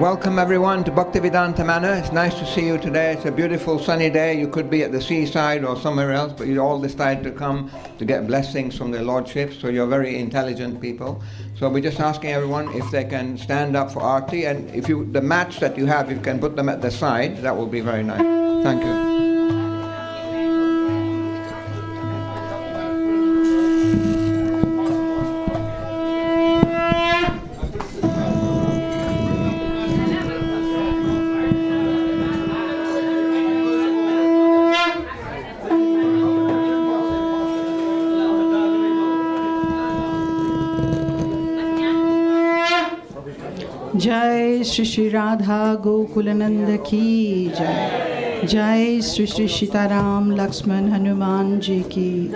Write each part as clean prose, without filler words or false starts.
Welcome everyone to Bhaktivedanta Manor. It's nice to see you today. It's a beautiful sunny day. You could be at the seaside or somewhere else, but you all decided to come to get blessings from the Lordship. So you're very intelligent people. So we're just asking everyone if they can stand up for Aarti, and if you, the mats that you have, you can put them at the side. That will be very nice. Thank you. जय श्री श्री राधा गोकुलानंद की जय। जय श्री श्री सीताराम लक्ष्मण हनुमान जी की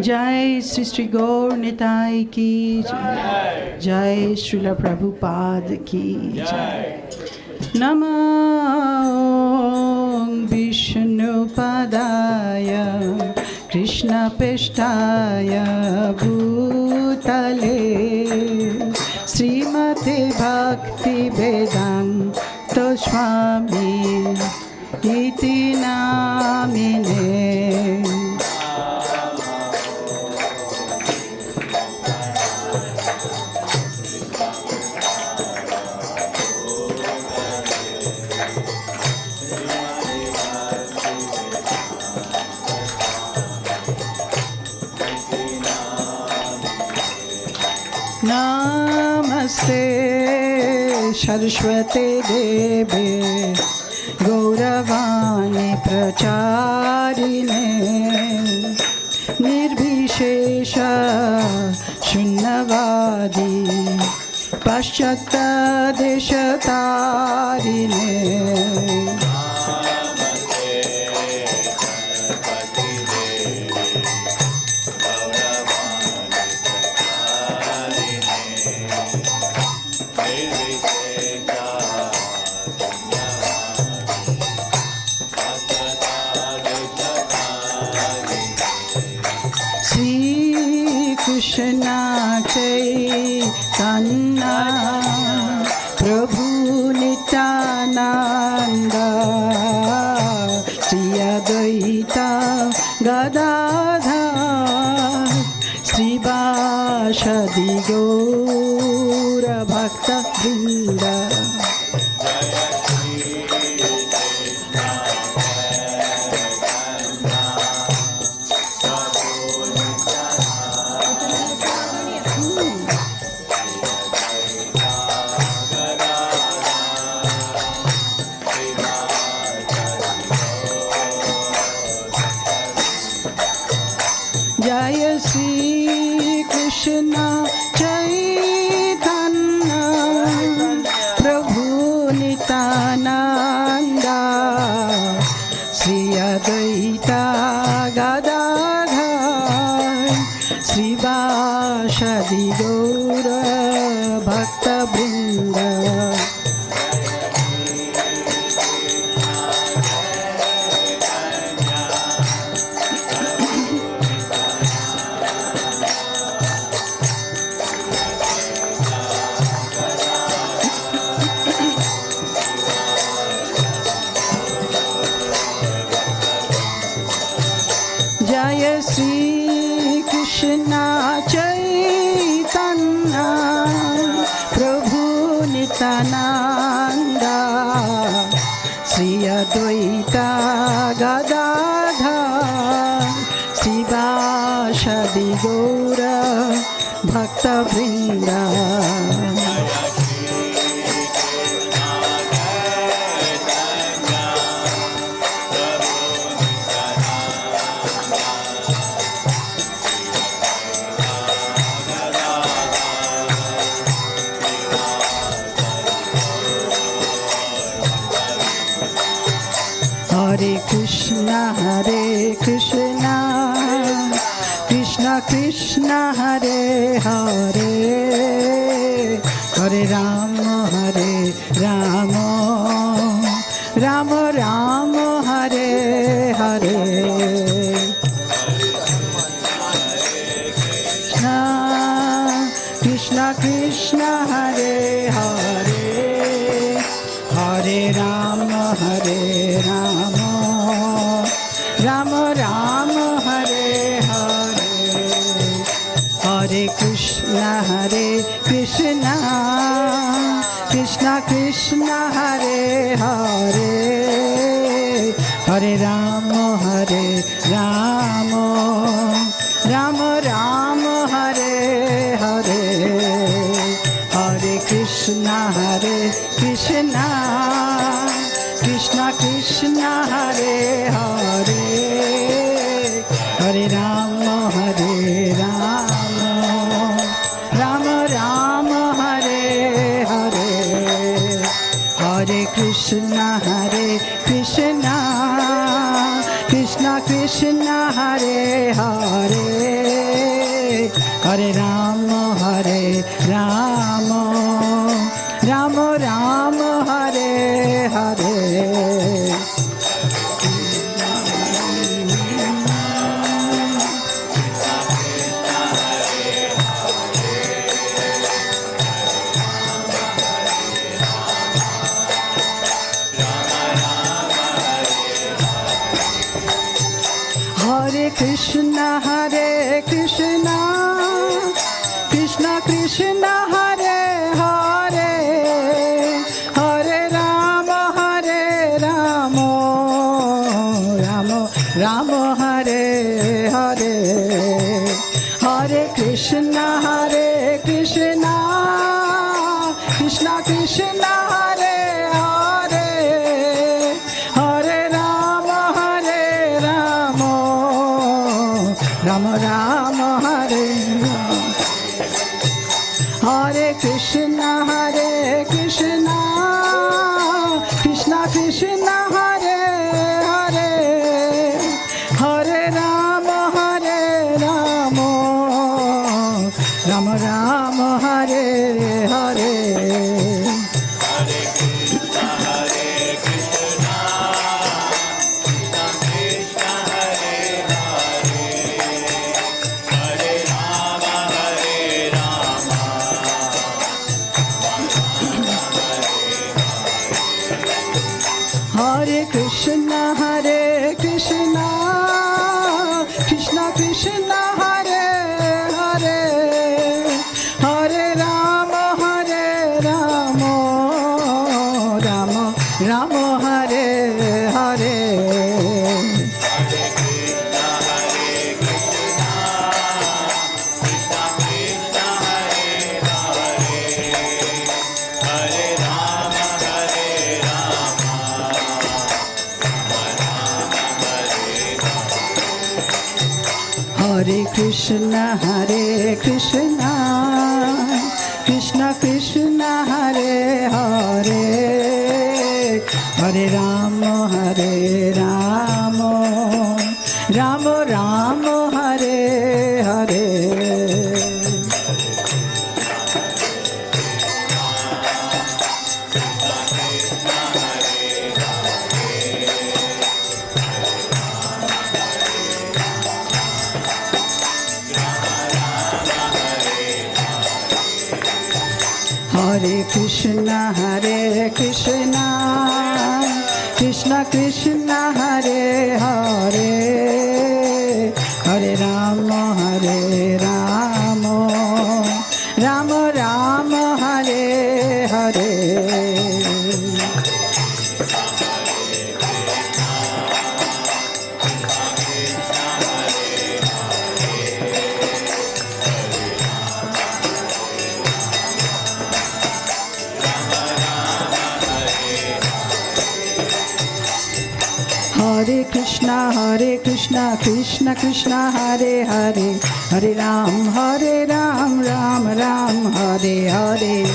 जय। श्री श्री गौर निताई की जय। जय श्रील प्रभुपाद की जय। नमो विष्णुपदाय कृष्णपृष्ठाय भूतले श्रीमते भक्तिवेदांत स्वामी इति नामिने। नमस्ते सरस्वते देवे गौरवाणी प्रचारिणे निर्विशेष शून्यवादी पाश्चात्य देशतारिणे। कृष्ण चैतन्य प्रभु नित्यानंद श्री अद्वैत गदाधर श्रीवासदि गौर भक्तवृंद। जय श्री कृष्ण चैतन्य प्रभु नित्यानंद श्री अद्वैत गदाधर श्रीवासदि गौर भक्तवृंद। जय श्री कृष्ण चैतन्य प्रभु नित्यानंद श्री अद्वैत गदाधर श्रीवासदि गौर भक्तवृंद। हरे Krishna Krishna Krishna Hare Hare Hare Ram Ram Ram Hare Hare. Krishna Krishna Hare Hare Ram Ram Hare Hare, Hare Krishna Krishna Krishna Hare Hare, Hare Ram Ram Ram Hare Hare, Hare Krishna Krishna Krishna Hare Hare, Hare Ram Ram Ram Hare Hare, Hare Krishna Krishna Krishna Hare Hare, Hare Ram Ram Ram Hare Hare. Hare Krishna Krishna Krishna Hare Hare, Hare Rama Rama Hare Hare, Hare Krishna Krishna Krishna Hare Hare, Hare Rama Rama Hare Hare Krishna Krishna Krishna Hare Hare, Hare Rama Rama Hare Hare. Hare Krishna Krishna Krishna Hare Hare, Hare Rama Rama Hare Hare. Hare Krishna Krishna Krishna Hare Hare, Hare Rama Rama Hare Hare. Hare Krishna Krishna Krishna Hare Hare, Hare Rama Rama Hare Hare.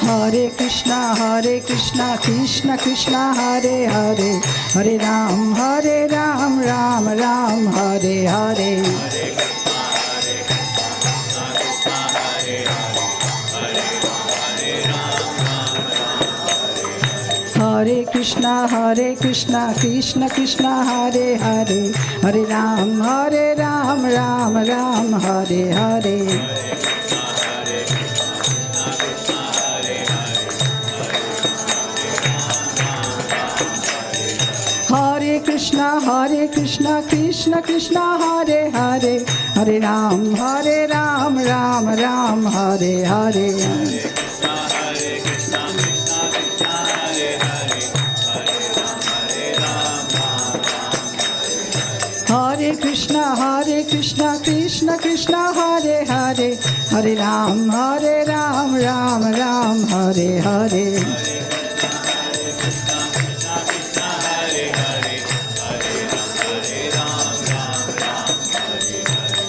Hare Krishna Krishna Krishna Hare Hare, Hare Ram Ram Hare Hare. Hare Krishna Krishna Krishna Hare Hare, Hare Ram Ram Hare Hare. Hare Krishna Krishna Krishna Hare Hare, Hare Ram Ram Hare Hare. Krishna, Krishna Krishna, Hare Hare, Hare Ram, Ram Ram, Hare Hare. Hare Krishna, Krishna Krishna, Hare Hare, Hare Ram, Ram Ram, Hare Hare.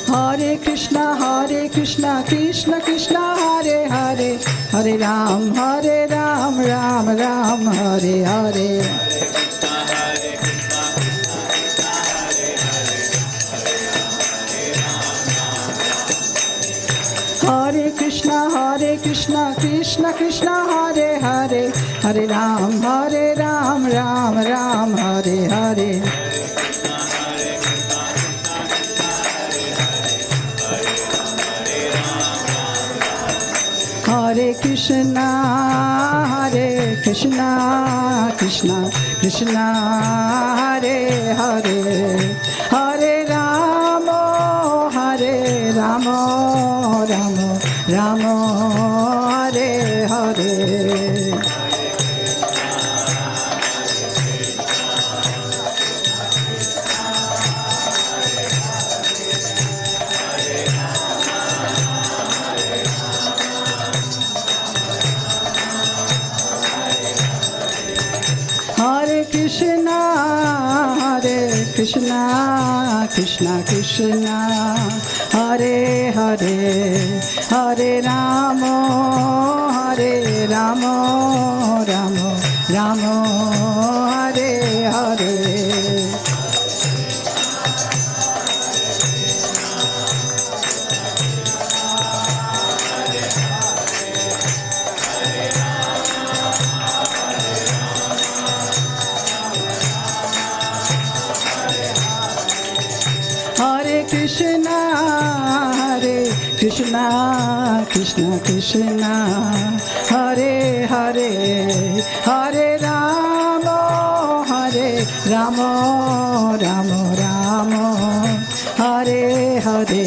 Hare Krishna, Krishna Krishna, Hare Hare, Hare Ram, Ram Ram, Hare Hare. Hare Krishna, Krishna Krishna, Hare Hare, Hare Ram, Ram Ram, Hare Hare. Hare Krishna, Krishna Krishna, Hare Hare, Hare Ramo, Ramo, Hare Hare. Hare Krishna, Krishna Krishna, Hare Hare, Hare Ramo, Ramo, Hare Hare. Hare Krishna, Krishna Krishna, Hare Hare, Hare Ramo, Ramo, Hare Hare.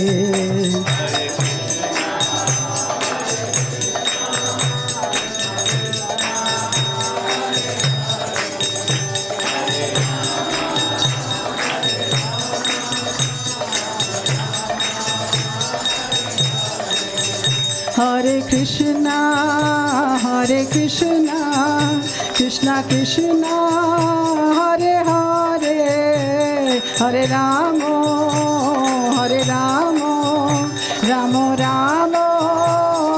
Hare Krishna, Krishna Krishna, Hare Hare, Hare Ramo, Ramo,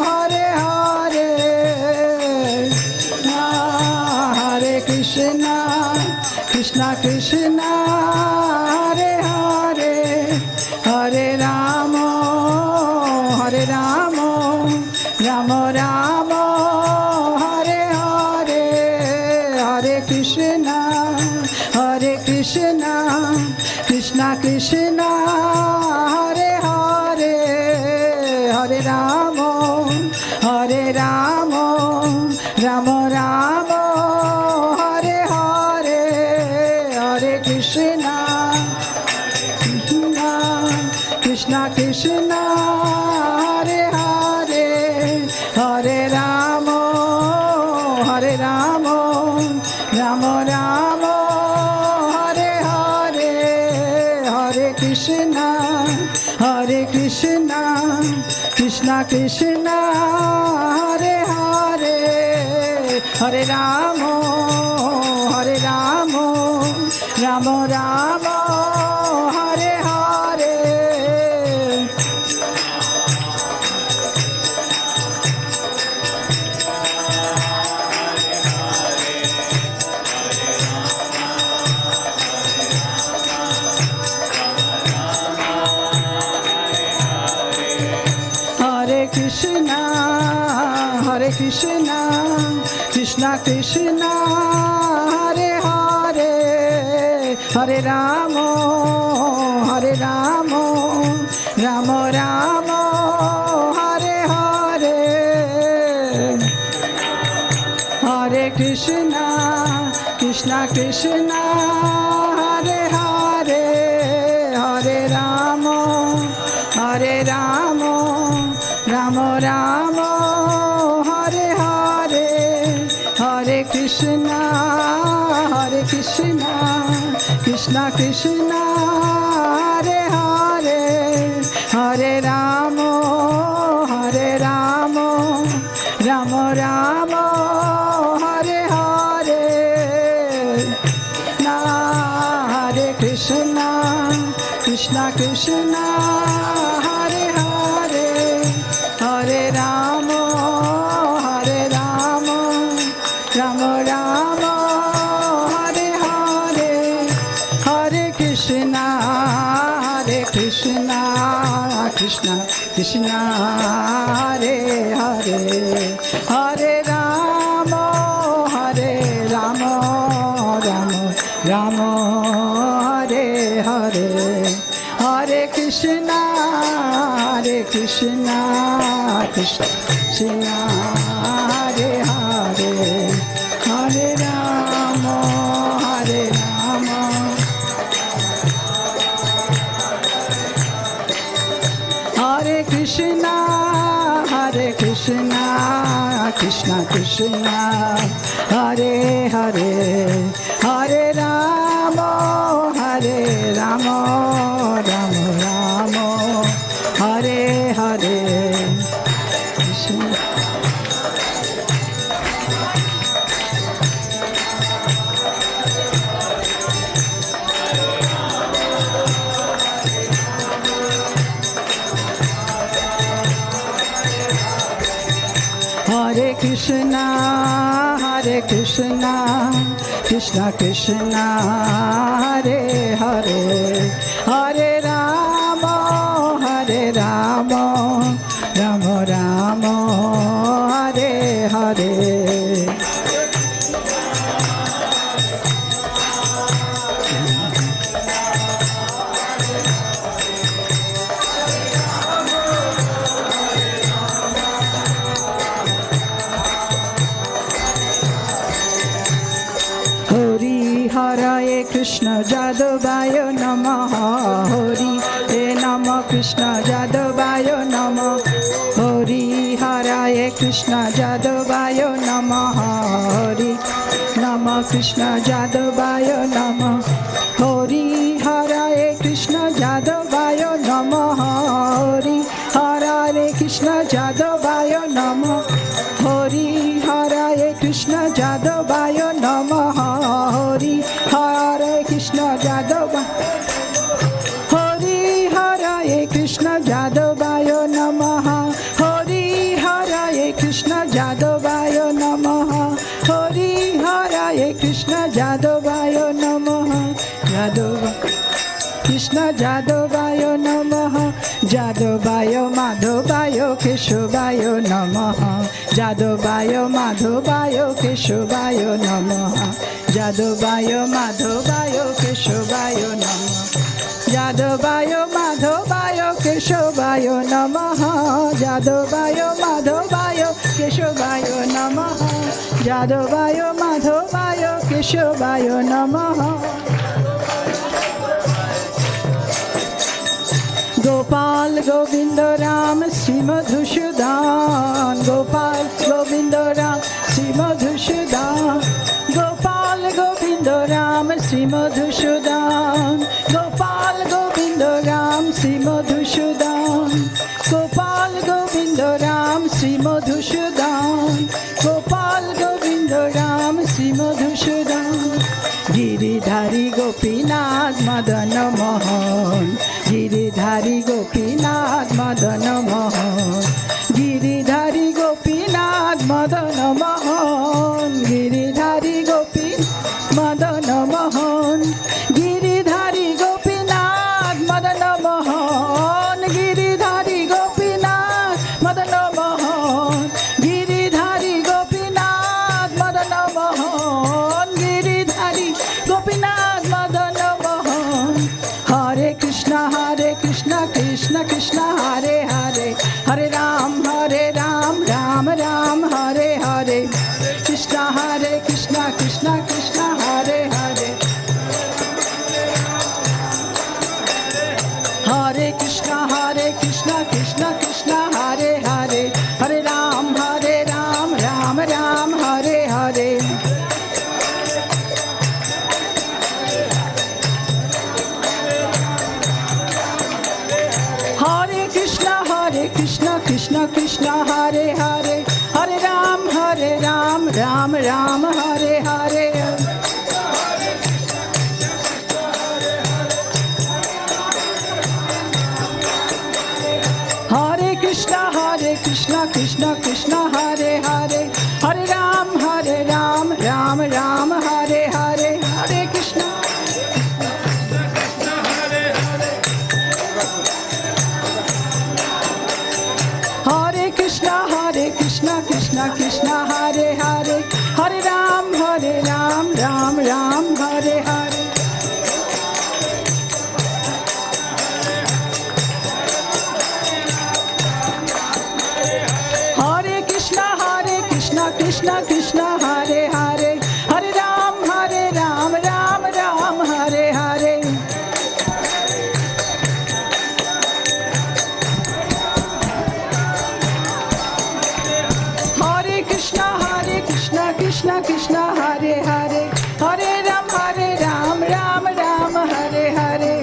Hare Hare. Hare Krishna, Krishna, Hare Hare, Hare Ramo, Ramo, Hare Hare. Hare Krishna, Krishna Krishna, Hare Hare, Hare Ramo, Ramo, Hare Hare. Hare Krishna, Krishna Krishna, Hare Hare, Hare Ramo, Ramo, Hare Hare. Hare Krishna, Krishna Krishna, Hare Hare, Hare Ramo, Ramo, Hare Hare. Hare Krishna, Krishna Krishna, Hare Hare, Hare Ramo, Ramo, Hare Hare. Hare Krishna, Krishna Krishna, Hare Hare, Hare Rama, Hare Rama, Rama Rama, Hare Hare, Hare Krishna, Hare Krishna, Krishna Krishna, Hare Hare, Hare Rama, Hare Rama, Rama Rama, Hare Hare, Na Hare Krishna, Krishna Krishna, Hare Hare, Hare Rama, Hare Rama, Rama Rama, Hare Hare, Hare Krishna, Krishna Krishna, Hare Hare, Hare Rama, Hare Rama, Rama Rama, Hare Hare, Hare Krishna, Krishna Krishna, Hare Hare, Hare Rama, Hare Rama, Hare Krishna, Krishna Krishna, Hare Hare, Hare Rama, Hare Rama, Rama Rama, Hare Hare, Krishna. Hare Krishna, Krishna Krishna, Hare Hare, Hare Rama, Hare Rama, Rama Rama, Hare Hare. Hare Krishna Jadavaya Namaha, Hori He Nama Krishna Jadavaya Namaha, Hori Hare Krishna Jadavaya Namaha, Hori Nama Krishna Jadavaya Namaha, Hori Hare Krishna Jadavaya Namaha, Hori Hare Krishna Jadavaya Namaha, Hori Hare Krishna Jadavaya Namaha, Hori Hare Krishna Jadavaya, Hori Hare Krishna Jadavaya Namaha, Hori Hare Krishna Jadavaya Namaha, Hori Hare Krishna Jadavaya Namaha, Krishna Jadavaya Namaha, Jadavaya Madhavaya Keshavaya Namaha, Jadavaya Madhavaya Keshavaya Namaha, Jadavaya Madhavaya Keshavaya Namaha, Jadavaya Madhavaya Keshavaya Namaha, Jadavaya Madhavaya Keshavaya Namaha, Jadavaya Madhavaya Keshavaya Namaha. Gopal Govinda Ram Sri Madhusudan, Gopal Govinda Ram Sri Madhusudan, Gopal Govinda Ram Sri Madhusudan, Gopal Govinda Ram Sri Madhusudan, Gopal Govinda Ram Sri Madhusudan, Gopal Govinda Ram Sri Madhusudan, Giridhari Gopinath Madana Mohan, Giridhari Gopinath Madana Mohan, Giridhari Gopinath Madana Mohan, Giridhari Gopinath Madana Mohan, Giridhari Gopinath Madana Mohan, Giridhari Gopinath Madana Mohan, Giridhari Gopinath Madana Mohan, Giridhari Gopinath Madana Mohan. Hare Krishna, Krishna Krishna, Hare Hare, Hare Ram, Ram Ram, Hare Hare, Krishna Krishna, Krishna Krishna, Hare Hare. Ram, Hare Hare. Hare Krishna, Krishna Krishna, Hare Hare. Hare Ram, Ram Ram, Hare Hare. Hare Krishna. Hare Krishna, Krishna Krishna, Hare Hare. Hare Ram, Ram Ram, Hare Hare. Hare Krishna, Krishna Krishna, Hare Hare. Hare Ram, Ram Ram, Hare Hare. Hare Krishna, Krishna Krishna, Hare Hare. Hare Ram, Ram Ram, Hare Hare.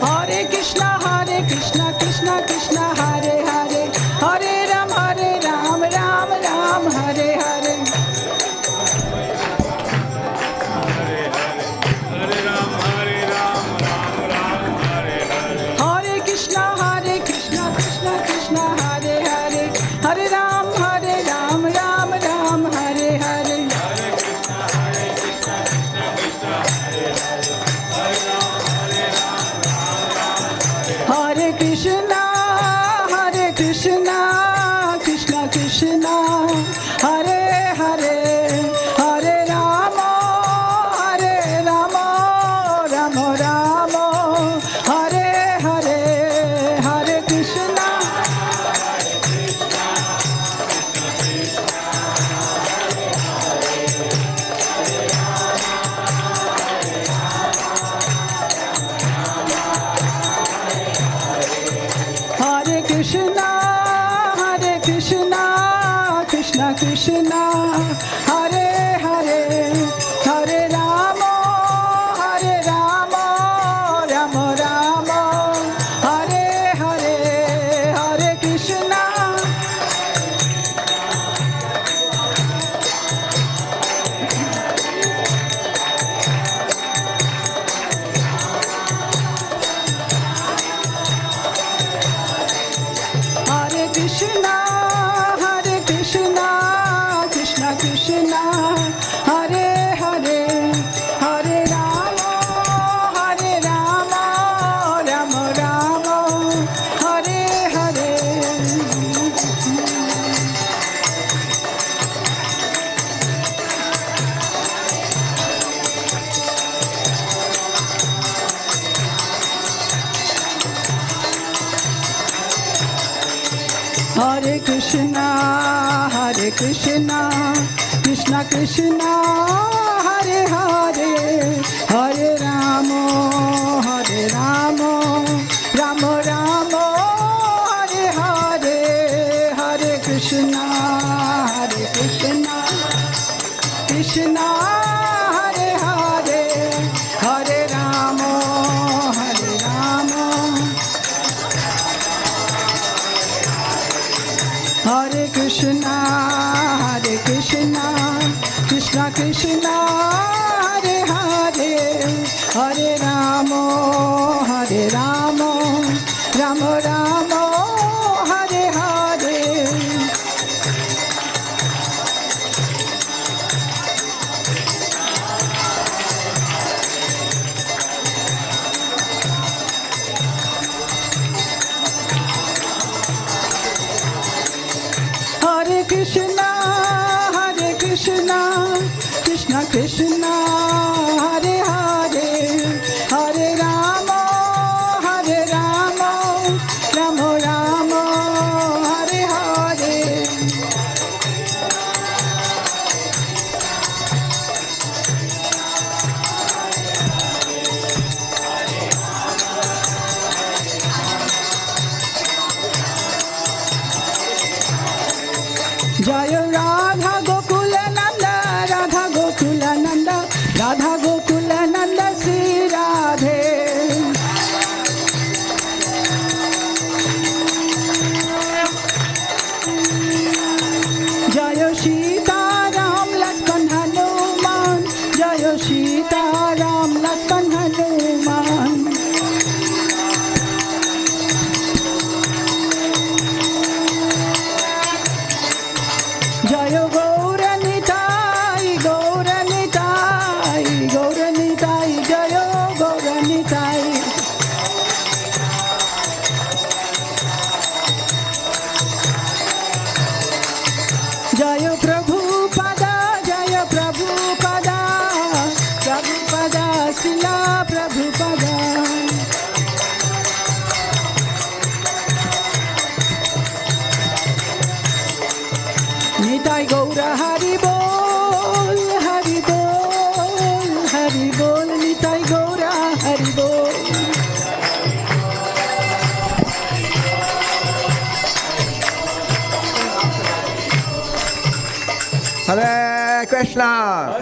Hare Krishna, Krishna Krishna, Hare Hare. Hare Ram, Ram Ram, Hare Hare. Hare Krishna, Krishna Krishna, Hare Hare. Hare Ram, Ram Ram, Hare Hare. Hare Krishna, Krishna Krishna, Hare Hare. Hare Rama, Rama Rama, Hare Hare. Hare Krishna. Hare Krishna, Krishna Krishna, Hare Hare. Hare Rama, Rama Rama, Hare Hare. Hare Krishna. Hare Krishna, Krishna Krishna, Hare Hare. Hare Rama, Rama Rama, Hare Hare. Hare Krishna, Krishna Krishna, Hare Hare. Hare Rama, Rama Rama, Hare Hare. Hare Krishna, Krishna Hare Hare. Hare Rama, Rama. Hare Krishna, Krishna Krishna, Hare Hare. Hare Rama, Rama Rama, Hare Hare. Hare Krishna, Krishna Krishna, Hare Hare. Hare Rama, Rama Rama, Hare Hare. Jaya Radha Gokula Nanda, Hare Krishna.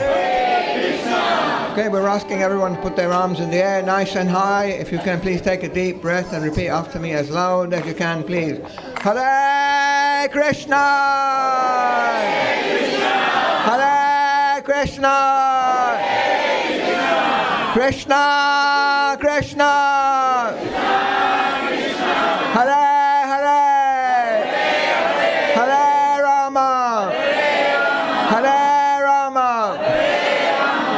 Okay, we're asking everyone to put their arms in the air nice and high. If you can, please take a deep breath and repeat after me as loud as you can, please. Hare Krishna. Hare Krishna. Krishna Krishna. Hare Hare. Hare Rama. Hare Rama.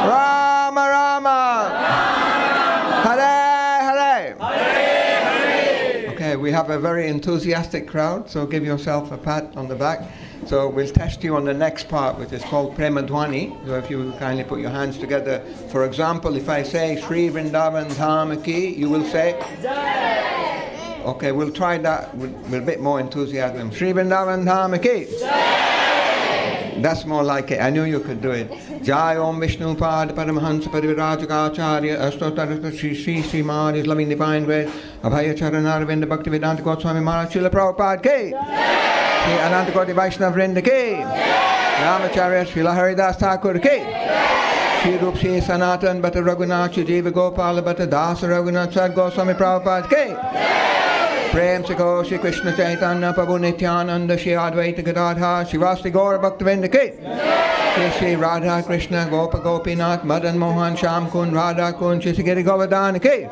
Rama Rama. Hare Hare. Okay, we have a very enthusiastic crowd, so give yourself a pat on the back. So we'll test you on the next part, which is called Premadhwani. So if you kindly put your hands together. For example, if I say Sri Vrindavan Dham Ki, you will say? Okay, we'll try that with a bit more enthusiasm. Sri Vrindavan Dham Ki. That's more like it. I knew you could do it. Jai Om Vishnu Pad Paramahans Parivirajagacharya Astotarata Sri Sri Sri Mad, His loving divine grace, Abhaya Charanarvinda Bhaktivedanta Goswami Maharaj Srila Prabhupada Ki. Sri Ananta Koti Vaishnava Vrinda Ki. Ramacharya Srila Haridas Thakur Ki. Sri Rup Sri Sanatan Bhatta Raghunath Sri Jiva Gopala Bhatta Dasa Raghunath Sad Goswami Prabhupada Ki. Prem Sikho Shri Krishna Chaitanya Prabhu Nityananda Shri Advaita Gadadha Shri Vasti Gaura Bhaktivinoda Ki. Shri Shri Radha Krishna Gopa Gopinath Madan Mohan Sham Kun Radha Kun Shri Giri Govardhana Ki.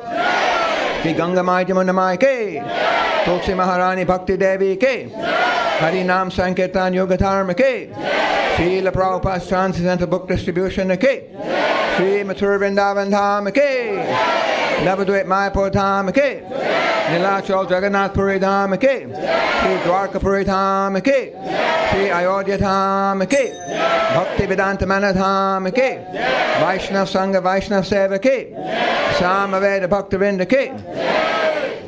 Shri Ganga Mai Jamuna Mai Ki. Tulsi Maharani Bhakti Devi Ki. Hari Nam Sankirtan Yoga Dharma Ki. Srila Prabhupada's Transcendental Book Distribution Ki. Sri Mathura Vrindavan Dham Ki. Navadvip Mayapur Dham Ki. Nilachal Jagannath Puri Dham Ki. Sri Dwarka Puri Dham Ki. Sri Ayodhya Dham Ki. Bhaktivedanta Manor Dham Ki. Vaishnav Sangha Vaishnav Seva Ki. Samaveda Bhaktivinoda Ki.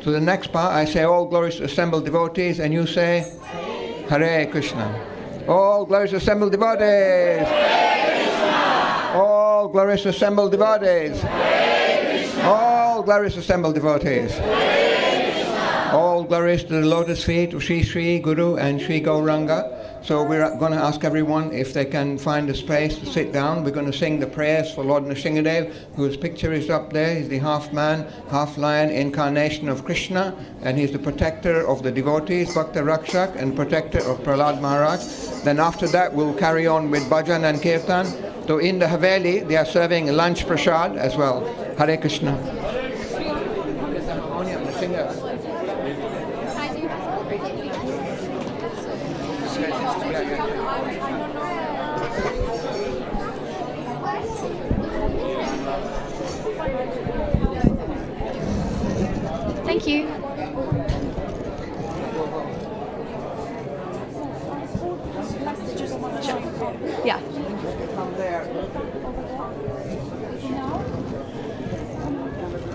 To the next part, I say all glories to assembled devotees, and you say Hare Krishna. All glories to assembled devotees. All glories to assembled devotees. All glories to assembled devotees. All glories to the lotus feet of Sri Sri Guru and Sri Gauranga. So we're going to ask everyone if they can find a space to sit down. We're going to sing the prayers for Lord Nrsingadev, whose picture is up there. He's the half man, half lion incarnation of Krishna, and he's the protector of the devotees, Bhakta Rakshak, and protector of Prahlad Maharaj. Then after that, we'll carry on with bhajan and kirtan. So in the Haveli, they are serving lunch prasad as well. Hare Krishna. Thank you. Sure. Yeah.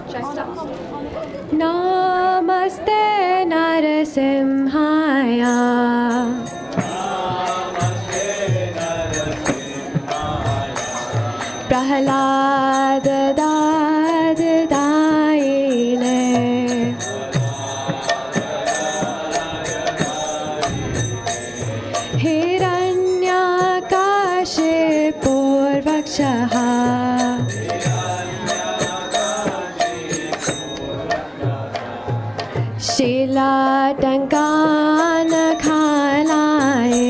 Should I start? Namaste Narasimhaya. Prahlada Dadadaile. Hiranyakashipurvakshaha. Shilatangana khalaye.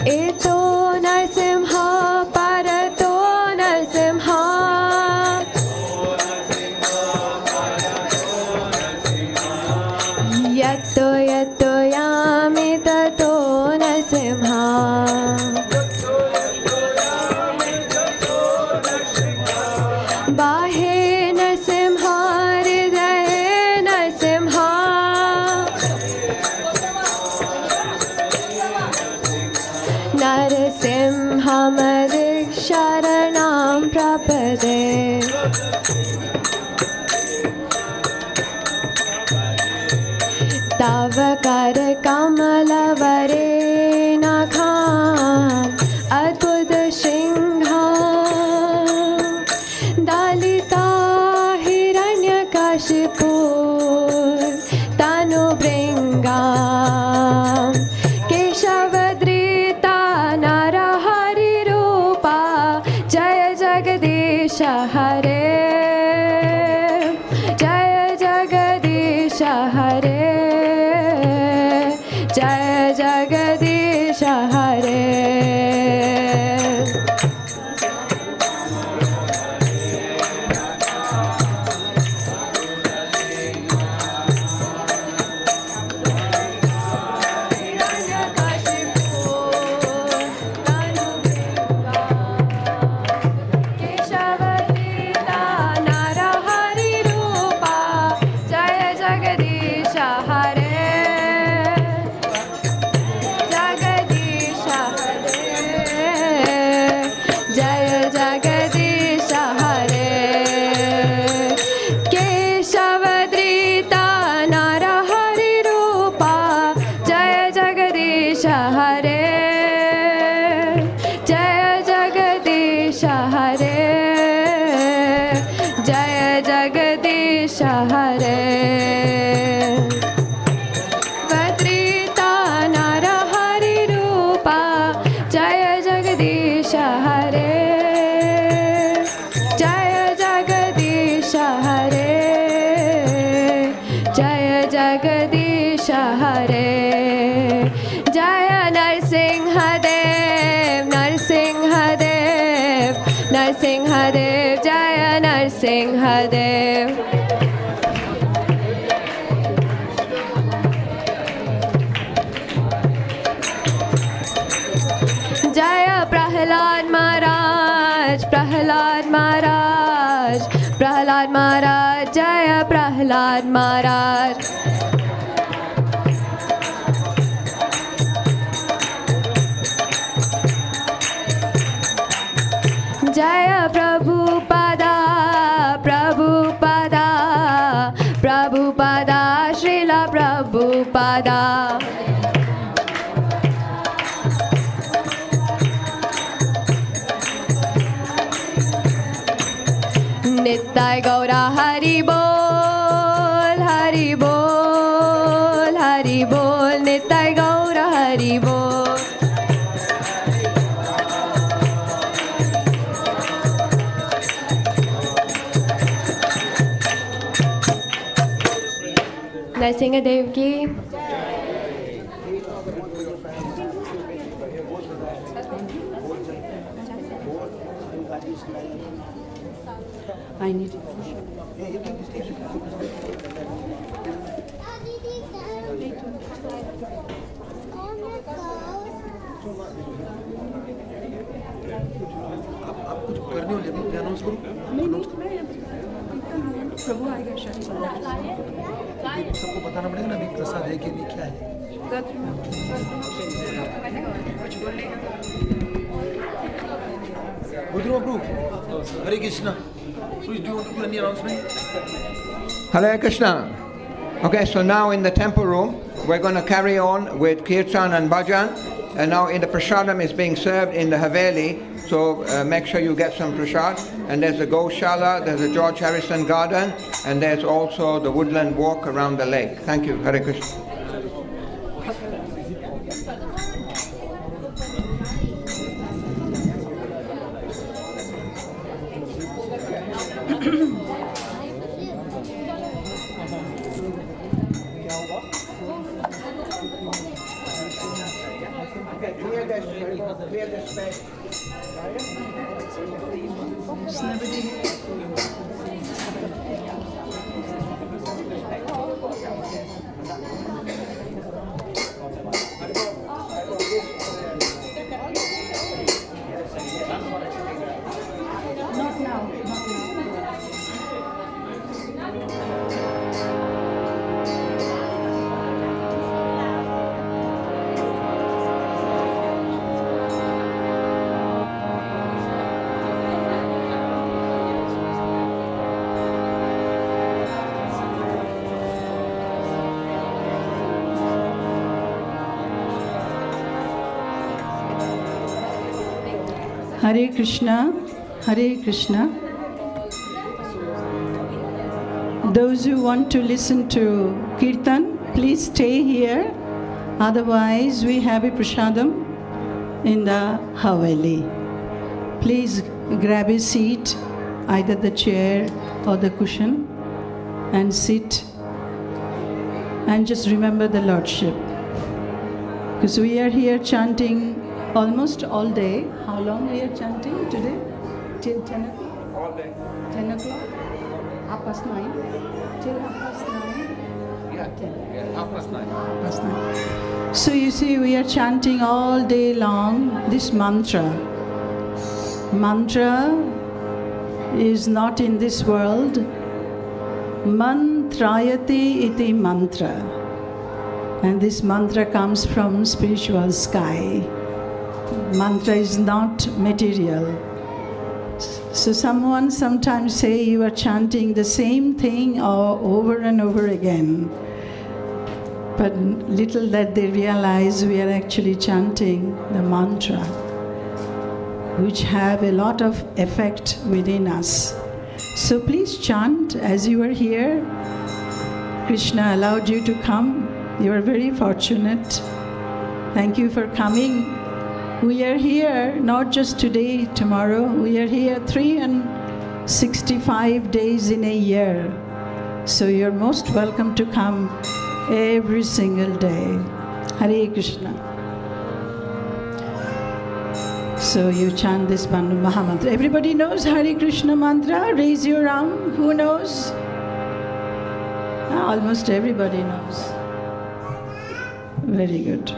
Ito Narsimha Parato Narsimha. Yatto yatto yami tato Narsimha. Bahe Narsimha Hridaye Narsimha. Narasimhamadik Sharanam Prapade. Tavakar Kamalavare Nakham Adbud Shingha. Dalita Hiranyakashipur Tanu Bringa. Jagadish Hare, Jaya Jagadish Hare, Jaya Jagadish Hare. Narsimhadev, Jaya Narsimhadev. Jaya Prahlad Maharaj, Prahlad Maharaj, Prahlad Maharaj, Jaya Prahlad Maharaj. Jaya Prabhupada, Prabhupada, Prabhupada, Srila Prabhupada. Nittai Gaura Hari Bol, Hari Bol, Hari Bol, Nittai Gaura Hari Bol. Narsimhadev ki. I need आप कुछ करने वाले मैं announce करूं? प्रभु आएगा शायद। सबको बताना पड़ेगा ना अभी प्रसाद है कि नहीं, क्या है। प्रभु हरे Krishna. Please do you want to do any announcement? Hare Krishna. Okay, so now in the temple room, we're going to carry on with Kirtan and Bhajan. And now in the prasadam is being served in the Haveli. So make sure you get some prasad. And there's a Goshala, there's a George Harrison garden, and there's also the woodland walk around the lake. Thank you. Hare Krishna. Clear this space. Hare Krishna, Hare Krishna. Those who want to listen to Kirtan, please stay here. Otherwise, we have a prasadam in the Haveli. Please grab a seat, either the chair or the cushion, and sit and just remember the Lordship. Because we are here chanting almost all day. How long we are chanting today? Till 10 o'clock? All day. 10 o'clock? 9:30? Till 9:30? Yeah. 10. Yeah. 9:30. 9:30. So you see, we are chanting all day long this mantra. Mantra is not in this world. Mantrayati iti mantra. And this mantra comes from spiritual sky. Mantra is not material. So someone sometimes say you are chanting the same thing over and over again. But little that they realize we are actually chanting the mantra, which have a lot of effect within us. So please chant as you are here. Krishna allowed you to come. You are very fortunate. Thank you for coming. We are here not just today, tomorrow. We are here 365 days in a year. So you're most welcome to come every single day. Hare Krishna. So you chant this Mahamantra. Everybody knows Hare Krishna mantra? Raise your arm. Who knows? Almost everybody knows. Very good.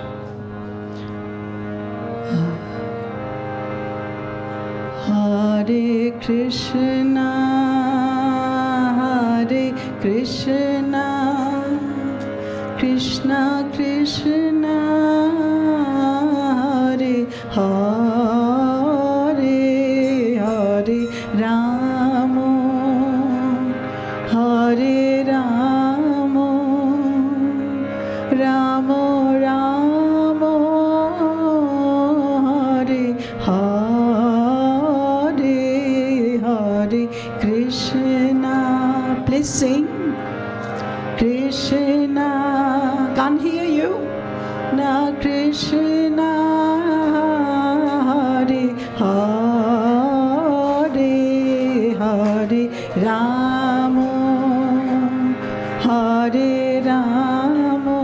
Hare Krishna, Hare Krishna, Krishna Krishna, Hare Hare, Hare Rama, Hare Rama, Rama Rama, Hare Hare, Hare Krishna. Please sing. Krishna, can't hear you. Na Krishna, Hare Hare, Hare Rama, Hare Rama,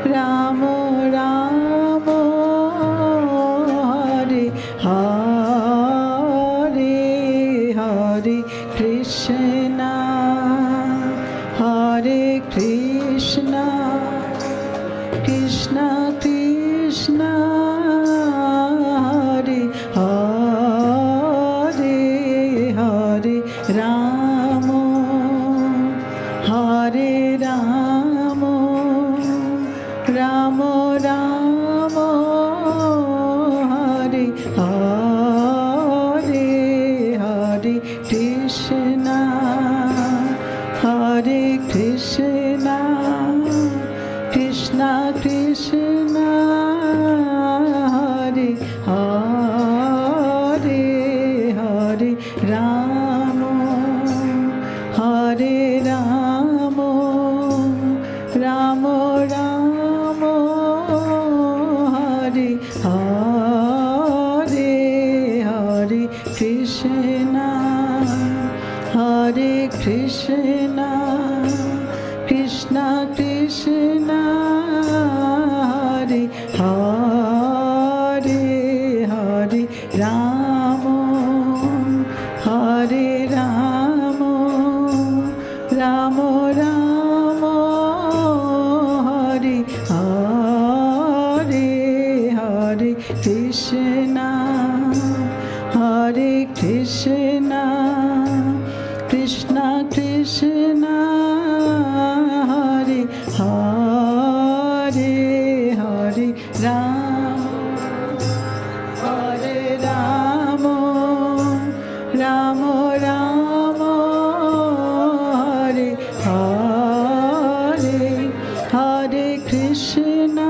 Rama Rama, Hare Hare, Hare Krishna, Hare Krishna, Krishna Krishna, Hare Hare, Hare Rama, Hare Rama, Rama Rama, Hare Hare, Hare Krishna, Hare Krishna, Krishna Krishna, Hare Hare, Hare Rama, Hare Rama, Rama Rama, Hare Hare, Hare Krishna, Hare Krishna, Krishna Krishna, Hare Hare, Hare Rama, Hare Rama, Rama Rama, Hare Hare, Hare Krishna, Hare Krishna, Krishna Krishna, Hare Hare, Hare Rama, Hare Rama, Rama Rama, Hare Hare, Hare Krishna,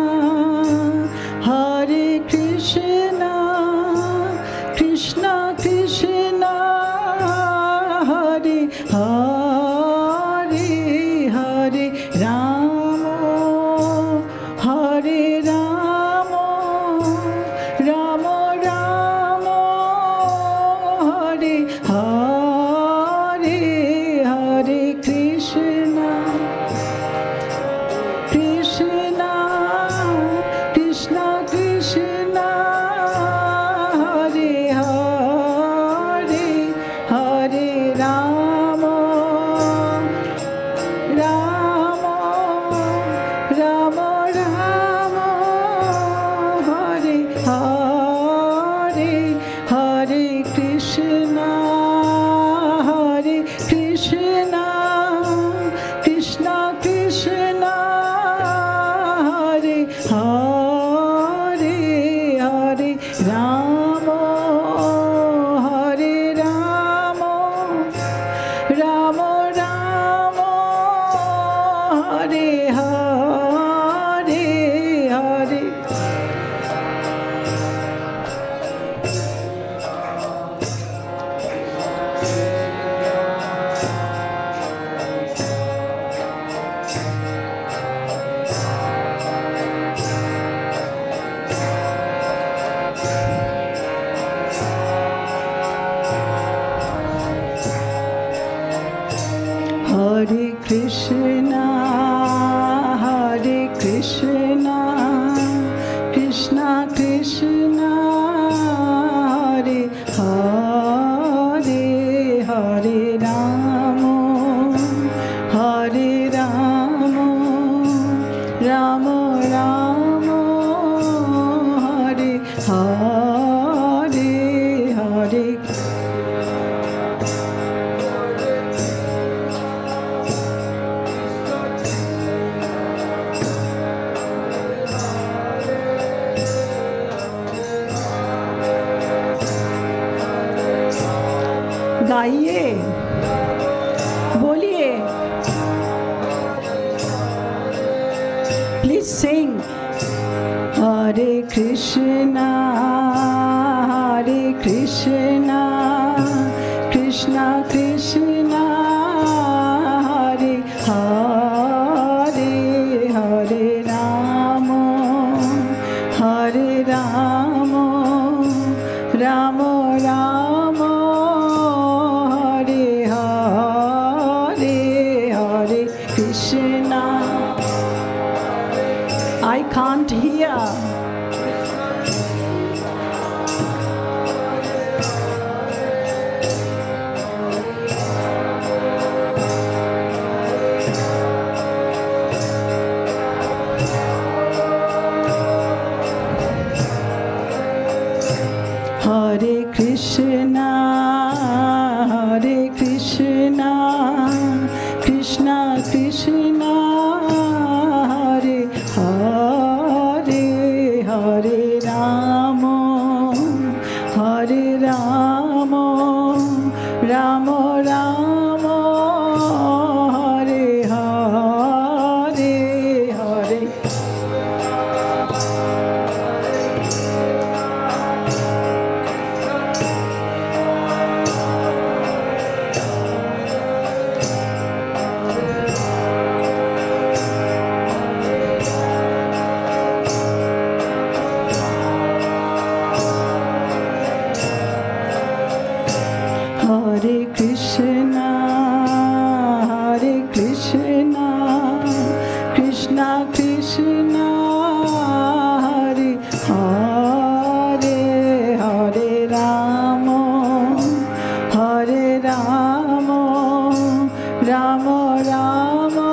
Hare Krishna, Krishna Krishna, Hare Hare, गाइए, बोलिए, please sing. Hare Krishna Krishna Krishna Hare Hare, Hare Ram Ram Ram Hare Hare, Hare Krishna. I can't hear. Hare Krishna, Krishna Krishna, Hare Hare, Hare Rama, Rama Rama, Hare Hare, Hare. Hare Krishna, Krishna Krishna, Hare Hare, Hare Rama, Rama Rama,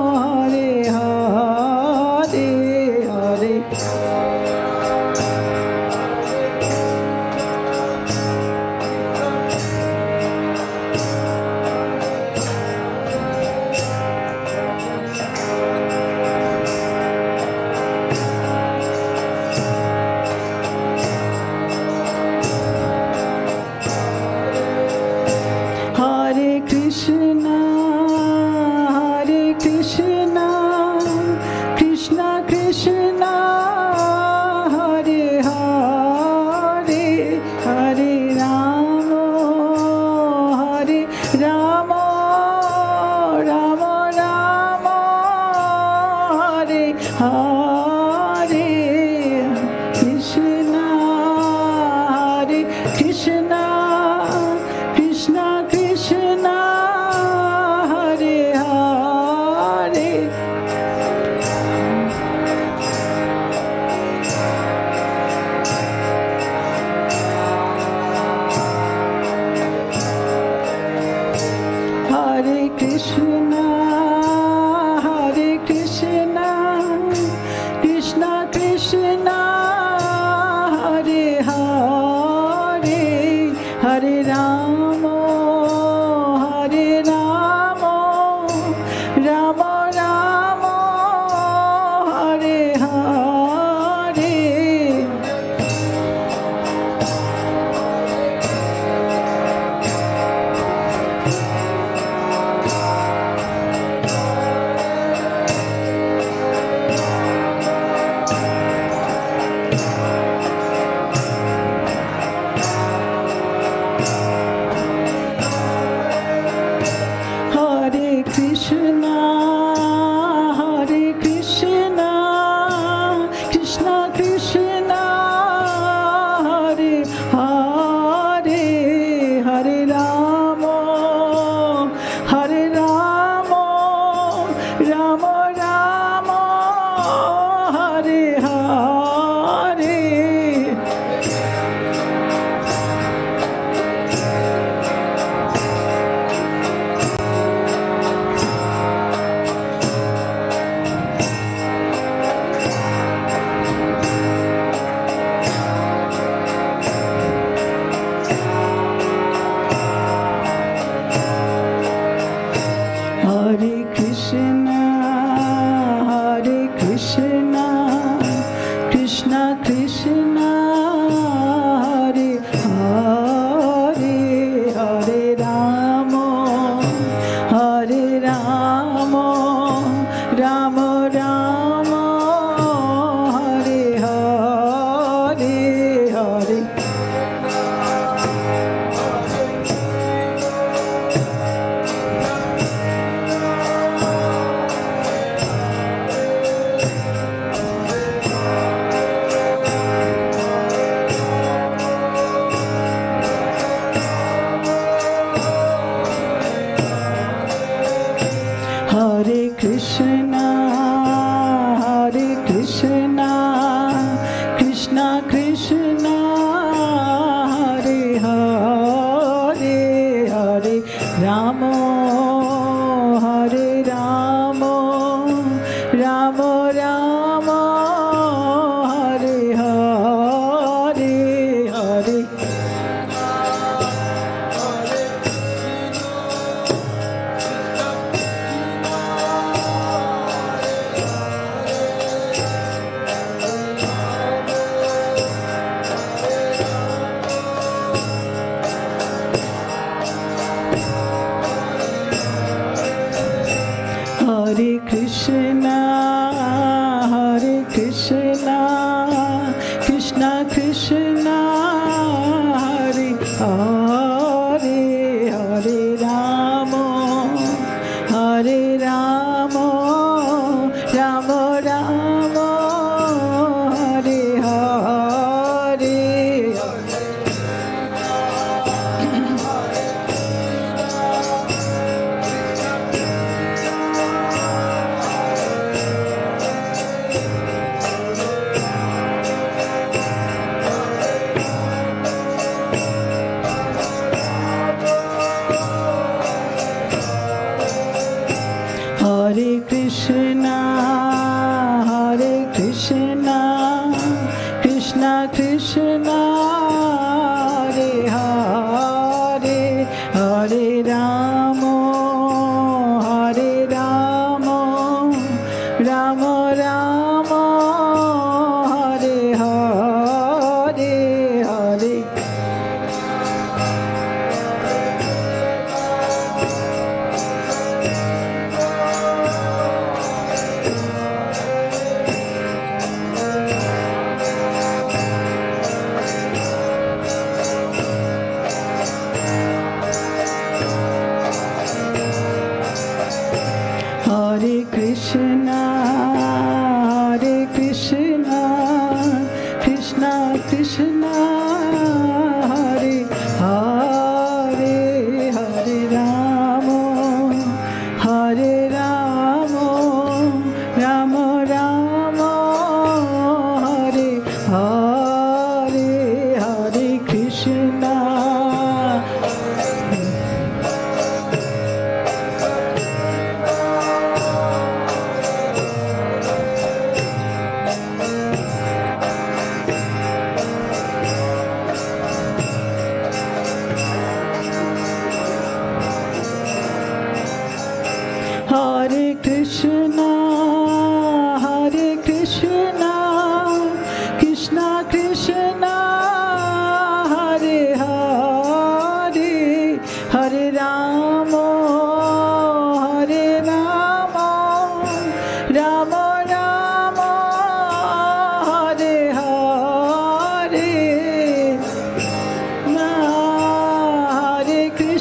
Hare Hare, Hare. Hare Krishna, Krishna Krishna, Hare Hare, Hare Rama, Rama Rama, Hare Hare. Krishna, Krishna Hare Rama, Hare Rama, Rama Rama, Hare Hare.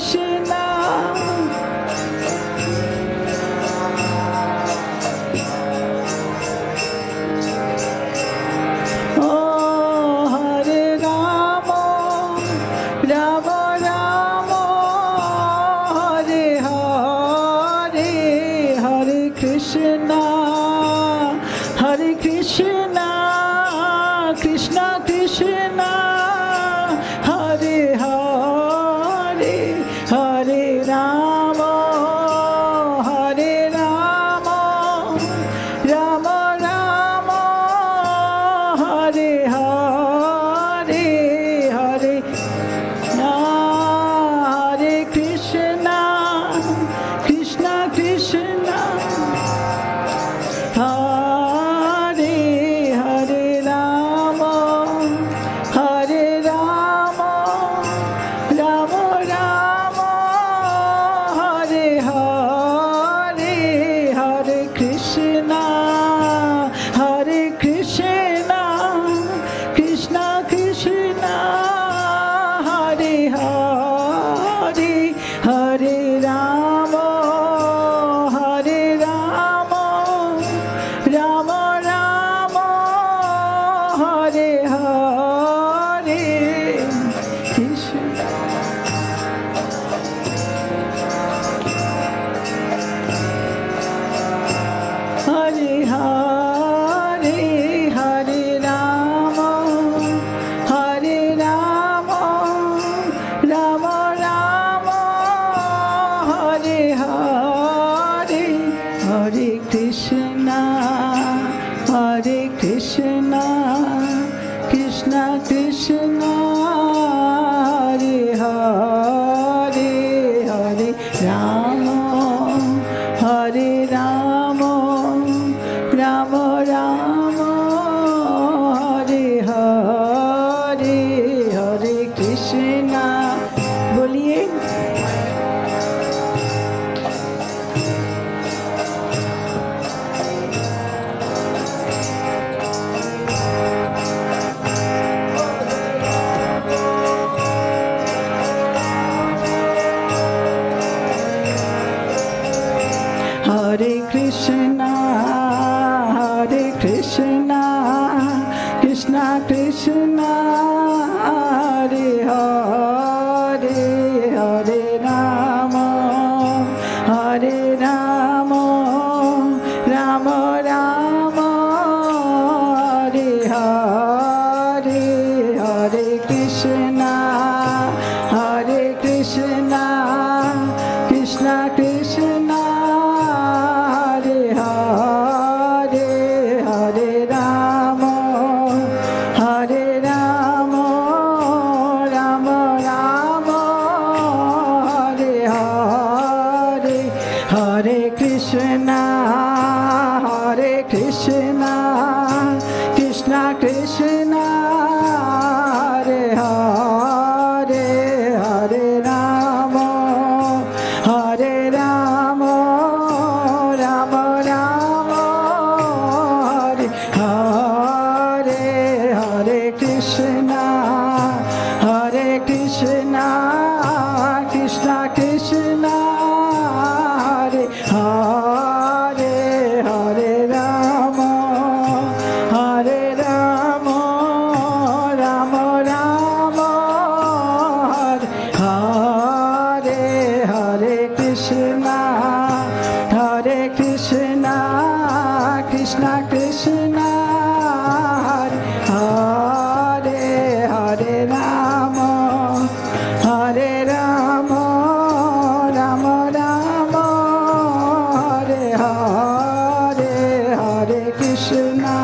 Krishna. Oh, Hare Rama, Rama Rama, Hare Hare, Hare Krishna, Hare Krishna, Krishna Krishna, Hare Hare, Hare Rama, Hare Rama, Rama Rama, Hare Hare, Hare Hare Krishna, Krishna Krishna, Hare Hare Rama, Hare Rama, Rama Rama, Hare Hare, Hare Krishna, Hare Krishna, Krishna Krishna, Hare Hare, Hare Rama, Hare Rama, Rama Rama, Hare Hare, Krishna. Hare Hare, Hare Rama, Hare Rama, Rama Rama, Hare Hare, Hare Krishna, Hare Krishna, Krishna Krishna, Hare Hare, Hare Rama, Hare Rama, Rama Rama, Hare Hare, Hare Krishna. बोलिए Hare Krishna, Hare Krishna, Krishna Krishna, Hare Hare, Hare Rama, Hare Rama, Rama Rama, Hare Hare, Hare Krishna, Hare Krishna, Krishna Krishna, Hare Hare, Hare Rama, Hare Rama, Rama Rama, Hare Hare, Hare Krishna, Hare Krishna, Krishna Krishna, Hare Hare, Hare Rama, Hare Rama, Rama Rama, Hare Hare, Hare Krishna, Hare Krishna, Krishna Krishna, Hare Hare, Hare Rama, Hare Rama, Rama Rama, Hare Hare, Hare Krishna, Hare Krishna, Krishna Krishna, Hare Hare Rama, Hare Rama, Rama Rama, Hare Hare, Hare Krishna.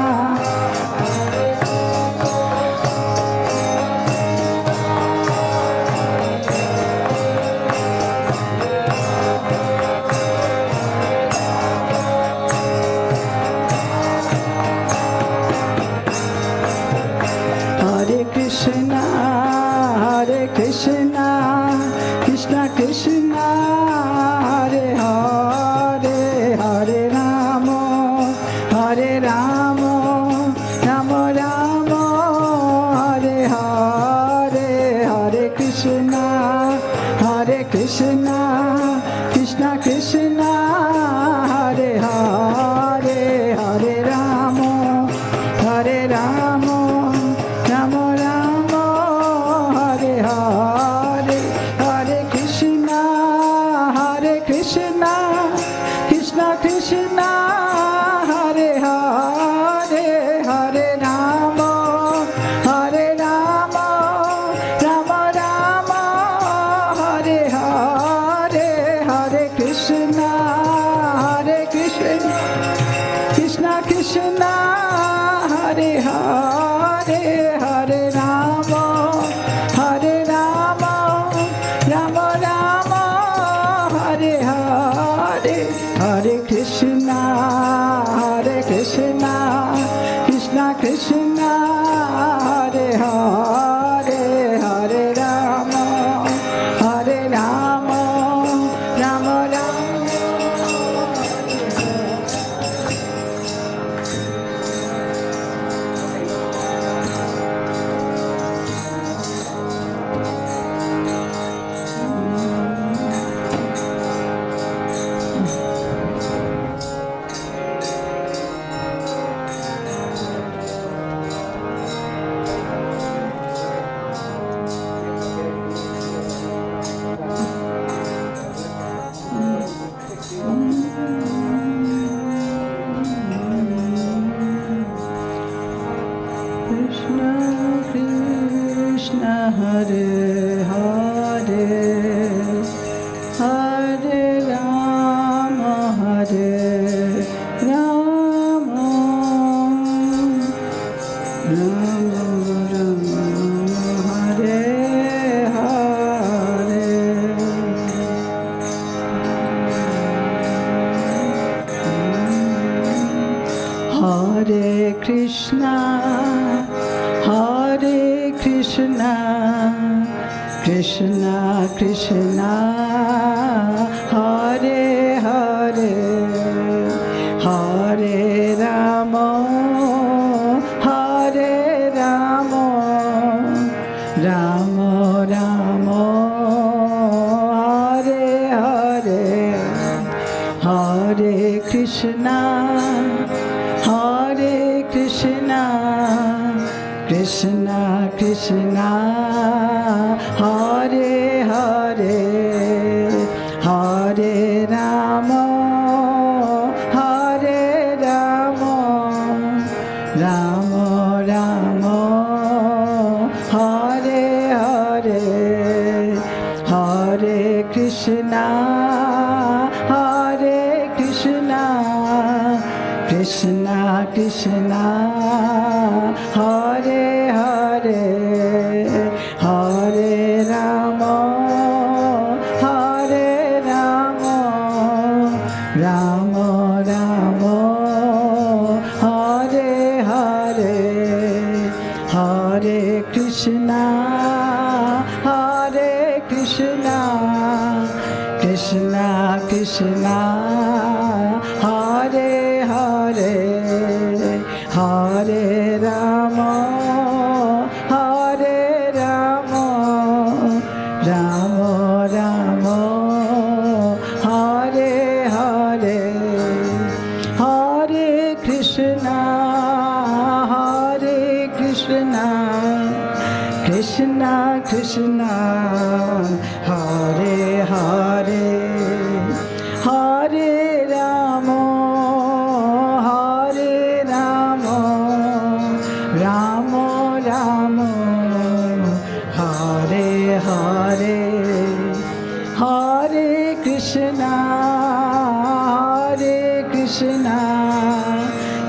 Hare Krishna, Hare Krishna, Krishna Krishna, Hare Hare, Hare Rama, Hare Rama, Rama Rama, Hare Hare, Hare Krishna, Hare Hare Krishna, Krishna Krishna, Hare Hare, Hare Rama, Hare Rama, Rama Rama, Hare Hare, Hare Krishna, Krishna Krishna, Hare Hare, Hare Rama, Hare Rama, Rama Rama, Hare Hare, Hare Krishna, Krishna Krishna, Hare Hare, Hare Rama, Hare Rama, Rama Rama, Hare Hare, Hare Krishna, Krishna Krishna, Hare Hare, Hare Rama, Hare Rama, Rama Rama. Krishna Krishna, Hare Hare, Hare Rama, Hare Rama, Rama Rama, Hare Hare. Hare Krishna, Krishna Krishna, Hare Hare, Hare Rama, Hare Rama, Rama Rama, Hare Hare, Hare Krishna, Krishna Krishna, Hare Hare, Hare Rama, Hare Rama, Rama Rama, Hare Hare, Hare Krishna, Krishna Krishna, Hare Hare, Hare Rama, Hare Rama, Rama Rama, Hare Hare, Hare Krishna, Krishna Krishna, Hare Hare, Hare Rama, Hare Rama, Rama Rama, Hare Hare, Hare Krishna, Krishna Krishna, Hare Hare, Hare Rama, Hare Rama, Rama Rama, Hare Hare, Hare Krishna,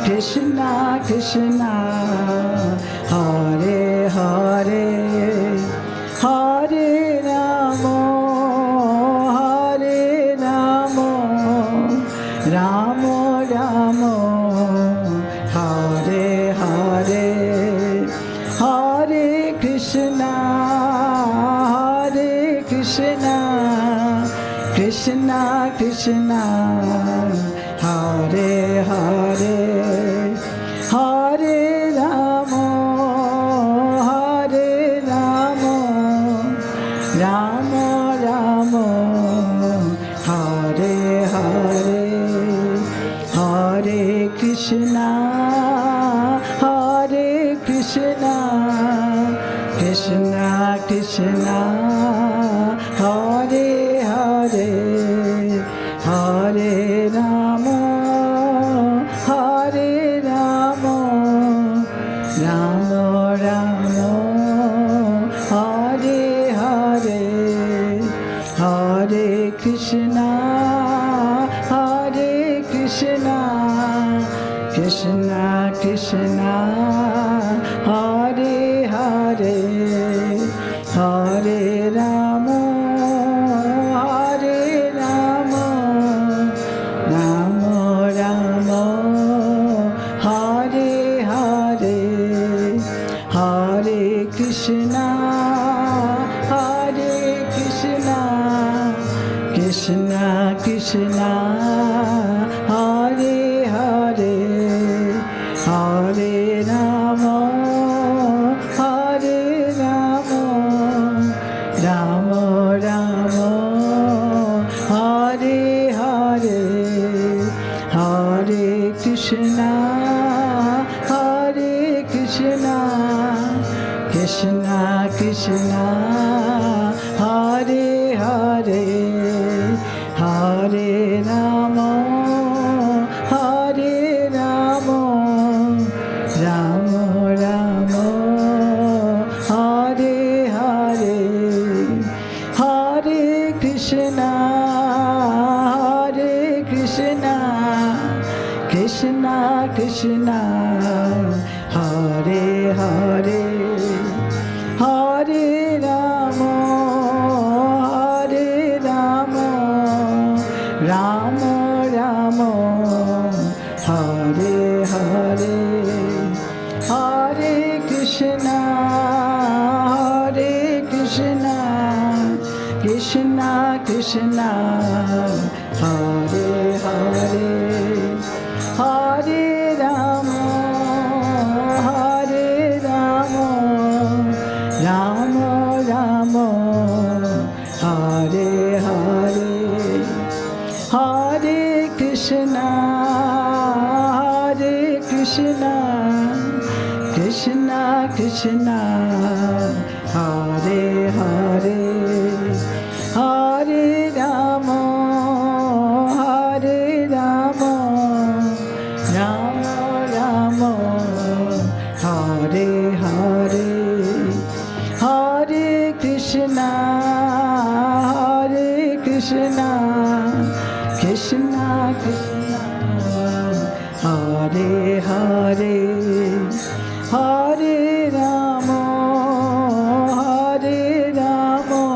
Krishna Krishna, Hare Hare, Hare Rama, Hare Rama, Rama Rama, Hare Hare, Hare Krishna, Krishna Krishna, Hare Hare, Hare Rama, Hare Rama, Rama Rama Rama Hare Hare Hare Krishna Hare Krishna Krishna Krishna Hare Hare Hare Rama Hare Rama Rama Rama Hare Hare Hare Krishna Hare Krishna Krishna Krishna Hare Hare Hare Rama Hare Rama Rama Rama Hare Hare Hare Krishna Hare Krishna Krishna Krishna Hare Hare Hare Rama Hare Rama Rama Rama Hare Hare Hare Krishna Hare Krishna Krishna Krishna Hare Hare Hare Rama Hare Rama Rama Rama Hare Hare Hare Krishna Hare Krishna Krishna Krishna Hare Hare Hare Rama Hare Rama Rama Rama Hare Hare Hare Krishna Hare Krishna Krishna Krishna Hare Hare Hare Rama Hare Rama Rama Rama Hare Hare Hare Krishna Hare Krishna Krishna Krishna Hare Hare Hare Rama Hare Rama Rama Rama Hare Hare Hare Krishna Hare Krishna Krishna Krishna Hare Hare Hare Rama Hare Rama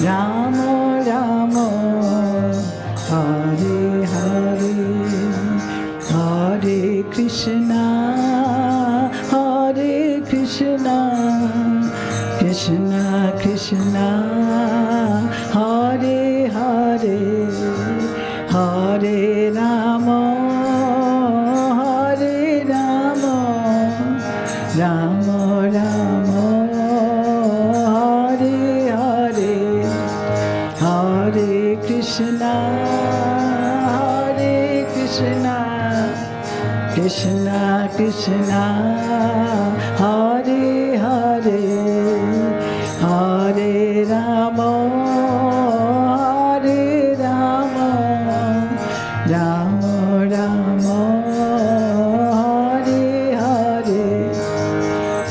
Rama Rama Hare Hare Hare Krishna Hare Krishna Krishna Krishna Hare Hare Hare Rama Hare Rama Rama Rama Hare Hare Hare Krishna Hare Krishna Krishna Krishna Hare Hare Hare Rama Hare Rama Rama Rama Hare Hare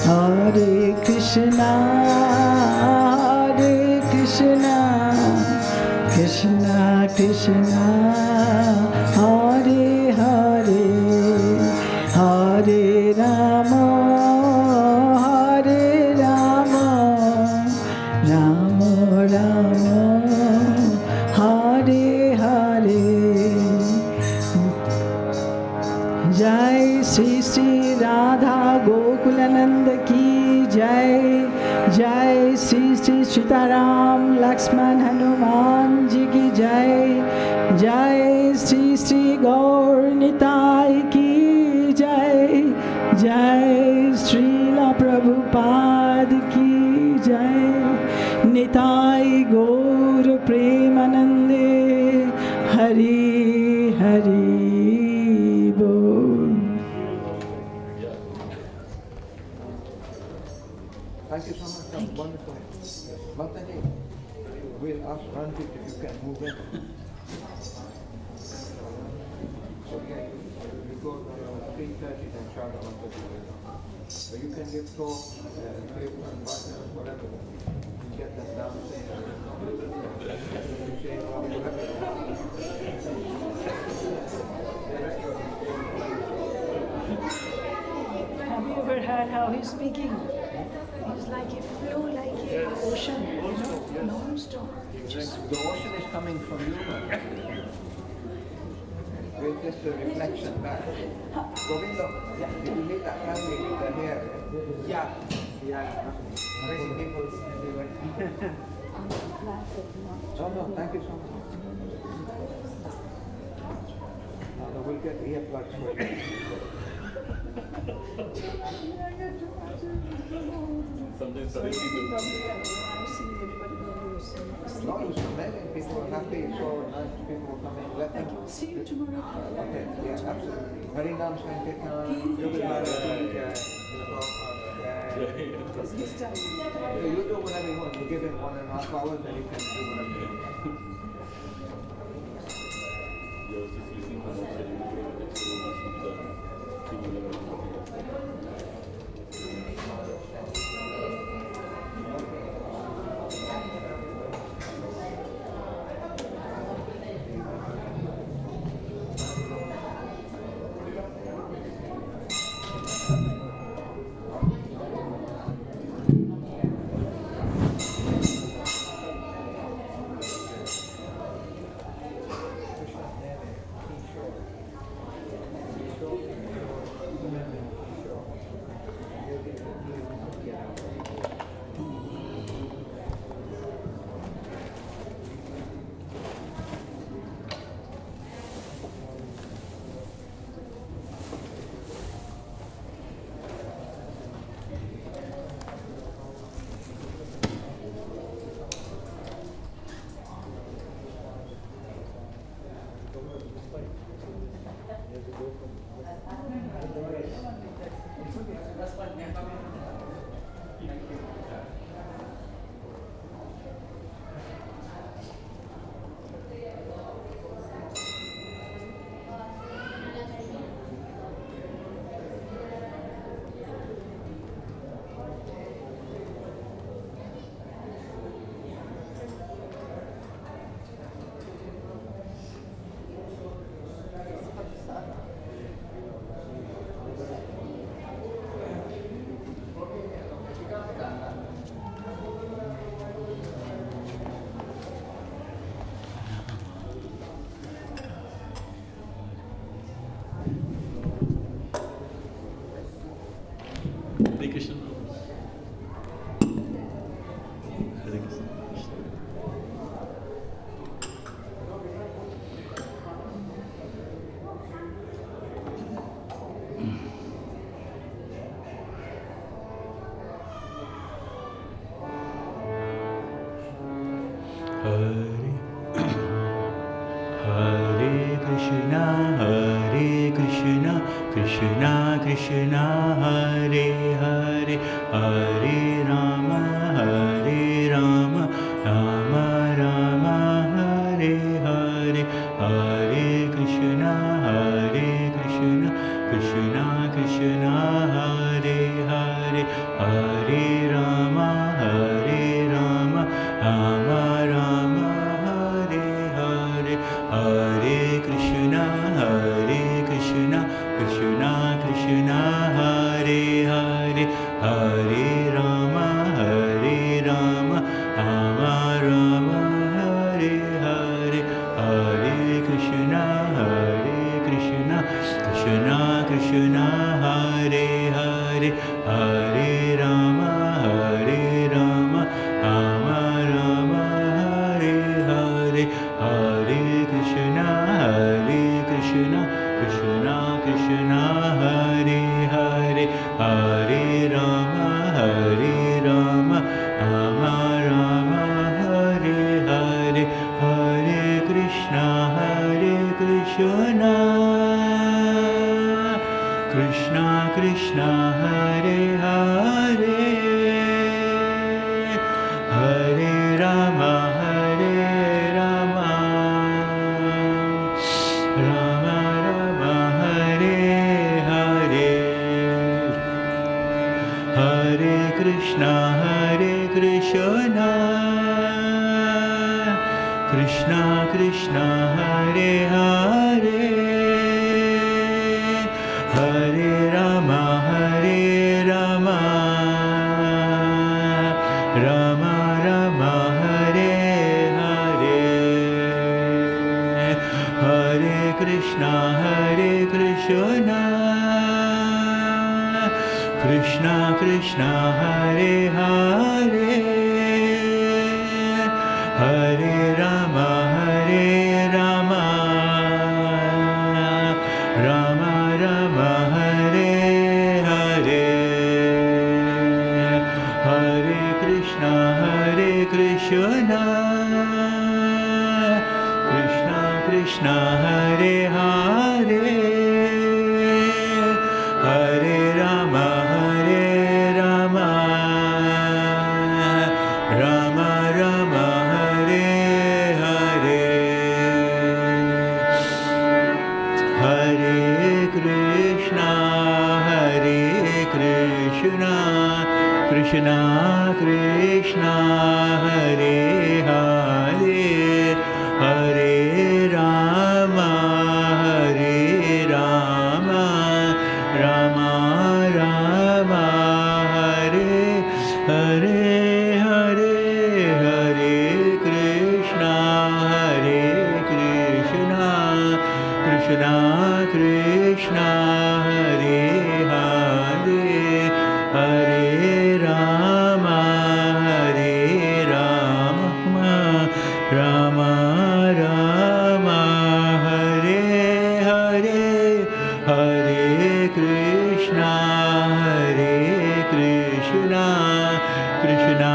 Hare Krishna Hare Krishna Krishna Krishna Hare Hare Hare Rama Hare Rama Rama Rama Hare Hare Jai Sri Sri Radha Gokulanand Ki Jai Jai Sri Sri Sitaram Lakshman Hanuman Ji Ki Jai Jai Sri Sri Gaur Nitai Ki Jai Jai Srila Prabhupada Ki Jai Nitai Nitai Gaur Premanande Hari Hari Bol. Thank you so much. That was wonderful. Bhaktaji, we'll ask Ranjit if you can move in. So yeah, you go to 3:30 and shout out what you will. So you can give talks, give buttons, whatever. Get them dancing. Have you ever heard how he's speaking? He's like a flow, like an ocean, non-stop. The ocean is coming from you. It's just a reflection back. Govindo, did you meet that family with the hair? Yeah. Crazy people everywhere. Oh no, thank you so much. No, we'll get earplugs for you. Sometimes No, it was amazing. People were happy, so nice people were coming. Let them. See you tomorrow. Okay, yeah, absolutely. Harinam Sankirtan, Yogamara, you do whatever you want. You give him 1.5 hours and you can do whatever you want. Hare Krishna. Hare Krishna. Hare Krishna, Krishna Krishna, Hare Hare, Hare Rama, Rama Rama, Hare Hare, Hare Krishna, Krishna Krishna, Hare Hare, Hare Rama, Rama Rama, Hare Hare, Hare Krishna, Krishna Krishna, Hare Hare, Hare Rama, Krishna Krishna Hare Hare Hare Rama Hare Rama Rama Rama Hare Hare Hare Krishna Krishna Krishna Hare Hare Hare Rama Hare Rama Rama Rama Hare Hare Hare Krishna Krishna Krishna Hare Hare Hare Rama Hare Rama Rama Rama Hare Hare Hare Krishna Krishna Krishna Hare Hare Hare Rama Hare Rama Rama Rama Hare Hare Hare Krishna Krishna Krishna Hare Hare Hare Rama Rama Rama Hare Hare Hare Hare Krishna Krishna Krishna Hare Hare Hare Rama Rama Rama Hare Hare Hare Krishna Krishna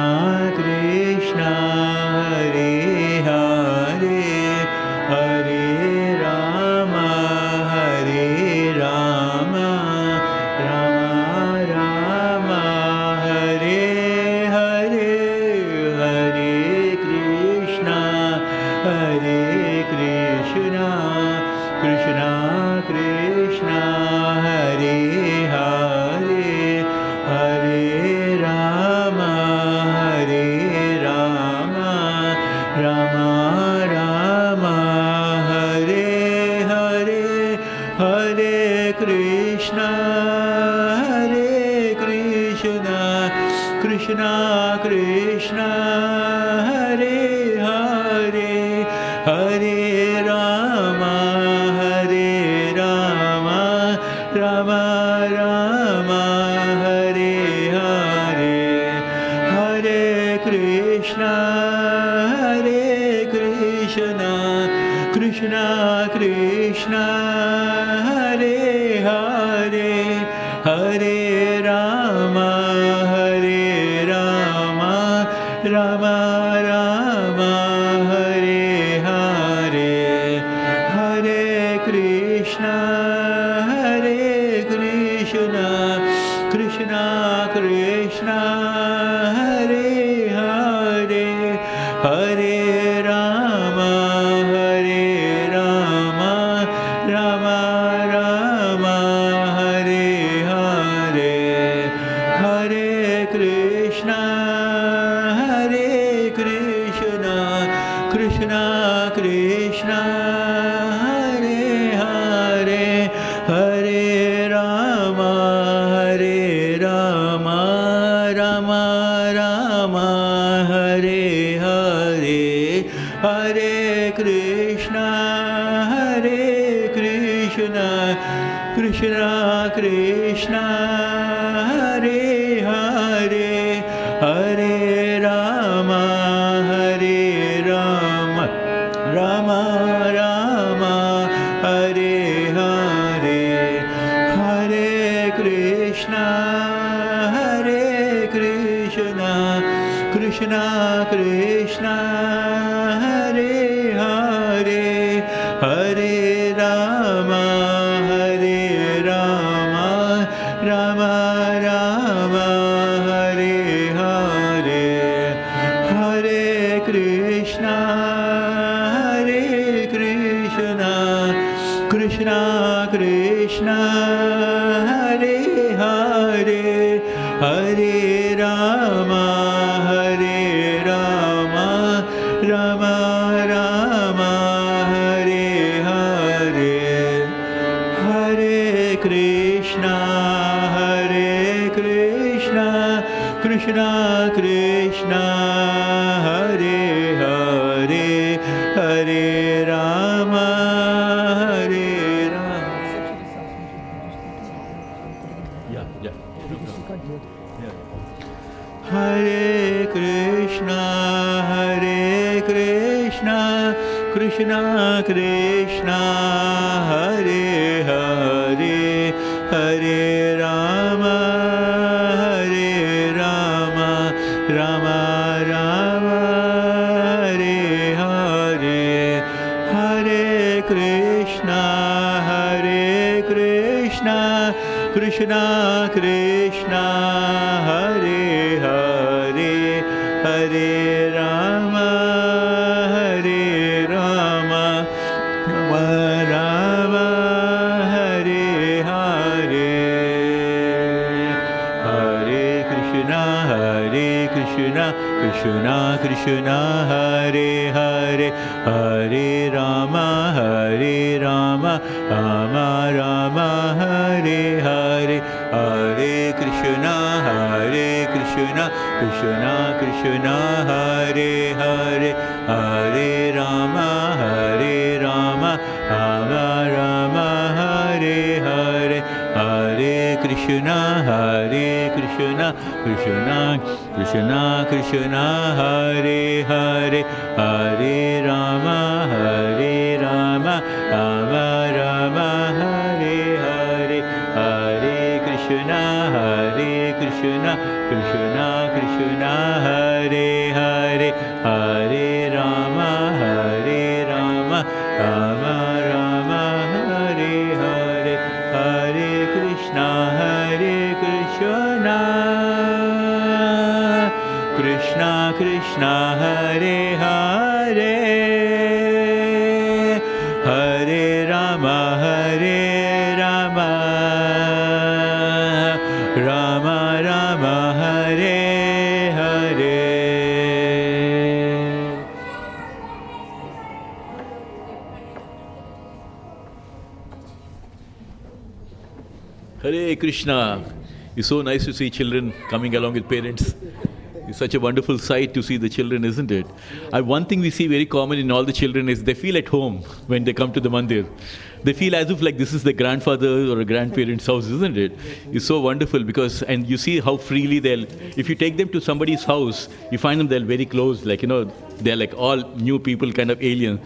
Krishna Hare Hare Hare Rama Rama Rama Hare Hare Hare Krishna Krishna Krishna Hare Hare Hare Rama Rama Rama Hare Hare Hare Krishna Krishna Krishna Hare Hare Hare Rama Rama Rama Hare Hare Hare Krishna Krishna Krishna Hare Hare Hare Rama Rama Rama Hare Hare Hare Krishna Krishna Krishna Hare Hare Hare Rama Rama Rama Hare Hare Hare Krishna Krishna Krishna Hare Hare Hare Rama Rama Rama Hare Hare Hare Krishna Krishna Krishna Hare Hare Hare Rama Rama Rama Hare Hare Hare Krishna Krishna Krishna Hare Hare Hare Rama Krishna, Hare Krishna, Krishna Krishna, Hare Hare, Hare Rama, Hare Rama, Rama Rama, Hare Hare, Hare Krishna, Hare Krishna, Krishna Krishna, Hare Hare, Hare Rama, Hare Rama. Hare Krishna, Hare Krishna, Krishna Krishna, Hare Hare, Hare Rama, Hare Rama, Rama Rama, Hare Hare, Hare Krishna, Hare Krishna, Krishna Krishna, Hare Hare, Hare Rama, Hare Rama, Rama Rama, Hare Hare, Hare Krishna, Krishna Krishna, Hare Hare, Hare Rama, Rama Rama, Hare Hare, Hare Krishna, Krishna Krishna, Hare Hare, Hare Rama, Rama Rama, Hare Hare, Hare Krishna, Krishna Krishna, Hare Hare, Hare Rama, Rama Rama, Hare Hare, Hare Krishna, Krishna Krishna, Hare Hare, Hare Rama, Rama Rama, Hare Hare, Hare Krishna, Krishna Krishna, Hare Hare, Hare Rama, Rama Rama, Hare Hare. Hare Krishna. It's so nice to see children coming along with parents. It's such a wonderful sight to see the children, isn't it? One thing we see very common in all the children is they feel at home when they come to the mandir. They feel as if like this is their grandfather or a grandparent's house, isn't it? It's so wonderful because, and you see how freely if you take them to somebody's house, you find them they're very close, like, they're like all new people, kind of alien.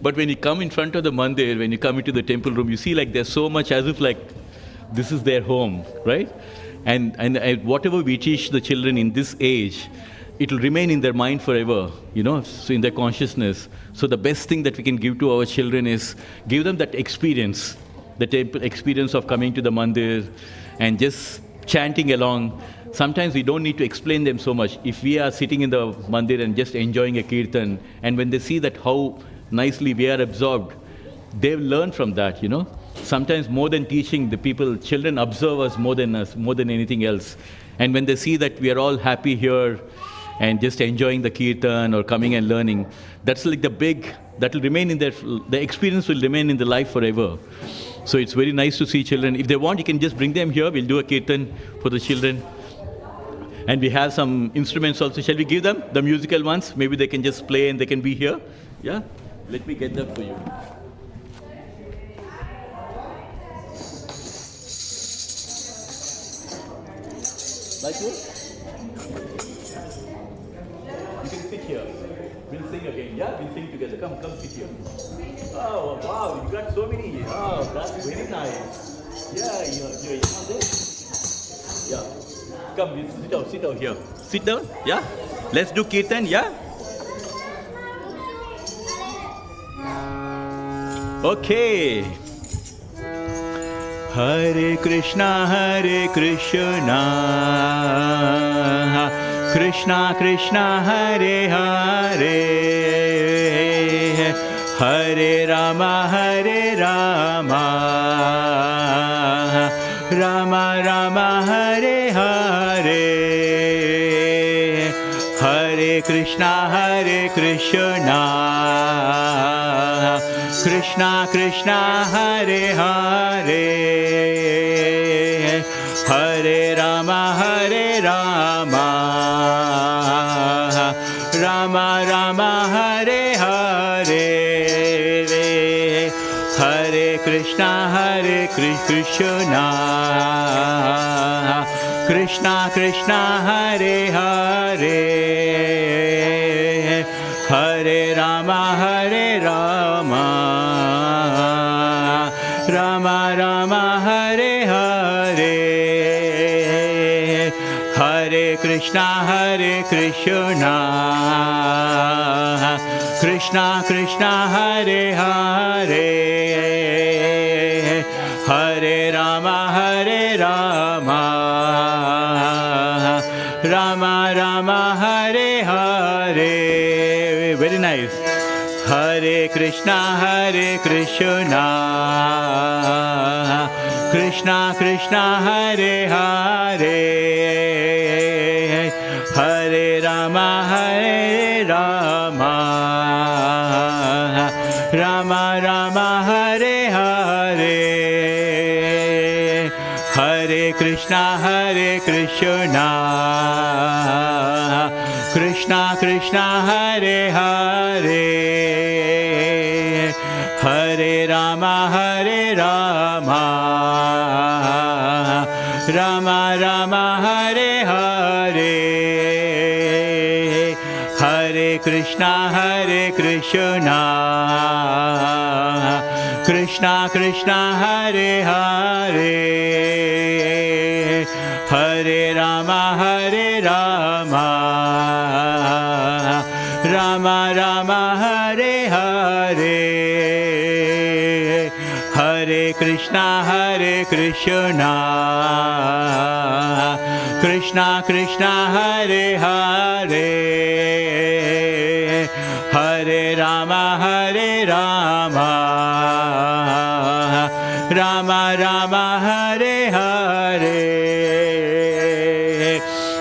But when you come in front of the mandir, when you come into the temple room, you see like there's so much as if like this is their home, right? And whatever we teach the children in this age, it will remain in their mind forever, so in their consciousness. So the best thing that we can give to our children is give them that experience, the experience of coming to the mandir and just chanting along. Sometimes we don't need to explain them so much. If we are sitting in the mandir and just enjoying a kirtan, and when they see that how nicely we are absorbed, they've learned from that, Sometimes more than teaching, children observe us more than anything else. And when they see that we are all happy here and just enjoying the kirtan or coming and learning, that's like that will remain in the experience will remain in the life forever. So it's very nice to see children. If they want, you can just bring them here. We'll do a kirtan for the children. And we have some instruments also. Shall we give them the musical ones? Maybe they can just play and they can be here. Yeah? Let me get that for you. Like this? You can sit here. We'll sing again. Yeah, we'll sing together. Come sit here. Oh, wow, you got so many. Oh, that's very nice. Yeah, you're this. Yeah. Come, we'll sit out here. Sit down. Yeah. Let's do kirtan. Yeah. Okay. Hare Krishna, Krishna Krishna, Hare Hare, Hare Rama, Hare Rama, Rama Rama, Hare Hare, Hare Krishna, Krishna Krishna, Hare Hare, Hare Rama, Rama Rama, Hare Hare, Hare Krishna, Krishna Krishna, Hare Hare, Hare Rama, Rama Rama, Hare Hare, Hare Krishna, Krishna Krishna, Hare Hare, Hare Rama, Rama Rama, Hare Hare. Very nice. Hare Krishna, Krishna Krishna, Hare Hare, Hare Rama, Rama Rama, Hare Hare, Hare Krishna, Krishna Krishna, Hare Hare, Hare Rama, Rama Rama, Hare Hare, Hare Krishna, Krishna Krishna, Hare Hare, Hare Rama, Rama Rama, Hare Hare, Hare Krishna, Krishna Krishna, Hare Hare, Hare Rama, Rama Rama, Hare Hare,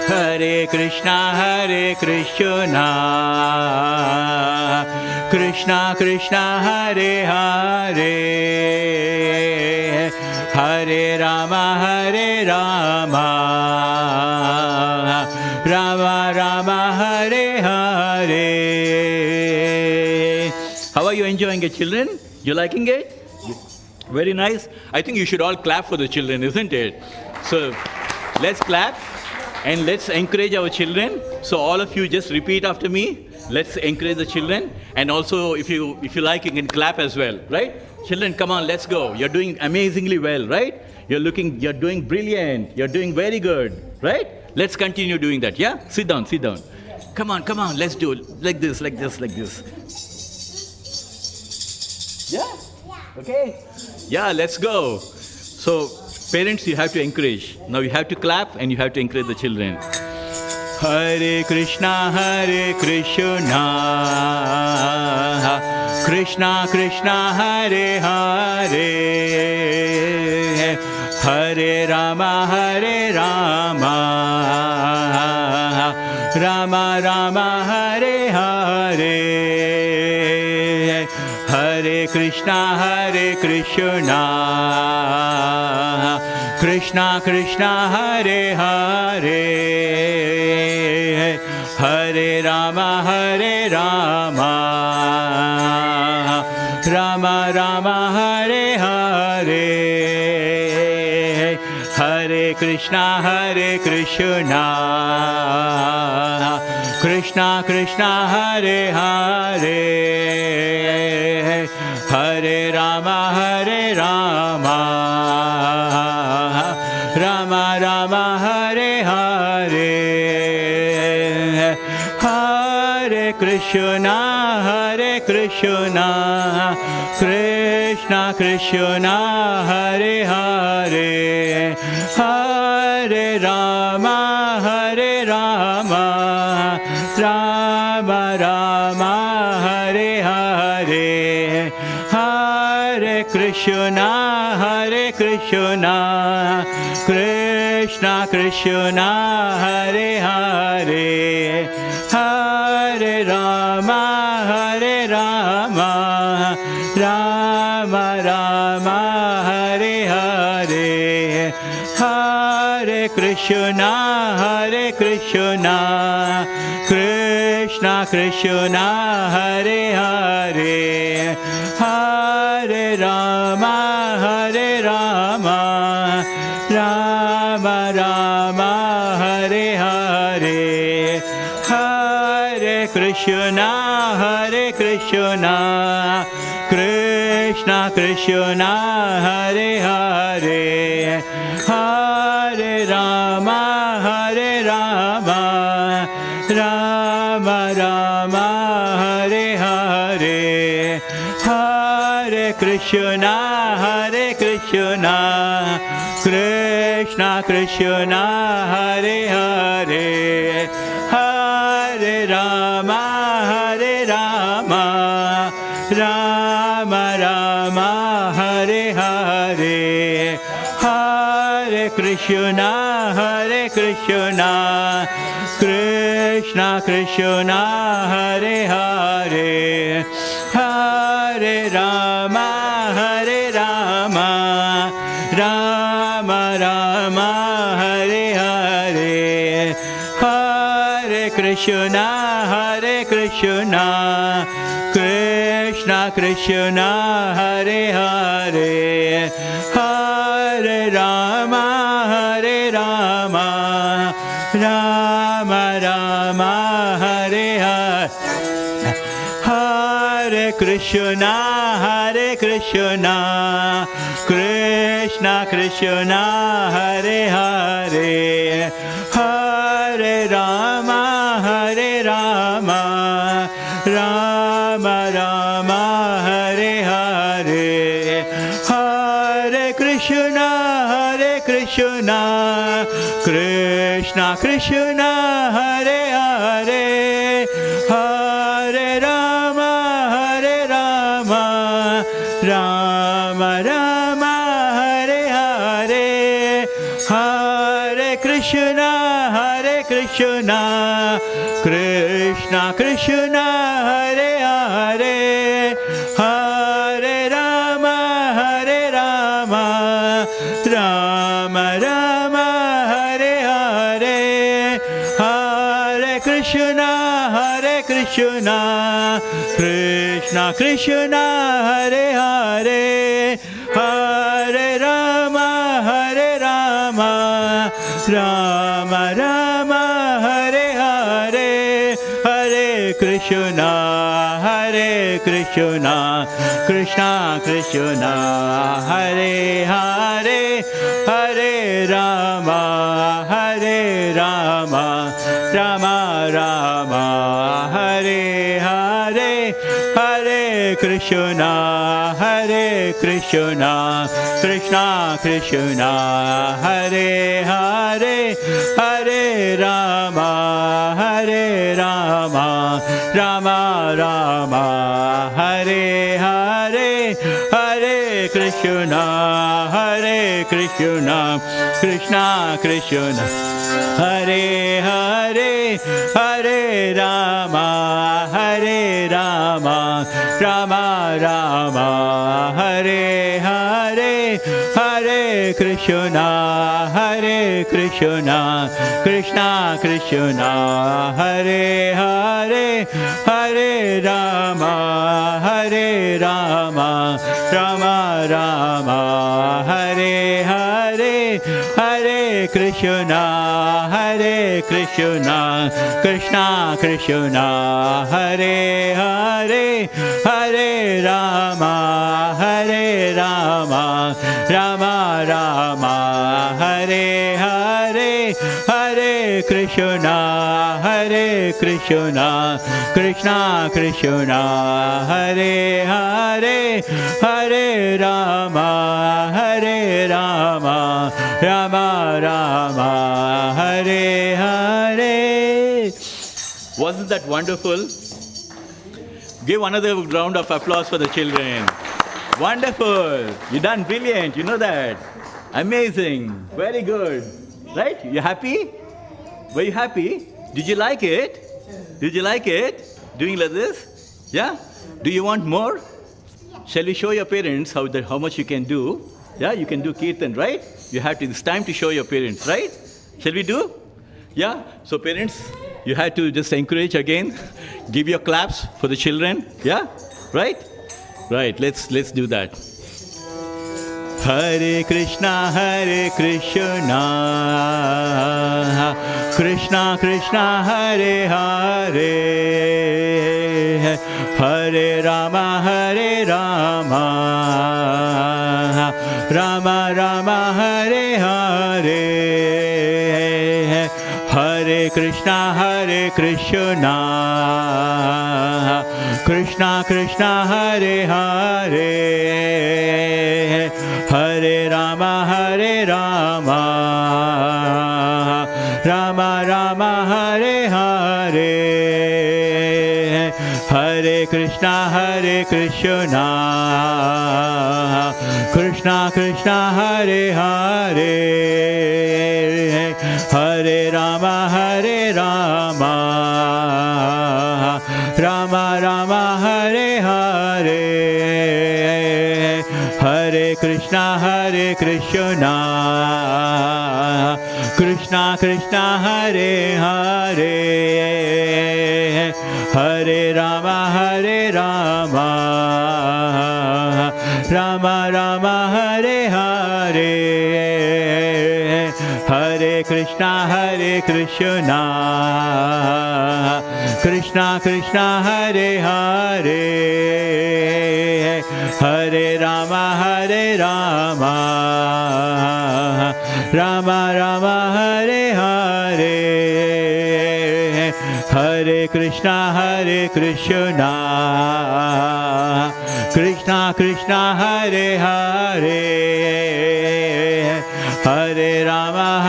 Hare Krishna, Krishna Krishna, Hare Hare, Hare Rama, Rama Rama, Hare Hare. How are you enjoying it, children? You liking it? Very nice. I think you should all clap for the children, isn't it? So let's clap and let's encourage our children. So all of you just repeat after me. Let's encourage the children, and also if you like, you can clap as well, right? Children, come on, let's go. You're doing amazingly well, right? You're doing brilliant. You're doing very good, right? Let's continue doing that, yeah? Sit down. Come on, let's do it. Like this. Yeah? Okay? Yeah, let's go. So, parents, you have to encourage. Now you have to clap and you have to encourage the children. Hare Krishna, Krishna Krishna, Hare Hare, Hare Rama, Rama Rama, Hare Hare, Hare Krishna, Krishna Krishna, Hare Hare, Hare Rama, Rama Rama, Hare Hare, Hare Krishna, Krishna Krishna, Hare Hare, Hare Rama, Rama Rama, Hare Hare, Hare Krishna, Krishna Krishna, Hare Hare, Hare Rama, Rama Rama, Hare Hare, Krishna, Hare Krishna, Krishna Krishna, Hare Hare, Hare Rama, Hare Rama, Rama Rama, Hare Hare, Hare Krishna, Hare Krishna, Krishna Krishna, Hare Hare, Hare Rama, Hare Rama, Rama Rama, Hare Hare, Hare Krishna, Hare Krishna, Krishna Krishna, Hare Hare, Hare Rama, Hare Rama, Rama Rama, Hare Hare, Hare Krishna, Hare Krishna, Krishna Krishna, Hare Hare, Hare Rama, Hare Rama, Rama Rama, Hare Hare, Hare Krishna, Hare Krishna, Krishna Krishna, Hare Hare, Hare Rama, Hare Rama, Rama Rama, Hare Hare, Hare Krishna, Hare Krishna, Krishna Krishna, Hare Hare, Hare Rama, Hare Rama, Rama Rama, Hare Hare, Hare Krishna, Hare Krishna, Krishna Krishna, Hare Hare, Hare Rama, Hare Rama, Rama Rama, Hare Hare, Hare Krishna, Hare Krishna, Krishna Krishna, Hare Hare, Hare Rama, Hare Rama, Rama Rama, Hare Hare, Hare Krishna, Hare Krishna, Krishna Krishna, Hare Hare, Hare Rama, Hare Rama, Rama Rama, Hare Hare, Hare Krishna, Hare Krishna, Krishna Krishna, Hare Hare, Hare Rama, Hare Rama, Rama Rama, Hare Hare, Hare Krishna, Hare Krishna, Krishna Krishna, Hare Hare, Hare Rama, Hare Rama, Rama Rama, Hare Hare, Hare Krishna, Hare Krishna, Krishna Krishna, Hare Hare, Hare Rama, Hare Rama, Rama Rama, Hare Hare, Hare Krishna, Hare Krishna, Krishna Krishna, Hare Hare, Hare Rama, Hare Rama, Rama Rama, Hare Hare, Hare Krishna, Hare Krishna, Krishna Krishna, Hare Hare, Hare Rama, Hare Rama, Rama Rama, Hare Hare, Hare Krishna, Hare Krishna, Krishna Krishna, Hare Hare, Hare Rama, Hare Rama, Rama Rama, Hare Hare, Hare Krishna, Hare Krishna, Krishna Krishna, Hare Hare, Hare Rama, Hare Rama, Rama Rama, Hare Hare. Wasn't that wonderful? Give another round of applause for the children. Wonderful. You done brilliant. You know that. Amazing. Very good. Right? You happy? Were you happy? Did you like it? Did you like it? Doing like this? Yeah? Do you want more? Shall we show your parents how much you can do? Yeah, you can do kirtan, right? You have to, it's time to show your parents, right? Shall we do? Yeah? So parents, you had to just encourage again. Give your claps for the children. Yeah? Right? Right, let's do that. Hare Krishna, Krishna Krishna, Hare Hare, Hare Rama, Rama Rama, Hare Hare, Hare Krishna, Krishna Krishna, Hare Hare, Hare Rama, Rama Rama, Hare Hare, Hare Krishna, Krishna Krishna, Hare Hare, Hare Rama, Rama Rama, Hare Hare, Hare Krishna, Krishna Krishna, Hare Hare, Hare Rama, Rama Rama, Hare Hare, Hare Krishna, Krishna Krishna, Hare Hare, Hare Rama, Rama Rama, Hare Hare, Hare Krishna, Krishna Krishna, Hare Hare, Hare Rama,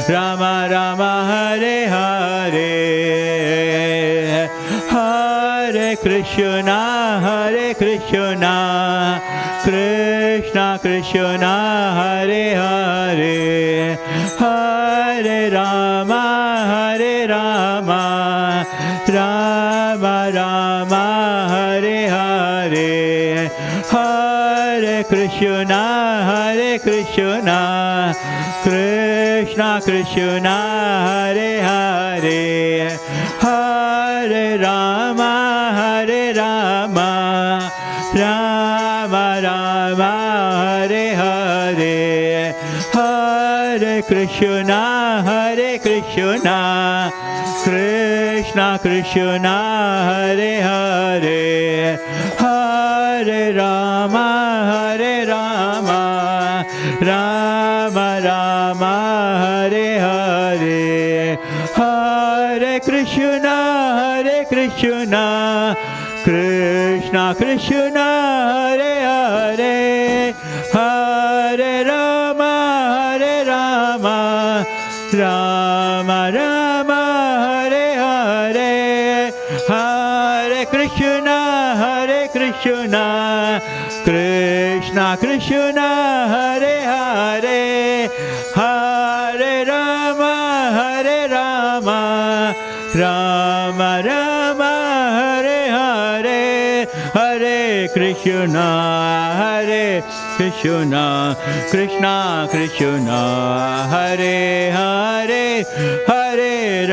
Rama Rama, Hare Hare, Hare Krishna, Krishna Krishna, Hare Hare, Hare Rama, Rama Rama, Hare Hare, Hare Krishna, Krishna Krishna, Hare Hare, Hare Rama, Rama Rama, Hare Hare, Hare Krishna, Krishna Krishna, Hare Hare, Hare Rama, Rama Rama, Hare Hare, Hare Krishna, Krishna Krishna, Hare Hare, Hare Rama, Rama Rama, Hare Hare, Hare Krishna, Krishna Krishna, Hare Hare, Hare Rama, Rama Rama, Hare Hare, Hare Krishna, Krishna Krishna, Hare Hare, Hare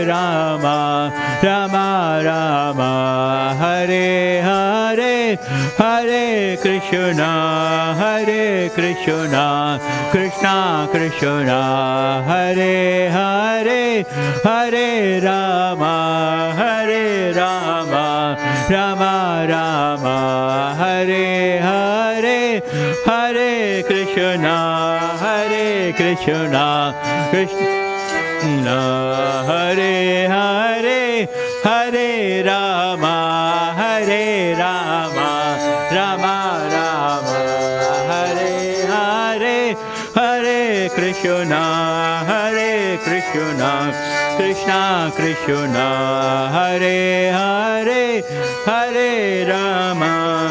Rama, Rama Rama, Hare Hare, Hare Krishna, Krishna Krishna, Hare Hare, Hare Rama, Rama Rama, Hare Hare, Hare Krishna, Krishna Hare Hare, Hare Rama, Rama Rama, Hare Hare, Hare Krishna, Krishna Krishna, Hare Hare, Hare Rama,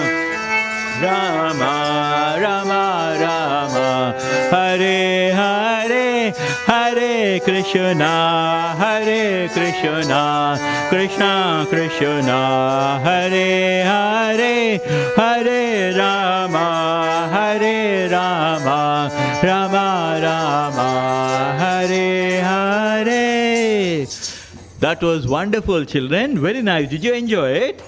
Rama Rama Rama, Hare Hare, Hare Krishna, Hare Krishna, Krishna Krishna, Hare Hare, Hare Rama, Hare Rama, Rama Rama, Hare Hare. That was wonderful, children. Very nice. Did you enjoy it?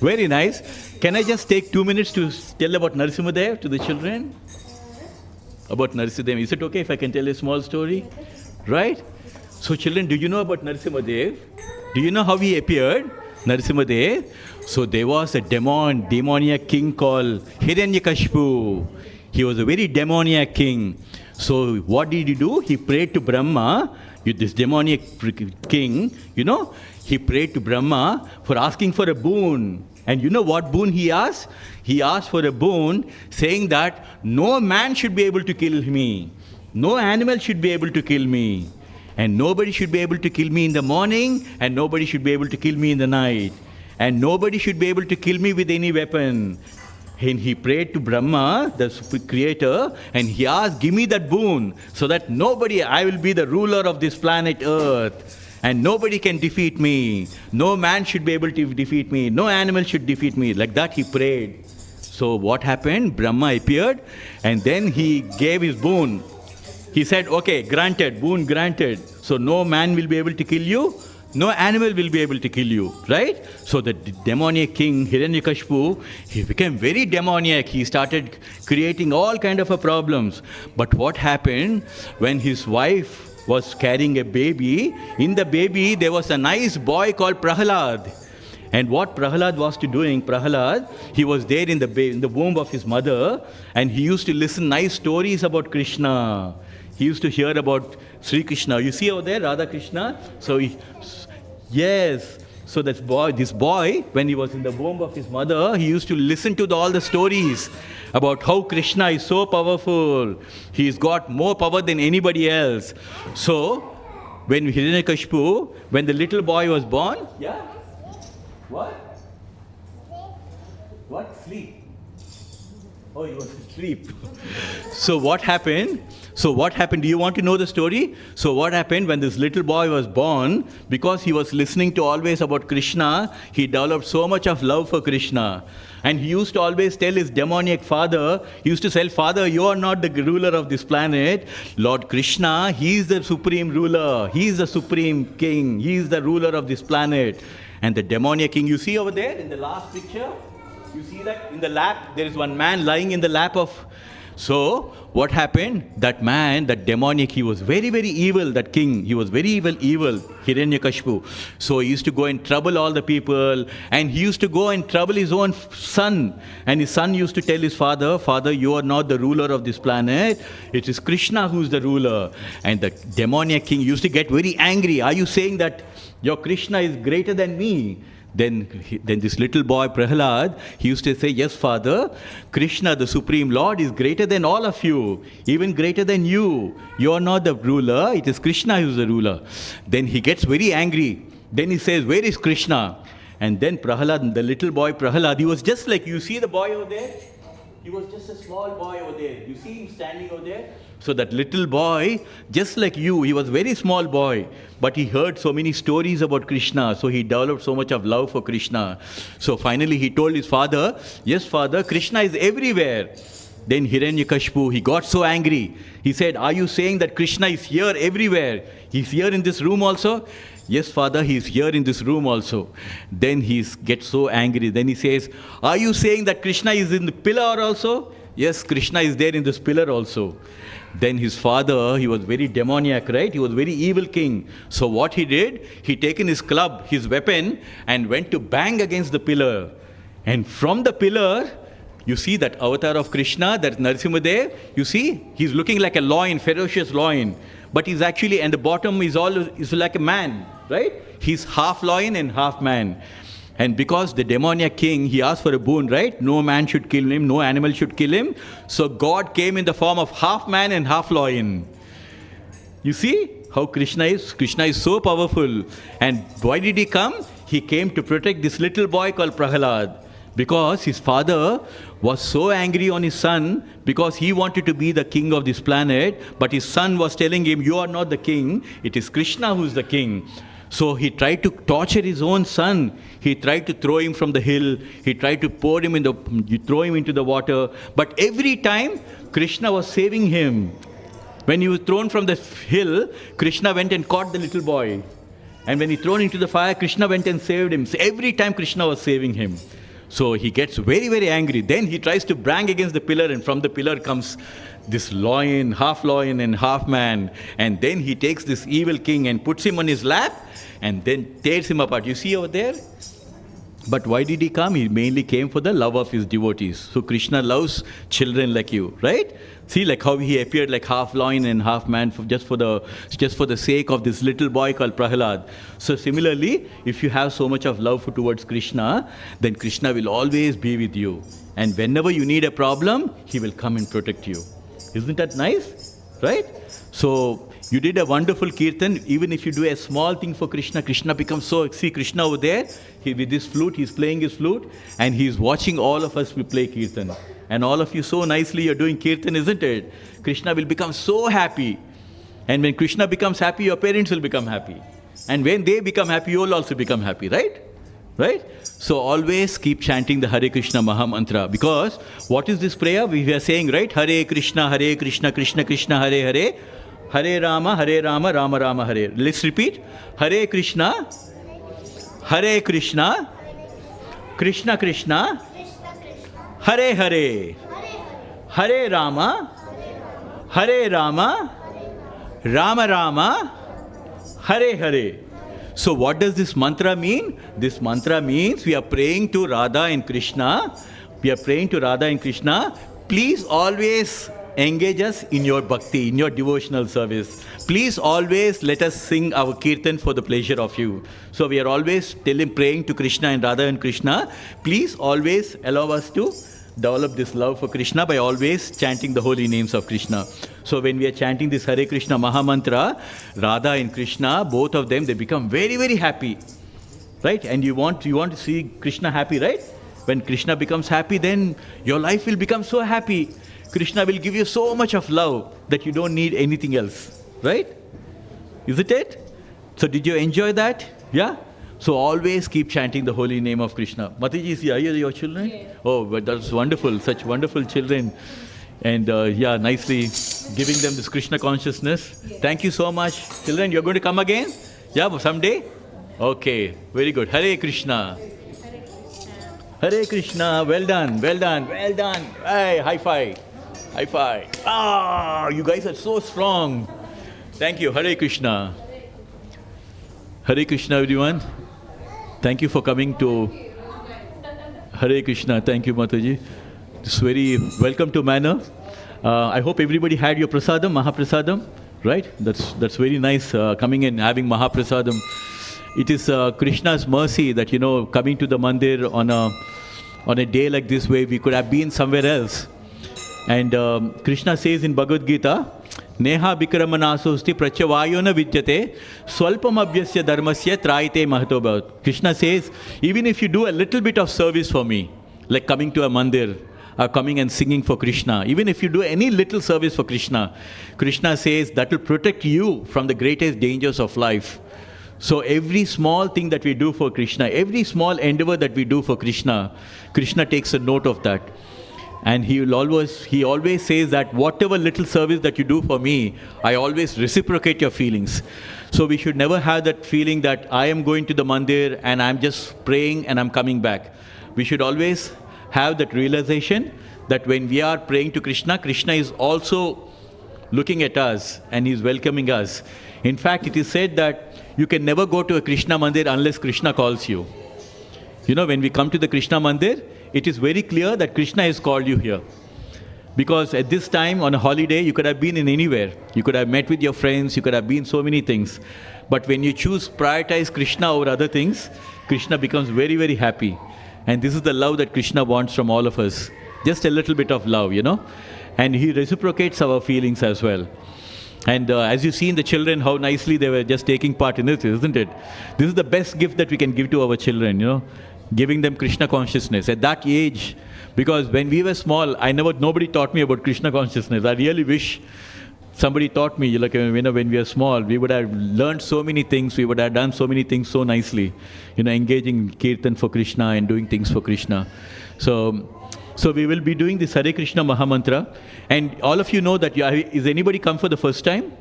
Very nice. Can I just take 2 minutes to tell about Narasimhadev to the children? About Narasimhadev. Is it okay if I can tell a small story? Right? So children, do you know about Narasimhadev? Do you know how he appeared? Narasimhadev. So there was a demoniac king called Hiranyakashipu. He was a very demoniac king. So what did he do? He prayed to Brahma. This demoniac king, he prayed to Brahma for asking for a boon. And you know what boon he asked? He asked for a boon saying that no man should be able to kill me. No animal should be able to kill me. And nobody should be able to kill me in the morning, and nobody should be able to kill me in the night. And nobody should be able to kill me with any weapon. And he prayed to Brahma, the creator, and he asked, give me that boon, so that I will be the ruler of this planet Earth. And nobody can defeat me. No man should be able to defeat me. No animal should defeat me. Like that he prayed. So what happened? Brahma appeared, and then he gave his boon. He said, okay, granted, boon granted. So no man will be able to kill you. No animal will be able to kill you, right? So the demoniac king, Hiranyakashipu, he became very demoniac. He started creating all kind of problems. But what happened when his wife was carrying a baby? In the baby, there was a nice boy called Prahalad. And what Prahalad was doing, he was there in the womb of his mother, and he used to listen nice stories about Krishna. He used to hear about Sri Krishna. You see over there, Radha Krishna? So this boy, when he was in the womb of his mother, he used to listen to all the stories about how Krishna is so powerful. He's got more power than anybody else. So, when Hiranyakashipu, when the little boy was born, what? What? Sleep. Oh, he was asleep. So what happened? Do you want to know the story? So what happened when this little boy was born? Because he was listening to always about Krishna, he developed so much of love for Krishna. And he used to always tell his demoniac father, he used to say, Father, you are not the ruler of this planet. Lord Krishna, he is the supreme ruler. He is the supreme king. He is the ruler of this planet. And the demoniac king, you see over there in the last picture? You see that in the lap, there is one man lying in the lap of... So, what happened? That man, that demoniac, he was very, very evil, that king. He was very evil, Hiranyakashipu. So, he used to go and trouble all the people. And he used to go and trouble his own son. And his son used to tell his father, Father, you are not the ruler of this planet. It is Krishna who is the ruler. And the demoniac king used to get very angry. Are you saying that your Krishna is greater than me? Then this little boy, Prahalad, he used to say, yes, Father, Krishna, the Supreme Lord, is greater than all of you, even greater than you. You are not the ruler, it is Krishna who is the ruler. Then he gets very angry. Then he says, where is Krishna? And then Prahalad, the little boy Prahalad, he was just like, you see the boy over there? He was just a small boy over there. You see him standing over there? So that little boy, just like you, he was a very small boy, but he heard so many stories about Krishna, so he developed so much of love for Krishna. So finally he told his father, yes, Father, Krishna is everywhere. Then Hiranyakashipu, he got so angry. He said, are you saying that Krishna is here everywhere? He's here in this room also? Yes, Father, he is here in this room also. Then he gets so angry. Then he says, are you saying that Krishna is in the pillar also? Yes, Krishna is there in this pillar also. Then his father, he was very demoniac, right? He was very evil king. So what he did, he taken his club, his weapon, and went to bang against the pillar. And from the pillar, you see that avatar of Krishna, that Narasimhadev, you see, he's looking like a lion, ferocious lion. But he's actually, and the bottom is like a man, right? He's half lion and half man. And because the demoniac king, he asked for a boon, right? No man should kill him, no animal should kill him. So God came in the form of half man and half lion. You see how Krishna is? Krishna is so powerful. And why did he come? He came to protect this little boy called Prahalad. Because his father was so angry on his son because he wanted to be the king of this planet, but his son was telling him, you are not the king, it is Krishna who is the king. So he tried to torture his own son. He tried to throw him from the hill. He tried to throw him into the water. But every time, Krishna was saving him. When he was thrown from the hill, Krishna went and caught the little boy. And when he thrown into the fire, Krishna went and saved him. So every time Krishna was saving him. So he gets very, very angry. Then he tries to bang against the pillar, and from the pillar comes this lion and half man. And then he takes this evil king and puts him on his lap and then tears him apart. You see over there? But why did he come? He mainly came for the love of his devotees. So Krishna loves children like you, right? See, like how he appeared like half lion and half man just for the sake of this little boy called Prahalad. So similarly, if you have so much of love towards Krishna, then Krishna will always be with you. And whenever you need a problem, he will come and protect you. Isn't that nice? Right? So you did a wonderful kirtan. Even if you do a small thing for Krishna, Krishna becomes so... See Krishna over there, with his flute, he's playing his flute, and he's watching all of us play kirtan. And all of you so nicely you're doing kirtan, isn't it? Krishna will become so happy. And when Krishna becomes happy, your parents will become happy. And when they become happy, you'll also become happy, right? Right? So always keep chanting the Hare Krishna Maha Mantra. Because what is this prayer? We are saying, right? Hare Krishna, Krishna Krishna, Hare Hare. Hare Rama, Rama Rama, Hare. Let's repeat. Hare Krishna, Krishna Krishna, Hare Hare. Hare Rama, Rama Rama, Hare Hare. So what does this mantra mean? This mantra means we are praying to Radha and Krishna. Please always engage us in your bhakti, in your devotional service. Please always let us sing our kirtan for the pleasure of you. So we are always praying to Krishna and Radha and Krishna. Please always allow us to develop this love for Krishna by always chanting the holy names of Krishna. So when we are chanting this Hare Krishna Maha Mantra, Radha and Krishna, both of them, they become very, very happy. Right? And you want to see Krishna happy, right? When Krishna becomes happy, then your life will become so happy. Krishna will give you so much of love that you don't need anything else. Right? Isn't it? So did you enjoy that? Yeah? So always keep chanting the holy name of Krishna. Mataji, are you your children? Yeah. Oh, but that's wonderful. Such wonderful children. And nicely giving them this Krishna consciousness. Yeah. Thank you so much. Children, you're going to come again? Yeah, someday? Okay, very good. Hare Krishna. Hare Krishna. Well done. Hey, high five. Ah, you guys are so strong. Thank you. Hare Krishna. Hare Krishna, everyone. Thank you for coming to Hare Krishna. Thank you, Mataji. It's very welcome to Manor. I hope everybody had your prasadam, Mahaprasadam, right? That's very nice coming and having Mahaprasadam. It is Krishna's mercy that, coming to the mandir on a day like this where we could have been somewhere else. And Krishna says in Bhagavad Gita, Neha Bikramanasosti Pratyavayona Vidyate Swalpam Abhyasya Dharmasya Traite Mahatobhavat. Krishna says, even if you do a little bit of service for me, like coming to a mandir, or coming and singing for Krishna, even if you do any little service for Krishna, Krishna says that will protect you from the greatest dangers of life. So every small thing that we do for Krishna, every small endeavor that we do for Krishna, Krishna takes a note of that. And he always says that whatever little service that you do for me, I always reciprocate your feelings. So we should never have that feeling that I am going to the mandir and I'm just praying and I'm coming back. We should always have that realization that when we are praying to Krishna, Krishna is also looking at us and he's welcoming us. In fact, it is said that you can never go to a Krishna mandir unless Krishna calls you. When we come to the Krishna mandir, it is very clear that Krishna has called you here. Because at this time, on a holiday, you could have been in anywhere. You could have met with your friends, you could have been so many things. But when you prioritize Krishna over other things, Krishna becomes very, very happy. And this is the love that Krishna wants from all of us. Just a little bit of love, And he reciprocates our feelings as well. And as you see in the children, how nicely they were just taking part in it, isn't it? This is the best gift that we can give to our children, giving them Krishna consciousness at that age. Because when we were small, nobody taught me about Krishna consciousness. I really wish somebody taught me, when we were small, we would have learned so many things, we would have done so many things so nicely, engaging in kirtan for Krishna and doing things for Krishna. So we will be doing this Hare Krishna Mahamantra. And all of you know that, is anybody come for the first time?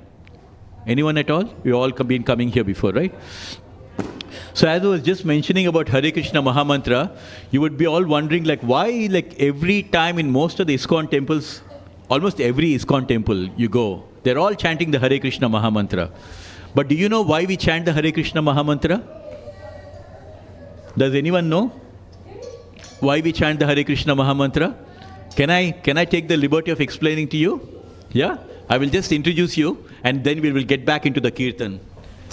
Anyone at all? You've all been coming here before, right? So as I was just mentioning about Hare Krishna Mahamantra, you would be all wondering why every time in most of the ISKCON temples, almost every ISKCON temple you go, they're all chanting the Hare Krishna Mahamantra. But do you know why we chant the Hare Krishna Mahamantra? Does anyone know why we chant the Hare Krishna Mahamantra? Can I take the liberty of explaining to you? Yeah? I will just introduce you and then we will get back into the kirtan.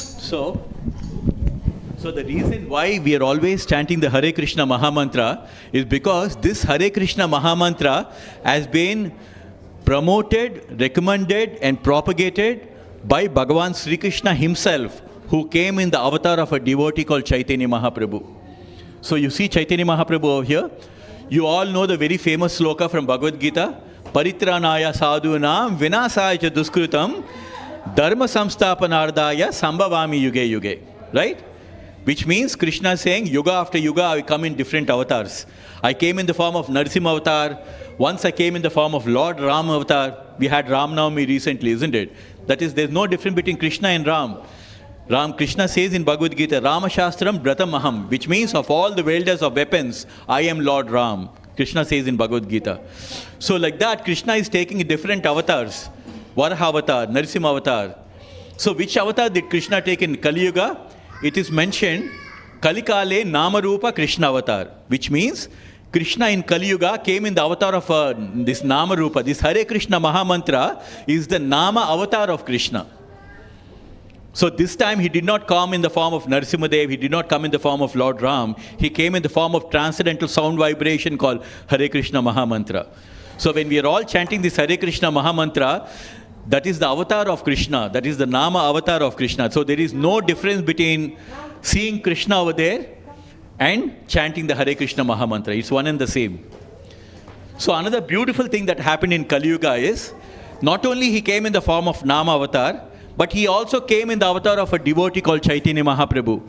So the reason why we are always chanting the Hare Krishna Mahamantra is because this Hare Krishna Mahamantra has been promoted, recommended and propagated by Bhagavan Sri Krishna himself, who came in the avatar of a devotee called Chaitanya Mahaprabhu. So you see Chaitanya Mahaprabhu over here. You all know the very famous sloka from Bhagavad Gita, Paritranaya sadhunam vinasaya cha duskrutam dharma samsthapanardaya sambhavami yuge yuge. Right? Which means Krishna is saying, yuga after yuga I come in different avatars. I came in the form of Narasimha avatar. Once I came in the form of Lord Ram avatar. We had Ram Navami recently, isn't it? That is, there's no difference between Krishna and Ram. Krishna says in Bhagavad Gita, Rama Shastram Bratam Aham, which means of all the wielders of weapons, I am Lord Ram. Krishna says in Bhagavad Gita. So like that, Krishna is taking different avatars. Varaha avatar, Narasimha avatar. So which avatar did Krishna take in Kali Yuga? It is mentioned, Kalikale Namarupa Krishna avatar, which means Krishna in Kali Yuga came in the avatar of this Namarupa. This Hare Krishna Mahamantra is the Nama avatar of Krishna. So this time he did not come in the form of Narasimhadev, he did not come in the form of Lord Ram, he came in the form of transcendental sound vibration called Hare Krishna Mahamantra. So when we are all chanting this Hare Krishna Mahamantra, that is the avatar of Krishna, that is the Nama avatar of Krishna. So there is no difference between seeing Krishna over there and chanting the Hare Krishna Mahamantra. It's one and the same. So another beautiful thing that happened in Kali Yuga is, not only he came in the form of Nama avatar, but he also came in the avatar of a devotee called Chaitanya Mahaprabhu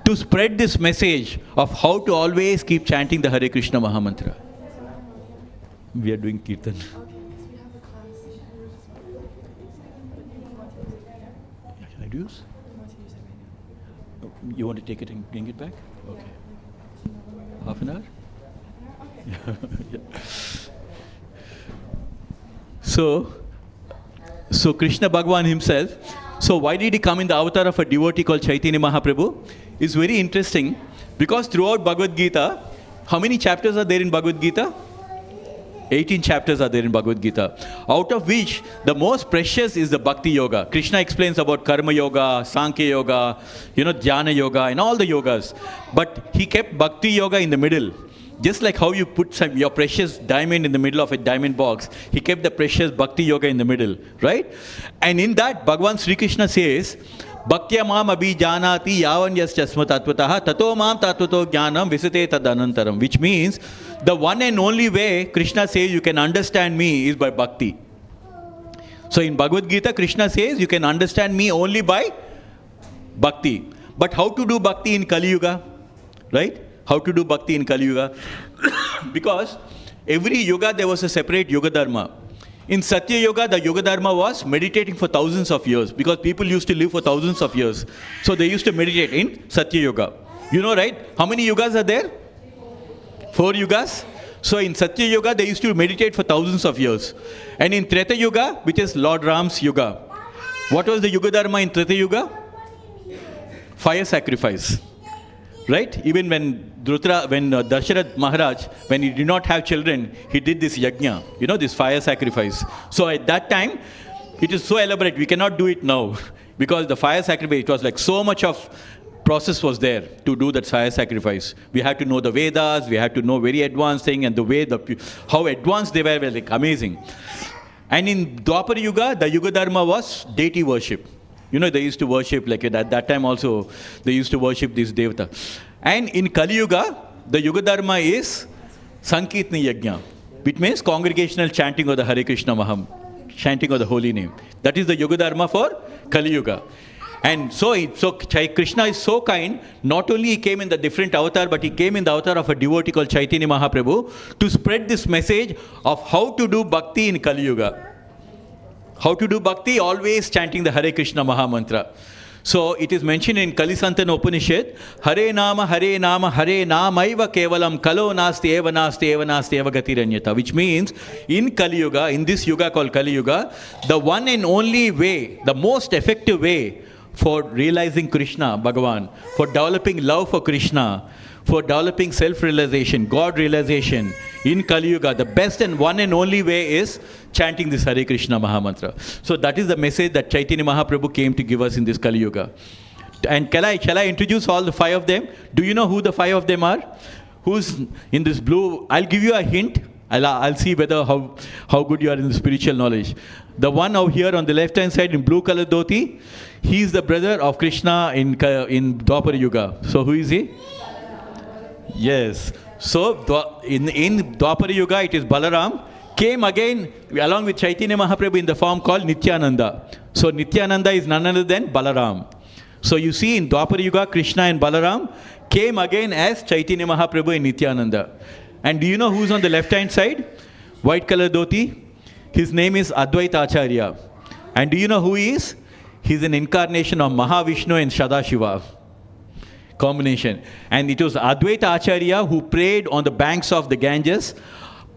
to spread this message of how to always keep chanting the Hare Krishna Mahamantra. We are doing kirtan. Shall I do this? You want to take it and bring it back? Okay. Half an hour? Yeah. So Krishna Bhagavan himself, so why did he come in the avatar of a devotee called Chaitanya Mahaprabhu? It's very interesting because throughout Bhagavad Gita, how many chapters are there in Bhagavad Gita? 18 chapters are there in Bhagavad Gita, out of which the most precious is the Bhakti Yoga. Krishna explains about Karma Yoga, Sankhya Yoga, Jnana Yoga and all the yogas. But he kept Bhakti Yoga in the middle. Just like how you put your precious diamond in the middle of a diamond box, he kept the precious Bhakti Yoga in the middle, right? And in that, Bhagavan Sri Krishna says, Bhaktya mam abhi janati yavan yasyasma tattvataha tato mam tattvato jnanam visate tadanantaram. Which means, the one and only way Krishna says you can understand me is by bhakti. So in Bhagavad Gita, Krishna says you can understand me only by bhakti. But how to do bhakti in Kali Yuga, right? How to do bhakti in Kali Yuga? Because every yuga there was a separate Yuga Dharma. In Satya Yuga, the Yuga Dharma was meditating for thousands of years because people used to live for thousands of years. So they used to meditate in Satya Yuga. You know, right? How many yugas are there? 4 yugas. So in Satya Yuga, they used to meditate for thousands of years. And in Treta Yuga, which is Lord Ram's Yuga, what was the Yuga Dharma in Treta Yuga? Fire sacrifice. Right? Even when Darshan Maharaj, when he did not have children, he did this yajna, this fire sacrifice. So at that time, it is so elaborate, we cannot do it now. Because the fire sacrifice, it was like so much of process was there to do that fire sacrifice. We had to know the Vedas, we had to know very advanced thing, and the way, how advanced they were like amazing. And in Dwapara Yuga, the Yuga Dharma was deity worship. You know, they used to worship, like at that time also, they used to worship this Devata. And in Kali Yuga, the Yuga Dharma is Sankirtana Yajna, which means congregational chanting of the Hare Krishna Maham, chanting of the holy name. That is the Yuga Dharma for Kali Yuga. And so Krishna is so kind, not only he came in the different avatar, but he came in the avatar of a devotee called Chaitanya Mahaprabhu to spread this message of how to do bhakti in Kali Yuga. How to do bhakti? Always chanting the Hare Krishna Maha Mantra. So it is mentioned in Kalisantana Upanishad, Hare Nama, Hare Nama, Hare Namaiva Kevalam, Kalo Nasti Eva Nasti Eva Nasti Eva Gatiranyata, which means in Kali Yuga, in this Yuga called Kali Yuga, the one and only way, the most effective way for realizing Krishna, Bhagavan, for developing love for Krishna, for developing self-realization, God realization in Kali Yuga, the best and one and only way is chanting this Hare Krishna Maha Mantra. So that is the message that Chaitanya Mahaprabhu came to give us in this Kali Yuga. And shall I introduce all the 5 of them? Do you know who the 5 of them are? Who's in this blue? I'll give you a hint. I'll see whether how good you are in the spiritual knowledge. The one over here on the left hand side in blue color dhoti, he is the brother of Krishna in Dwapara Yuga. So who is he? Yes. So in Dwapara Yuga it is Balaram, came again along with Chaitanya Mahaprabhu in the form called Nityananda. So Nityananda is none other than Balaram. So you see in Dwapara Yuga, Krishna and Balaram came again as Chaitanya Mahaprabhu and Nityananda. And do you know who's on the left hand side? White color dhoti. His name is Advaita Acharya. And do you know who he is? He's an incarnation of Mahavishnu and Sadashiva. Combination. And it was Advaita Acharya who prayed on the banks of the Ganges,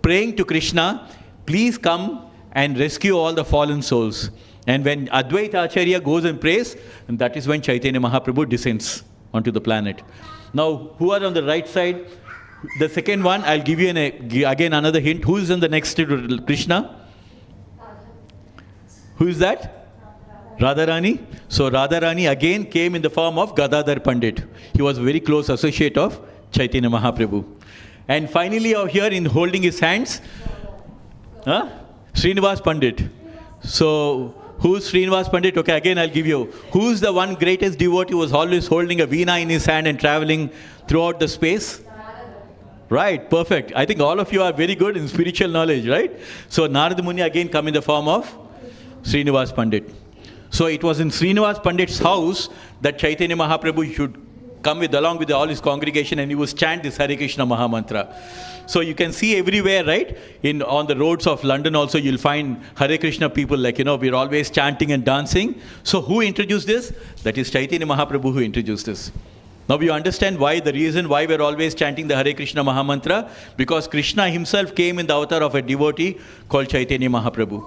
praying to Krishna, please come and rescue all the fallen souls. And when Advaita Acharya goes and prays, and that is when Chaitanya Mahaprabhu descends onto the planet. Now, who are on the right side? The second one, I'll give you again another hint. Who is in the next to Krishna? Who is that? Radharani. So Radharani again came in the form of Gadadhar Pandit. He was a very close associate of Chaitanya Mahaprabhu. And finally over here in holding his hands, Srinivas Pandit. So who's Srinivas Pandit? Okay, again I'll give you. Who's the one greatest devotee who was always holding a veena in his hand and traveling throughout the space? Right, perfect. I think all of you are very good in spiritual knowledge, right? So Narada Muni again come in the form of Srinivas Pandit. So it was in Srinivas Pandit's house that Chaitanya Mahaprabhu should come along with all his congregation, and he was chant this Hare Krishna Maha Mantra. So you can see everywhere, right? On the roads of London also you'll find Hare Krishna people, like, we're always chanting and dancing. So who introduced this? That is Chaitanya Mahaprabhu who introduced this. Now you understand the reason why we're always chanting the Hare Krishna Maha Mantra? Because Krishna himself came in the avatar of a devotee called Chaitanya Mahaprabhu.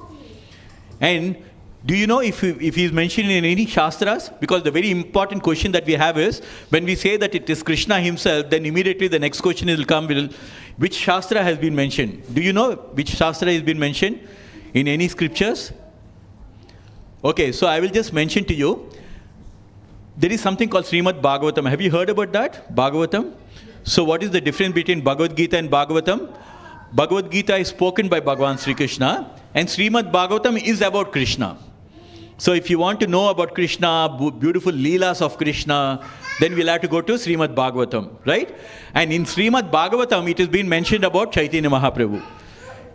And do you know if he is mentioned in any Shastras? Because the very important question that we have is, when we say that it is Krishna himself, then immediately the next question will come, which Shastra has been mentioned? Do you know which Shastra has been mentioned in any scriptures? Okay, so I will just mention to you, there is something called Srimad Bhagavatam. Have you heard about that? Bhagavatam? So what is the difference between Bhagavad Gita and Bhagavatam? Bhagavad Gita is spoken by Bhagavan Sri Krishna, and Srimad Bhagavatam is about Krishna. So if you want to know about Krishna, beautiful Leelas of Krishna, then we'll have to go to Srimad Bhagavatam, right? And in Srimad Bhagavatam, it has been mentioned about Chaitanya Mahaprabhu.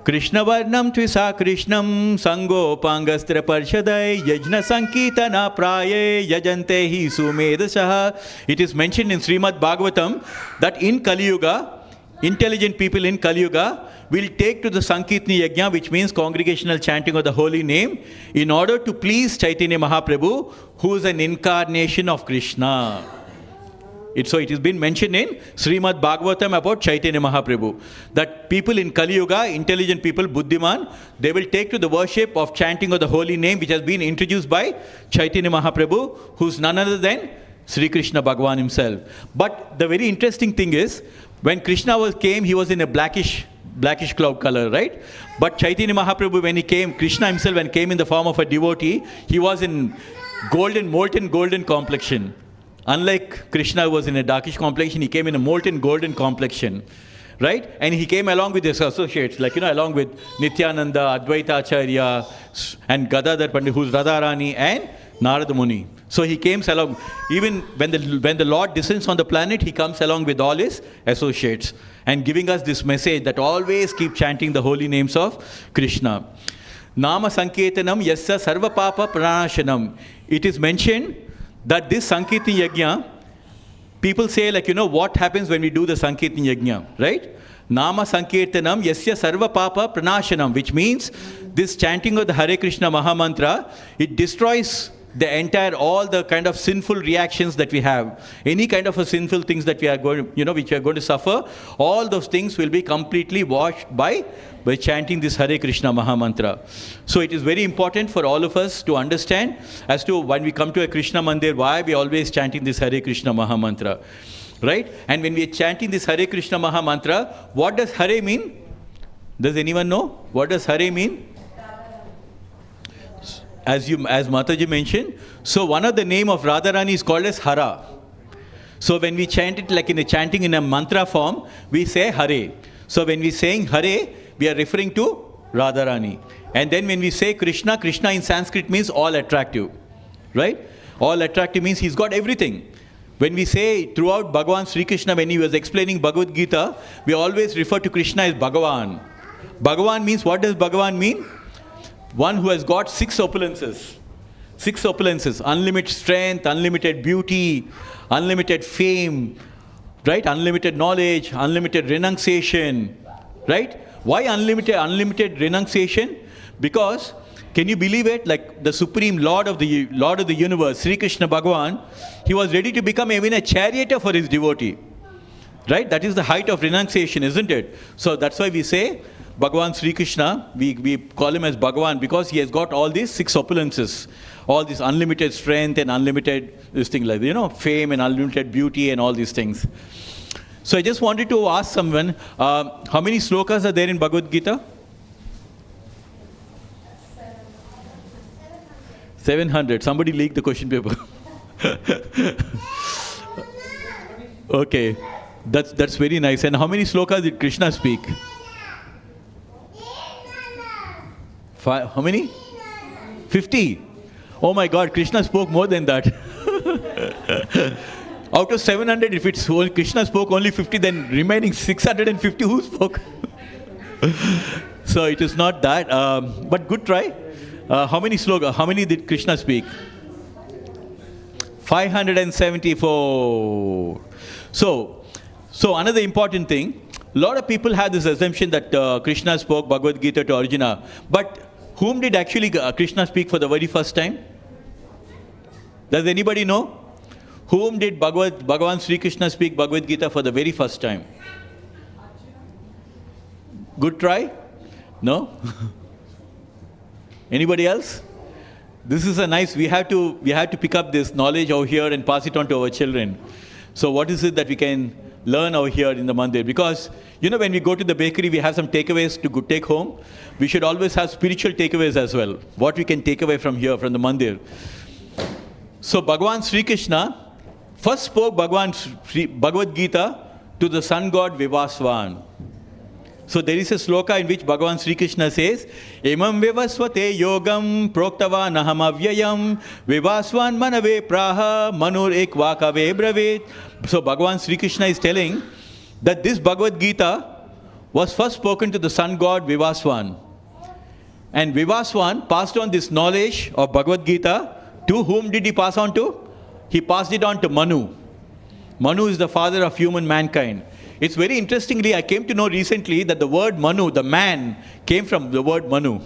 Krishna Varnam Tvisa Krishnam Sango Pangastra Parshadai Yajna Sankitana Praye Yajante Hi Sumedashaha. It is mentioned in Srimad Bhagavatam that in Kali Yuga, intelligent people in Kali Yuga will take to the Sankirtana Yajna, which means congregational chanting of the holy name, in order to please Chaitanya Mahaprabhu, who is an incarnation of Krishna. So it has been mentioned in Srimad Bhagavatam about Chaitanya Mahaprabhu, that people in Kali Yuga, intelligent people, Buddhiman, they will take to the worship of chanting of the holy name, which has been introduced by Chaitanya Mahaprabhu, who is none other than Sri Krishna Bhagavan himself. But the very interesting thing is, when Krishna came, he was in a blackish cloud color, right? But Chaitanya Mahaprabhu, when he came, Krishna himself, when he came in the form of a devotee, he was in molten golden complexion. Unlike Krishna, who was in a darkish complexion, he came in a molten golden complexion. right? And he came along with his associates, like, along with Nityananda, Advaita Acharya, and Gadadhar Pandit, who's Radharani, and Narada Muni. So he came along, even when the Lord descends on the planet, he comes along with all his associates and giving us this message that always keep chanting the holy names of Krishna. Nama Sanketanam Yasya Sarva Papa Pranashanam. It is mentioned that this Sankirtan Yajna, people say, like, what happens when we do the Sankirtan Yajna, right? Nama Sankirtanam Yasya Sarva Papa Pranashanam, which means this chanting of the Hare Krishna Mahamantra, it destroys the entire, all the kind of sinful reactions that we have. Any kind of a sinful things that we are going, which we are going to suffer, all those things will be completely washed by chanting this Hare Krishna Mahamantra. So it is very important for all of us to understand as to when we come to a Krishna Mandir, why we always chanting this Hare Krishna Mahamantra. Right? And when we are chanting this Hare Krishna Mahamantra, what does Hare mean? Does anyone know? What does Hare mean? As Mataji mentioned, so one of the name of Radharani is called as Hara. So when we chant it like in a chanting in a mantra form, we say Hare. So when we saying Hare, we are referring to Radharani. And then when we say Krishna, Krishna in Sanskrit means all attractive. Right? All attractive means he's got everything. When we say throughout Bhagavan Sri Krishna, when he was explaining Bhagavad Gita, we always refer to Krishna as Bhagavan. Bhagavan means, what does Bhagavan mean? One who has got 6 opulences. 6 opulences. Unlimited strength, unlimited beauty, unlimited fame, right? Unlimited knowledge, unlimited renunciation, right? Why unlimited renunciation? Because, can you believe it? Like the supreme Lord of the universe, Sri Krishna Bhagavan, he was ready to become even a charioteer for his devotee. Right? That is the height of renunciation, isn't it? So that's why we say Bhagavan Sri Krishna, we call him as Bhagavan because he has got all these 6 opulences. All this unlimited strength and unlimited, this thing like, fame and unlimited beauty and all these things. So I just wanted to ask someone, how many slokas are there in Bhagavad Gita? 700. Somebody leaked the question paper. Okay. That's very nice. And how many slokas did Krishna speak? 5. How many? 50. Oh my God, Krishna spoke more than that. Out of 700, if it's Krishna spoke only 50, then remaining 650, who spoke? So it is not that. But good try. How many slokas? How many did Krishna speak? 574. So another important thing, a lot of people have this assumption that Krishna spoke Bhagavad Gita to Arjuna. But whom did actually Krishna speak for the very first time? Does anybody know? Whom did Bhagavan Sri Krishna speak Bhagavad Gita for the very first time? Good try? No? Anybody else? This is a nice, we have to pick up this knowledge over here and pass it on to our children. So what is it that we can learn over here in the mandir? Because, when we go to the bakery, we have some takeaways to take home. We should always have spiritual takeaways as well. What we can take away from here, from the mandir. So Bhagavan Sri Krishna first spoke Bhagavad Gita to the sun god Vivaswan. So there is a sloka in which Bhagavan Sri Krishna says, Emam vivasvate yogam proktava naham avyayam Vivaswan manave praha manur ekvakave bravet. So Bhagavan Sri Krishna is telling that this Bhagavad Gita was first spoken to the sun god Vivaswan. And Vivaswan passed on this knowledge of Bhagavad Gita to whom did he pass on to? He passed it on to Manu. Manu is the father of human mankind. It's very interestingly, I came to know recently that the word Manu, the man, came from the word Manu.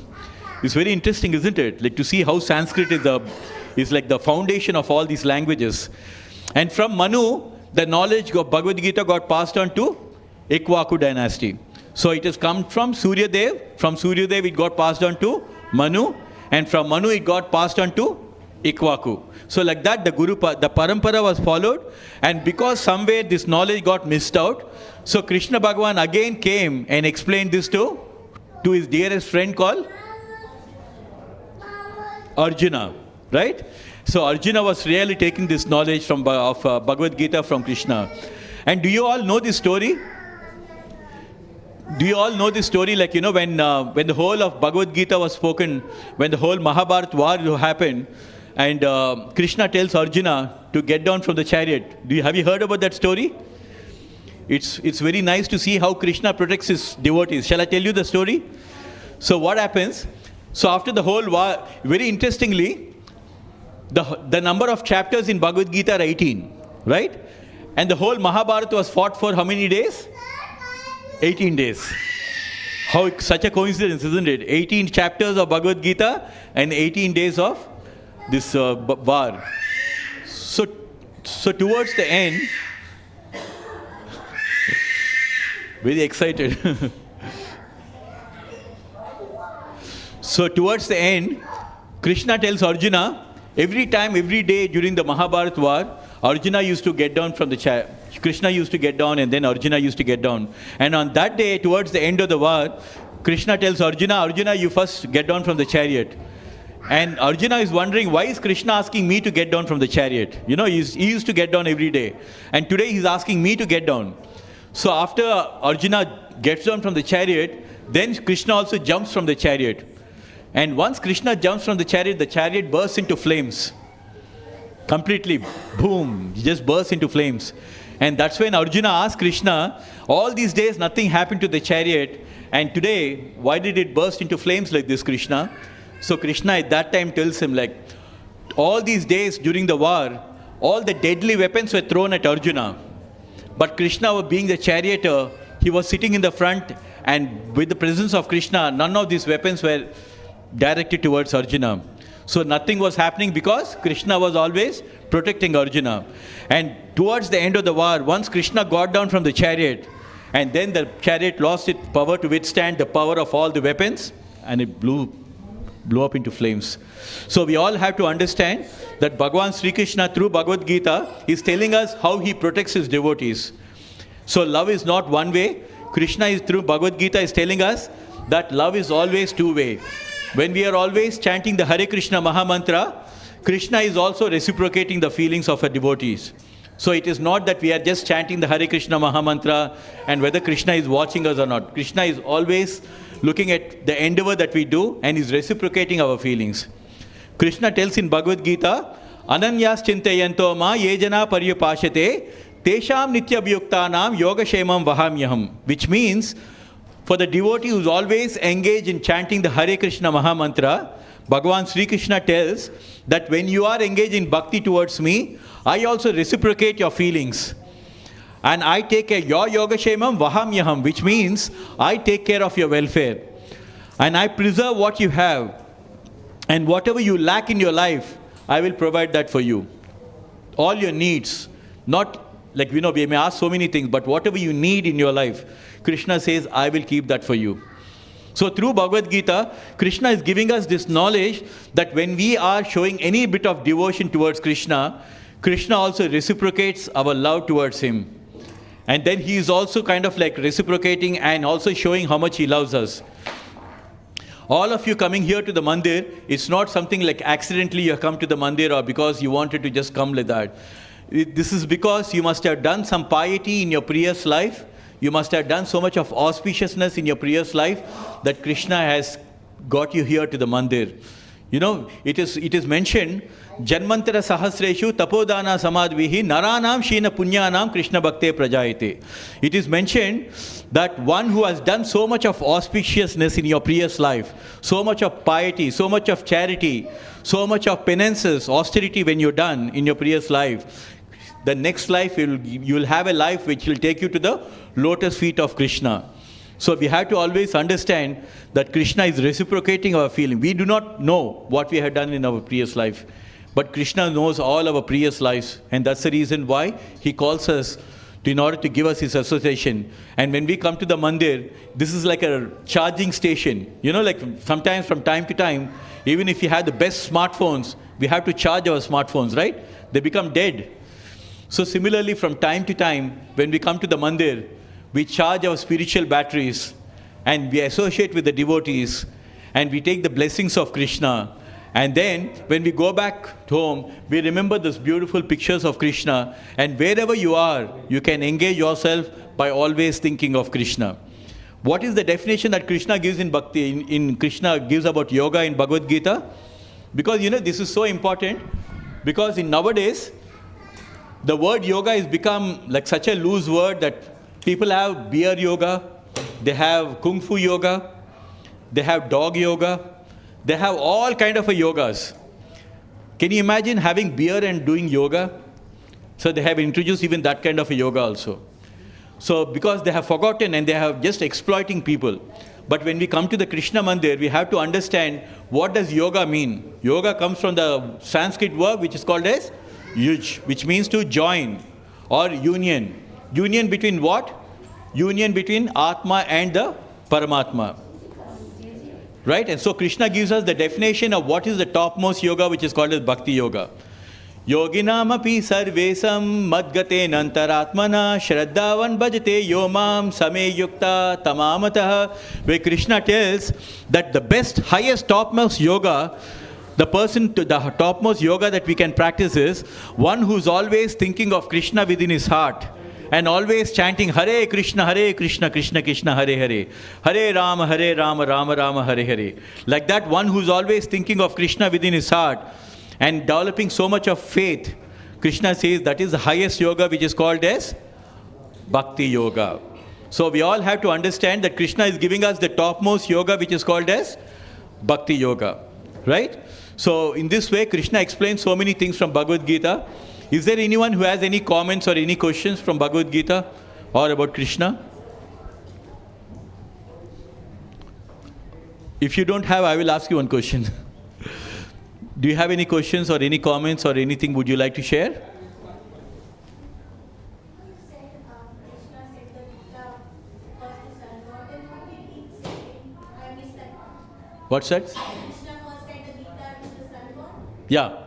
It's very interesting, isn't it? Like to see how Sanskrit is like the foundation of all these languages. And from Manu, the knowledge of Bhagavad Gita got passed on to Ikshvaku dynasty. So it has come from Surya Dev. From Surya Dev, it got passed on to Manu. And from Manu, it got passed on to Ikshvaku. So like that, the parampara was followed, and because somewhere this knowledge got missed out, so Krishna Bhagavan again came and explained this to his dearest friend called Arjuna, right? So Arjuna was really taking this knowledge of Bhagavad Gita from Krishna. And do you all know this story? do you all know this story? Like, when the whole of Bhagavad Gita was spoken, when the whole Mahabharata war happened, and Krishna tells Arjuna to get down from the chariot. Have you heard about that story? It's very nice to see how Krishna protects his devotees. Shall I tell you the story? So what happens? So after the whole war, very interestingly, the number of chapters in Bhagavad Gita are 18, right? And the whole Mahabharata was fought for how many days? 18 days. How such a coincidence, isn't it? 18 chapters of Bhagavad Gita and 18 days of this war. So towards the end, very excited. So towards the end, Krishna tells Arjuna, every day during the Mahabharata war, Arjuna used to get down from the chariot. Krishna used to get down and then Arjuna used to get down. And on that day, towards the end of the war, Krishna tells Arjuna, you first get down from the chariot. And Arjuna is wondering, why is Krishna asking me to get down from the chariot? He used to get down every day. And today he's asking me to get down. So after Arjuna gets down from the chariot, then Krishna also jumps from the chariot. And once Krishna jumps from the chariot bursts into flames. Completely, boom, he just bursts into flames. And that's when Arjuna asks Krishna, all these days nothing happened to the chariot, and today, why did it burst into flames like this, Krishna? So Krishna at that time tells him, like, all these days during the war, all the deadly weapons were thrown at Arjuna. But Krishna, being the charioteer, he was sitting in the front, and with the presence of Krishna, none of these weapons were directed towards Arjuna. So nothing was happening because Krishna was always protecting Arjuna. And towards the end of the war, once Krishna got down from the chariot, and then the chariot lost its power to withstand the power of all the weapons, and it blew up into flames. So we all have to understand that Bhagavan Sri Krishna through Bhagavad Gita is telling us how he protects his devotees. So love is not one way. Krishna is through Bhagavad Gita is telling us that love is always two-way. When we are always chanting the Hare Krishna Mahamantra, Krishna is also reciprocating the feelings of our devotees. So it is not that we are just chanting the Hare Krishna Mahamantra and whether Krishna is watching us or not. Krishna is always looking at the endeavor that we do and is reciprocating our feelings. Krishna tells in Bhagavad Gita, Ananyas chintayanto ma yejana paryupashate tesham nityabhyuktanam yogashemam vahamyaham. Which means, for the devotee who is always engaged in chanting the Hare Krishna Mahamantra, Bhagavan Sri Krishna tells that when you are engaged in bhakti towards me, I also reciprocate your feelings. And I take care, your yogashemam vahamyaham, which means I take care of your welfare. And I preserve what you have. And whatever you lack in your life, I will provide that for you. All your needs, not like, we may ask so many things, but whatever you need in your life, Krishna says, I will keep that for you. So through Bhagavad Gita, Krishna is giving us this knowledge that when we are showing any bit of devotion towards Krishna, Krishna also reciprocates our love towards him. And then he is also kind of like reciprocating and also showing how much he loves us. All of you coming here to the mandir, it's not something like accidentally you have come to the mandir or because you wanted to just come like that. This is because you must have done some piety in your previous life. You must have done so much of auspiciousness in your previous life that Krishna has got you here to the mandir. It is mentioned, Janmantara Sahasreshu Tapodana Samadvihi Naranam Sheena Punyanam Krishna Bhakte Prajayate. It is mentioned that one who has done so much of auspiciousness in your previous life, so much of piety, so much of charity, so much of penances, austerity when you're done in your previous life, the next life you will have a life which will take you to the lotus feet of Krishna. So we have to always understand that Krishna is reciprocating our feeling. We do not know what we have done in our previous life, but Krishna knows all our previous lives, and that's the reason why he calls us in order to give us his association. And when we come to the mandir, this is like a charging station. Like sometimes from time to time, even if you have the best smartphones, we have to charge our smartphones, right? They become dead. So similarly, from time to time, when we come to the mandir, we charge our spiritual batteries and we associate with the devotees and we take the blessings of Krishna. And then when we go back home, we remember those beautiful pictures of Krishna, and wherever you are, you can engage yourself by always thinking of Krishna. What is the definition that Krishna gives in Bhakti, in Krishna gives about yoga in Bhagavad Gita? Because this is so important, because in nowadays, the word yoga has become like such a loose word that people have beer yoga, they have kung fu yoga, they have dog yoga, they have all kind of yogas. Can you imagine having beer and doing yoga? So they have introduced even that kind of a yoga also. So because they have forgotten and they have just exploiting people. But when we come to the Krishna Mandir, we have to understand what does yoga mean. Yoga comes from the Sanskrit word which is called as yuj, which means to join or union. Union between what? Union between Atma and the Paramatma. Right? And so Krishna gives us the definition of what is the topmost yoga, which is called as Bhakti Yoga. Yoginam api sarvesam madgate nantaratmana shraddhavan bhajate yomam same yukta tamamatah. Where Krishna tells that the best, highest, topmost yoga, the topmost yoga that we can practice is one who's always thinking of Krishna within his heart and always chanting Hare Krishna, Krishna Krishna, Hare Hare, Hare Rama, Rama Rama, Hare Hare. Like that, one who's always thinking of Krishna within his heart and developing so much of faith. Krishna says that is the highest yoga, which is called as Bhakti Yoga. So we all have to understand that Krishna is giving us the topmost yoga, which is called as Bhakti Yoga. Right? So in this way, Krishna explains so many things from Bhagavad Gita. Is there anyone who has any comments or any questions from Bhagavad Gita or about Krishna? If you don't have, I will ask you one question. Do you have any questions or any comments or anything would you like to share? What's that? Yeah.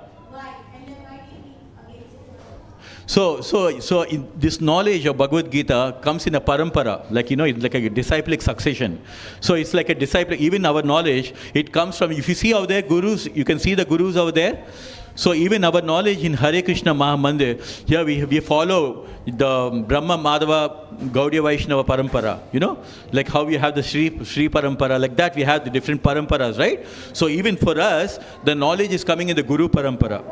So in this knowledge of Bhagavad Gita comes in a parampara, like it's like a disciplic succession. So it's like a disciplic, even our knowledge, it comes from, if you see over there, gurus, you can see the gurus over there. So even our knowledge in Hare Krishna Mahamandir, here we follow the Brahma Madhava Gaudiya Vaishnava Parampara, like how we have the Sri Parampara, like that we have the different paramparas, right? So even for us, the knowledge is coming in the Guru Parampara.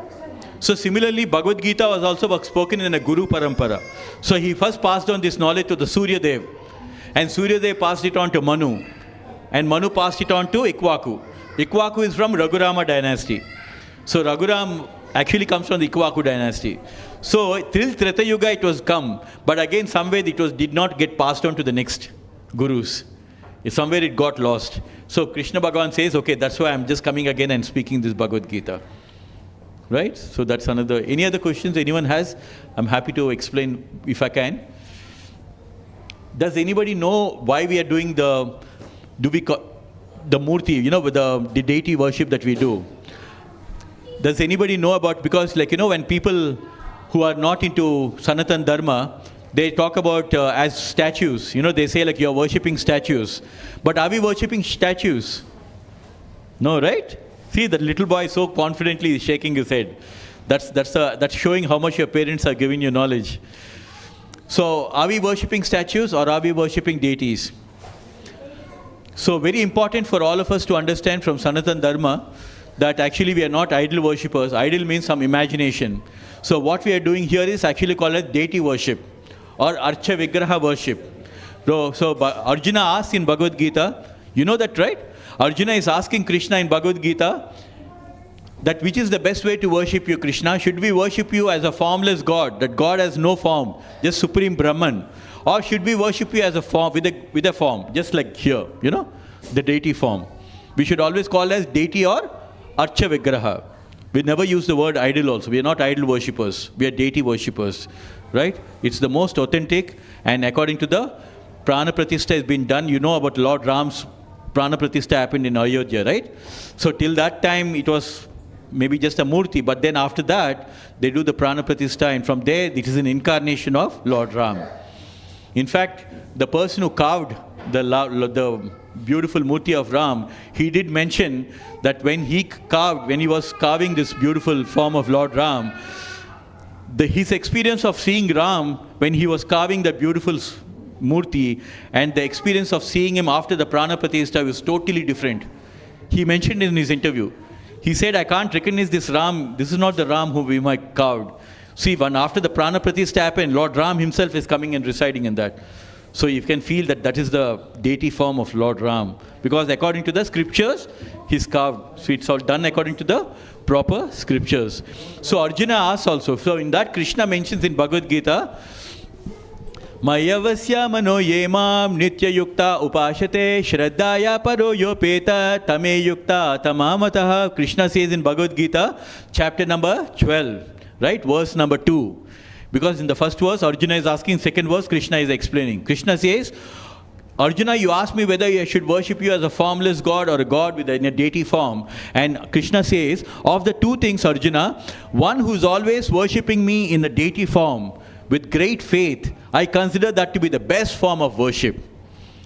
So similarly, Bhagavad Gita was also spoken in a Guru Parampara. So he first passed on this knowledge to the Surya Dev. And Surya Dev passed it on to Manu. And Manu passed it on to Ikwaku. Ikwaku is from Raghurama dynasty. So Raghuram actually comes from the Ikwaku dynasty. So till Treta Yuga it was come. But again somewhere it did not get passed on to the next Gurus. Somewhere it got lost. So Krishna Bhagavan says, okay, that's why I'm just coming again and speaking this Bhagavad Gita. Right? So that's another. Any other questions anyone has? I'm happy to explain if I can. Does anybody know why we are doing the Murti, with the deity worship that we do? Does anybody know about, because when people who are not into Sanatan Dharma, they talk about as statues, they say like you're worshipping statues. But are we worshipping statues? No, right? See, that little boy so confidently shaking his head. That's showing how much your parents are giving you knowledge. So, are we worshipping statues or are we worshipping deities? So, very important for all of us to understand from Sanatan Dharma that actually we are not idol worshippers. Idol means some imagination. So, what we are doing here is actually called as deity worship or Archa Vigraha worship. So Arjuna asks in Bhagavad Gita, you know that, right? Arjuna is asking Krishna in Bhagavad Gita that which is the best way to worship you, Krishna? Should we worship you as a formless God, that God has no form, just Supreme Brahman? Or should we worship you as a form, with a form, just like here, the deity form? We should always call as deity or Archa Vigraha. We never use the word idol also. We are not idol worshippers. We are deity worshippers, right? It's the most authentic, and according to the Prana Pratishtha has been done. You know about Lord Ram's Prana Pratishtha happened in Ayodhya, right? So till that time it was maybe just a Murti, but then after that they do the Prana Pratishtha, and from there it is an incarnation of Lord Ram. In fact, the person who carved the beautiful Murti of Ram, he did mention that when he was carving this beautiful form of Lord Ram, his experience of seeing Ram when he was carving that beautiful Murti, and the experience of seeing him after the Prana Pratishtha was totally different. He mentioned in his interview, he said, I can't recognize this Ram, this is not the Ram whom we might carved. See, when after the Prana Pratishtha happened, Lord Ram himself is coming and residing in that. So you can feel that that is the deity form of Lord Ram. Because according to the scriptures, he's carved. So it's all done according to the proper scriptures. So Arjuna asks also, so in that Krishna mentions in Bhagavad Gita, Mayavasya mano yemam nitya yukta upashate shraddaya paro yopeta tame yukta tamamataha. Krishna says in Bhagavad Gita, chapter number 12, right, verse number 2. Because in the first verse, Arjuna is asking, second verse, Krishna is explaining. Krishna says, Arjuna, you asked me whether I should worship you as a formless God or a God in a deity form. And Krishna says, of the two things, Arjuna, one who is always worshipping me in a deity form with great faith, I consider that to be the best form of worship.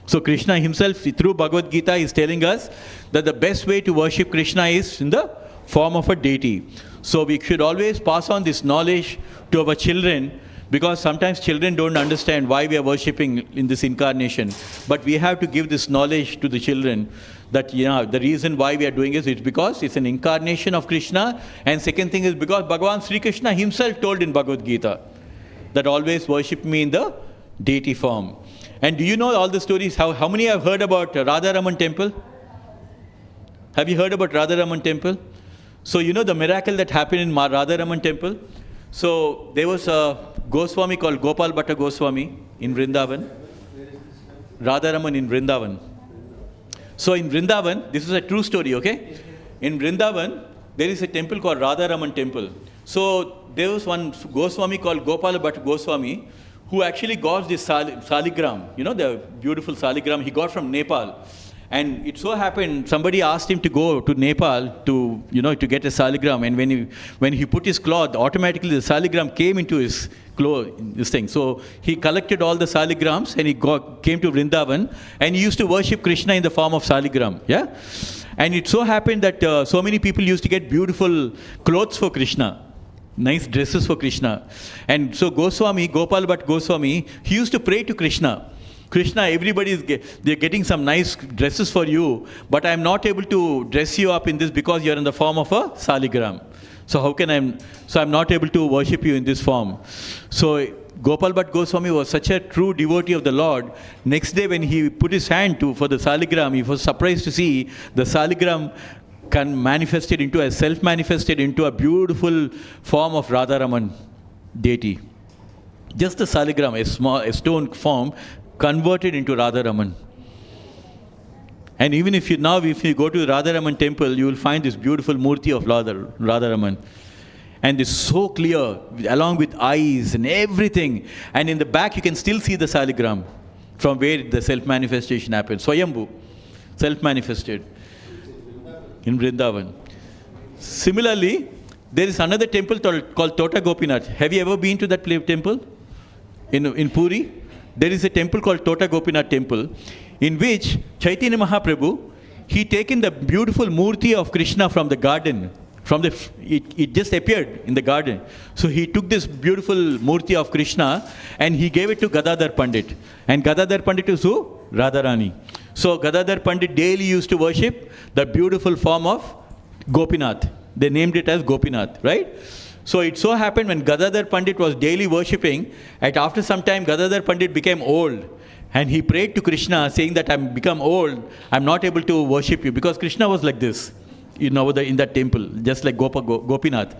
So Krishna himself, through Bhagavad Gita, is telling us that the best way to worship Krishna is in the form of a deity. So we should always pass on this knowledge to our children, because sometimes children don't understand why we are worshipping in this incarnation. But we have to give this knowledge to the children that, you know, the reason why we are doing it is because it's an incarnation of Krishna. And second thing is because Bhagavan Sri Krishna himself told in Bhagavad Gita that always worship me in the deity form. And do you know all the stories? How many have heard about Radharaman temple? Have you heard about Radharaman temple? So you know the miracle that happened in Radharaman temple? So there was a Goswami called Gopal Bhatta Goswami in Vrindavan. Radharaman in Vrindavan. So in Vrindavan, this is a true story, okay? In Vrindavan, there is a temple called Radharaman temple. So there was one Goswami called Gopal Bhatta Goswami who actually got this saligram, you know, the beautiful saligram he got from Nepal. And it so happened, somebody asked him to go to Nepal to, you know, to get a saligram. And when he put his cloth, automatically the saligram came into his cloth, this thing. So he collected all the saligrams and he came to Vrindavan, and he used to worship Krishna in the form of saligram. Yeah. And it so happened that so many people used to get beautiful clothes for Krishna, nice dresses for Krishna. And so Goswami, Gopal Bhatta Goswami, he used to pray to Krishna. Krishna, everybody they're getting some nice dresses for you, but I'm not able to dress you up in this because you're in the form of a saligram. So I'm not able to worship you in this form. So Gopal Bhatta Goswami was such a true devotee of the Lord. Next day when he put his hand for the saligram, he was surprised to see the saligram self-manifested into a beautiful form of Radharaman deity. Just the saligram, a stone form, converted into Radharaman. And even if you go to the Radharaman temple, you will find this beautiful murti of Radharaman. And it's so clear, along with eyes and everything. And in the back, you can still see the saligram from where the self-manifestation happened. Swayambhu, self-manifested in Vrindavan. Similarly, there is another temple called Tota Gopinath. Have you ever been to that temple? In Puri? There is a temple called Tota Gopinath temple, in which Chaitanya Mahaprabhu, he taken the beautiful murti of Krishna from the garden. It just appeared in the garden. So he took this beautiful murti of Krishna and he gave it to Gadadhar Pandit. And Gadadhar Pandit is who? Radharani. So Gadadhar Pandit daily used to worship the beautiful form of Gopinath. They named it as Gopinath, right? So it so happened when Gadadhar Pandit was daily worshipping, after some time Gadadhar Pandit became old. And he prayed to Krishna saying that I'm become old, I'm not able to worship you. Because Krishna was like this, you know, in that temple, just like Gopinath.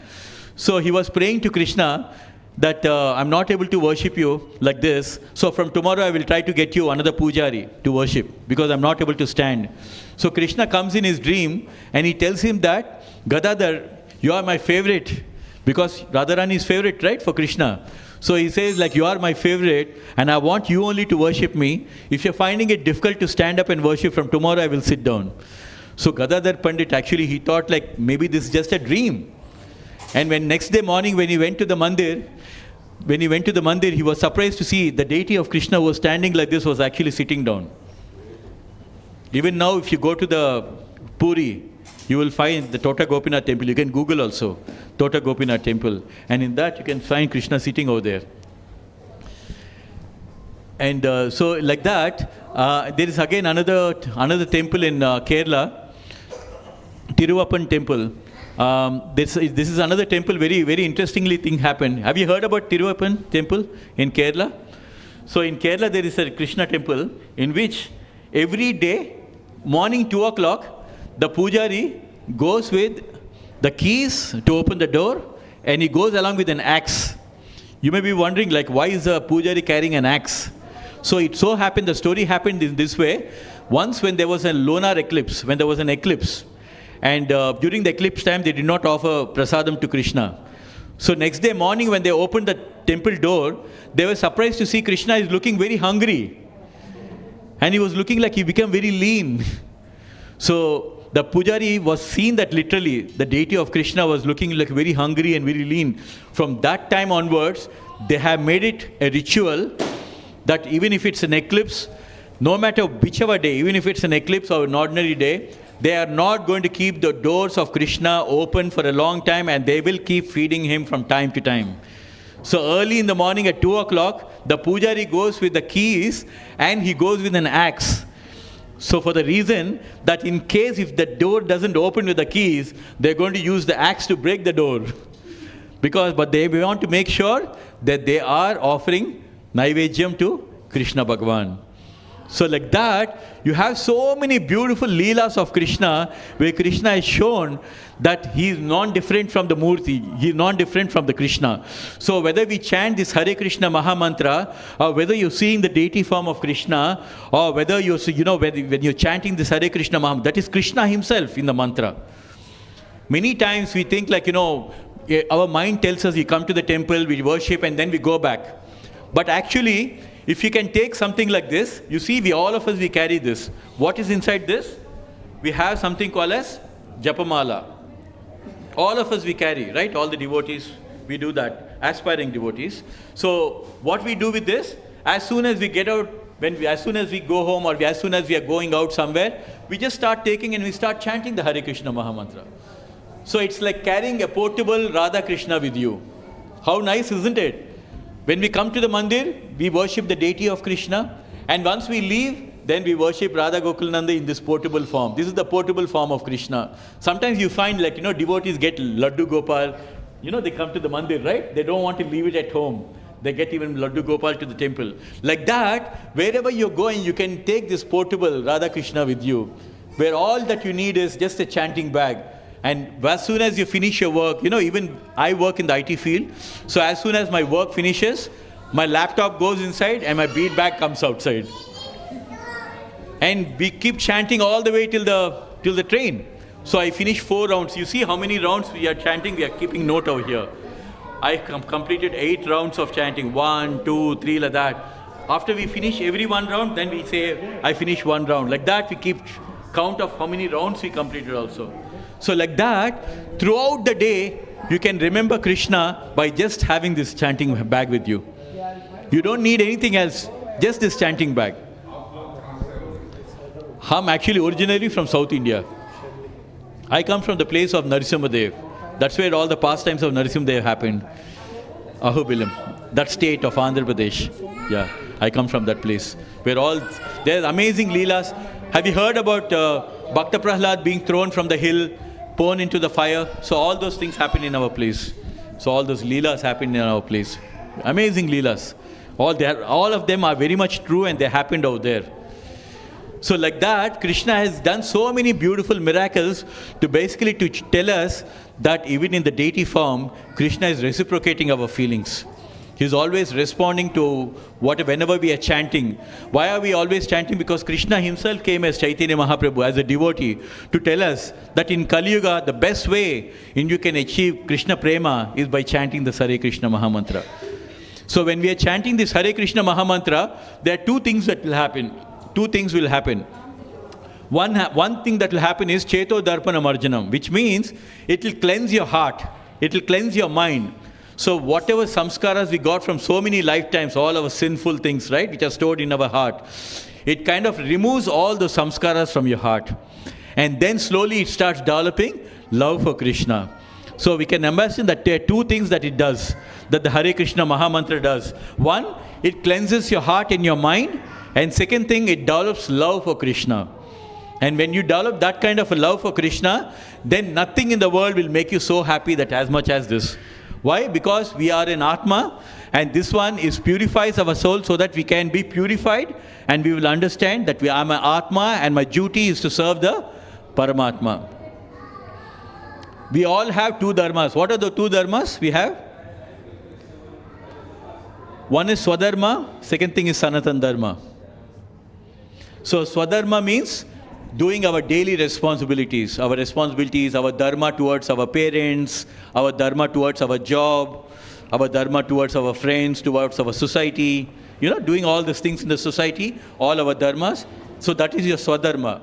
So he was praying to Krishna that I'm not able to worship you like this. So from tomorrow I will try to get you another pujari to worship because I'm not able to stand. So Krishna comes in his dream and he tells him that, Gadadhar, you are my favorite. Because Radharani is favorite, right, for Krishna. So he says, like, you are my favorite and I want you only to worship me. If you're finding it difficult to stand up and worship, from tomorrow I will sit down. So Gadadhar Pandit, actually, he thought like, maybe this is just a dream. And when next day morning, when he went to the mandir, he was surprised to see the deity of Krishna was standing like this, was actually sitting down. Even now, if you go to the Puri, you will find the Tota Gopinath temple. You can Google also, Tota Gopinath temple. And in that, you can find Krishna sitting over there. And so like that, there is again another temple in Kerala, Tiruvappan temple. This is another temple, very, very interestingly thing happened. Have you heard about Tiruvappan temple in Kerala? So in Kerala there is a Krishna temple in which every day, morning 2 o'clock, the pujari goes with the keys to open the door, and he goes along with an axe. You may be wondering, like, why is a pujari carrying an axe? So it so happened, the story happened in this way. Once when there was a lunar eclipse, when there was an eclipse, and during the eclipse time, they did not offer prasadam to Krishna. So next day morning, when they opened the temple door, they were surprised to see Krishna is looking very hungry. And he was looking like he became very lean. So the pujari was seen that literally the deity of Krishna was looking like very hungry and very lean. From that time onwards, they have made it a ritual that even if it's an eclipse, no matter whichever day, even if it's an eclipse or an ordinary day, they are not going to keep the doors of Krishna open for a long time, and they will keep feeding him from time to time. So early in the morning at 2 o'clock, the pujari goes with the keys and he goes with an axe. So for the reason that in case if the door doesn't open with the keys, they're going to use the axe to break the door. But they want to make sure that they are offering Naivedyam to Krishna Bhagavan. So like that, you have so many beautiful leelas of Krishna, where Krishna is shown that he is non-different from the Murti, he is non-different from the Krishna. So whether we chant this Hare Krishna Maha Mantra, or whether you're seeing the deity form of Krishna, or whether you're, when you're chanting this Hare Krishna Maha Mantra, that is Krishna himself in the mantra. Many times we think like, our mind tells us we come to the temple, we worship, and then we go back. But actually, if you can take something like this, you see, all of us, we carry this. What is inside this? We have something called as Japamala. All of us we carry, right? All the devotees, we do that, aspiring devotees. So what we do with this, as soon as we get out, as soon as we go home, or as soon as we are going out somewhere, we just start taking and we start chanting the Hare Krishna Maha Mantra. So it's like carrying a portable Radha Krishna with you. How nice, isn't it? When we come to the mandir, we worship the deity of Krishna, and once we leave, then we worship Radha Gokulananda in this portable form. This is the portable form of Krishna. Sometimes you find like, devotees get Laddu Gopal, they come to the mandir, right? They don't want to leave it at home. They get even Laddu Gopal to the temple. Like that, wherever you're going, you can take this portable Radha Krishna with you, where all that you need is just a chanting bag. And as soon as you finish your work, even I work in the IT field, so as soon as my work finishes, my laptop goes inside and my bead bag comes outside. And we keep chanting all the way till the train. So I finish 4 rounds. You see how many rounds we are chanting? We are keeping note over here. I completed 8 rounds of chanting. 1, 2, 3, like that. After we finish every 1 round, then we say, I finish 1 round. Like that, we keep count of how many rounds we completed also. So like that, throughout the day, you can remember Krishna by just having this chanting bag with you. You don't need anything else, just this chanting bag. I'm actually originally from South India. I come from the place of Narasimhadev. That's where all the pastimes of Narasimhadev happened. Ahobilam, that state of Andhra Pradesh. Yeah, I come from that place. There's amazing leelas. Have you heard about Bhakta Prahlad being thrown from the hill, born into the fire? So all those things happen in our place. So all those leelas happen in our place. Amazing leelas. All of them are very much true, and they happened out there. So like that, Krishna has done so many beautiful miracles to tell us that even in the deity form, Krishna is reciprocating our feelings. He's always responding to whenever we are chanting. Why are we always chanting? Because Krishna himself came as Chaitanya Mahaprabhu, as a devotee, to tell us that in Kali Yuga, the best way you can achieve Krishna Prema is by chanting the Hare Krishna Maha Mantra. So when we are chanting this Hare Krishna Maha Mantra, there are 2 things that will happen. 2 things will happen. One thing that will happen is Cheto Darpana Marjanam, which means it will cleanse your heart. It will cleanse your mind. So whatever samskaras we got from so many lifetimes, all our sinful things, right, which are stored in our heart, it kind of removes all the samskaras from your heart. And then slowly it starts developing love for Krishna. So we can imagine that there are two things that it does, that the Hare Krishna Mahamantra does. One, it cleanses your heart and your mind. And second thing, it develops love for Krishna. And when you develop that kind of a love for Krishna, then nothing in the world will make you so happy that as much as this. Why? Because we are an Atma, and this one purifies our soul so that we can be purified, and we will understand that I am an Atma and my duty is to serve the Paramatma. We all have two dharmas. What are the two dharmas we have? One is Swadharma, second thing is Sanatan Dharma. So Swadharma means doing our daily responsibilities, our dharma towards our parents, our dharma towards our job, our dharma towards our friends, towards our society, doing all these things in the society, all our dharmas. So that is your Swadharma.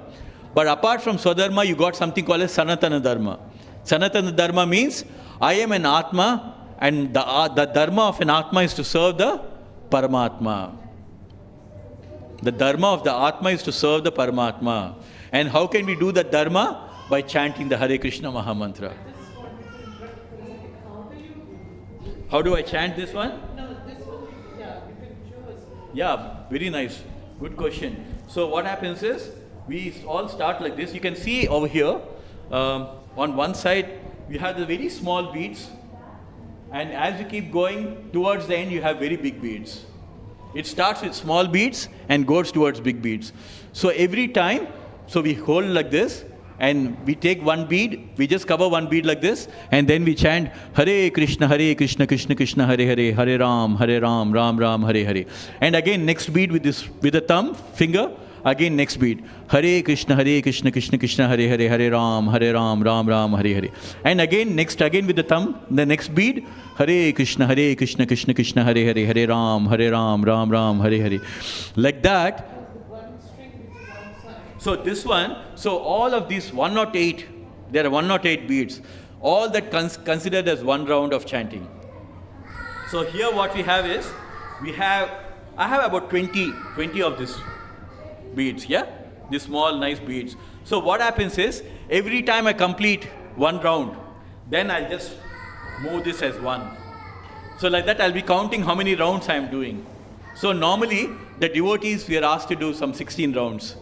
But apart from Swadharma, you got something called as Sanatana Dharma. Sanatana Dharma means I am an Atma, and the dharma of an Atma is to serve the Paramatma. The dharma of the Atma is to serve the Paramatma. And how can we do that dharma? By chanting the Hare Krishna Mahamantra. How do I chant this one? No, this one, yeah, you can show us. Yeah, very nice. Good question. So what happens is, we all start like this. You can see over here, on one side, we have the very small beads. And as you keep going towards the end, you have very big beads. It starts with small beads and goes towards big beads. So every time, so we hold like this, and we take one bead, we just cover one bead like this, and then we chant Hare Krishna, Krishna Krishna, Hare Hare, Hare Ram, Ram Ram, Hare Hare. And again, next bead with the thumb, finger, again next bead. Hare Krishna, Krishna Krishna, Hare Hare, Hare Ram, Ram Ram, Hare Hare. And again with the thumb, the next bead, Hare Krishna, Krishna Krishna, Hare Hare, Hare Ram, Ram Ram, Hare Hare. Like that. So this one, so all of these 108, there are 108 beads, all that considered as one round of chanting. So here what we have is, I have about 20 of these beads, yeah? These small nice beads. So what happens is, every time I complete one round, then I'll just move this as one. So like that I'll be counting how many rounds I am doing. So normally, the devotees, we are asked to do some 16 rounds.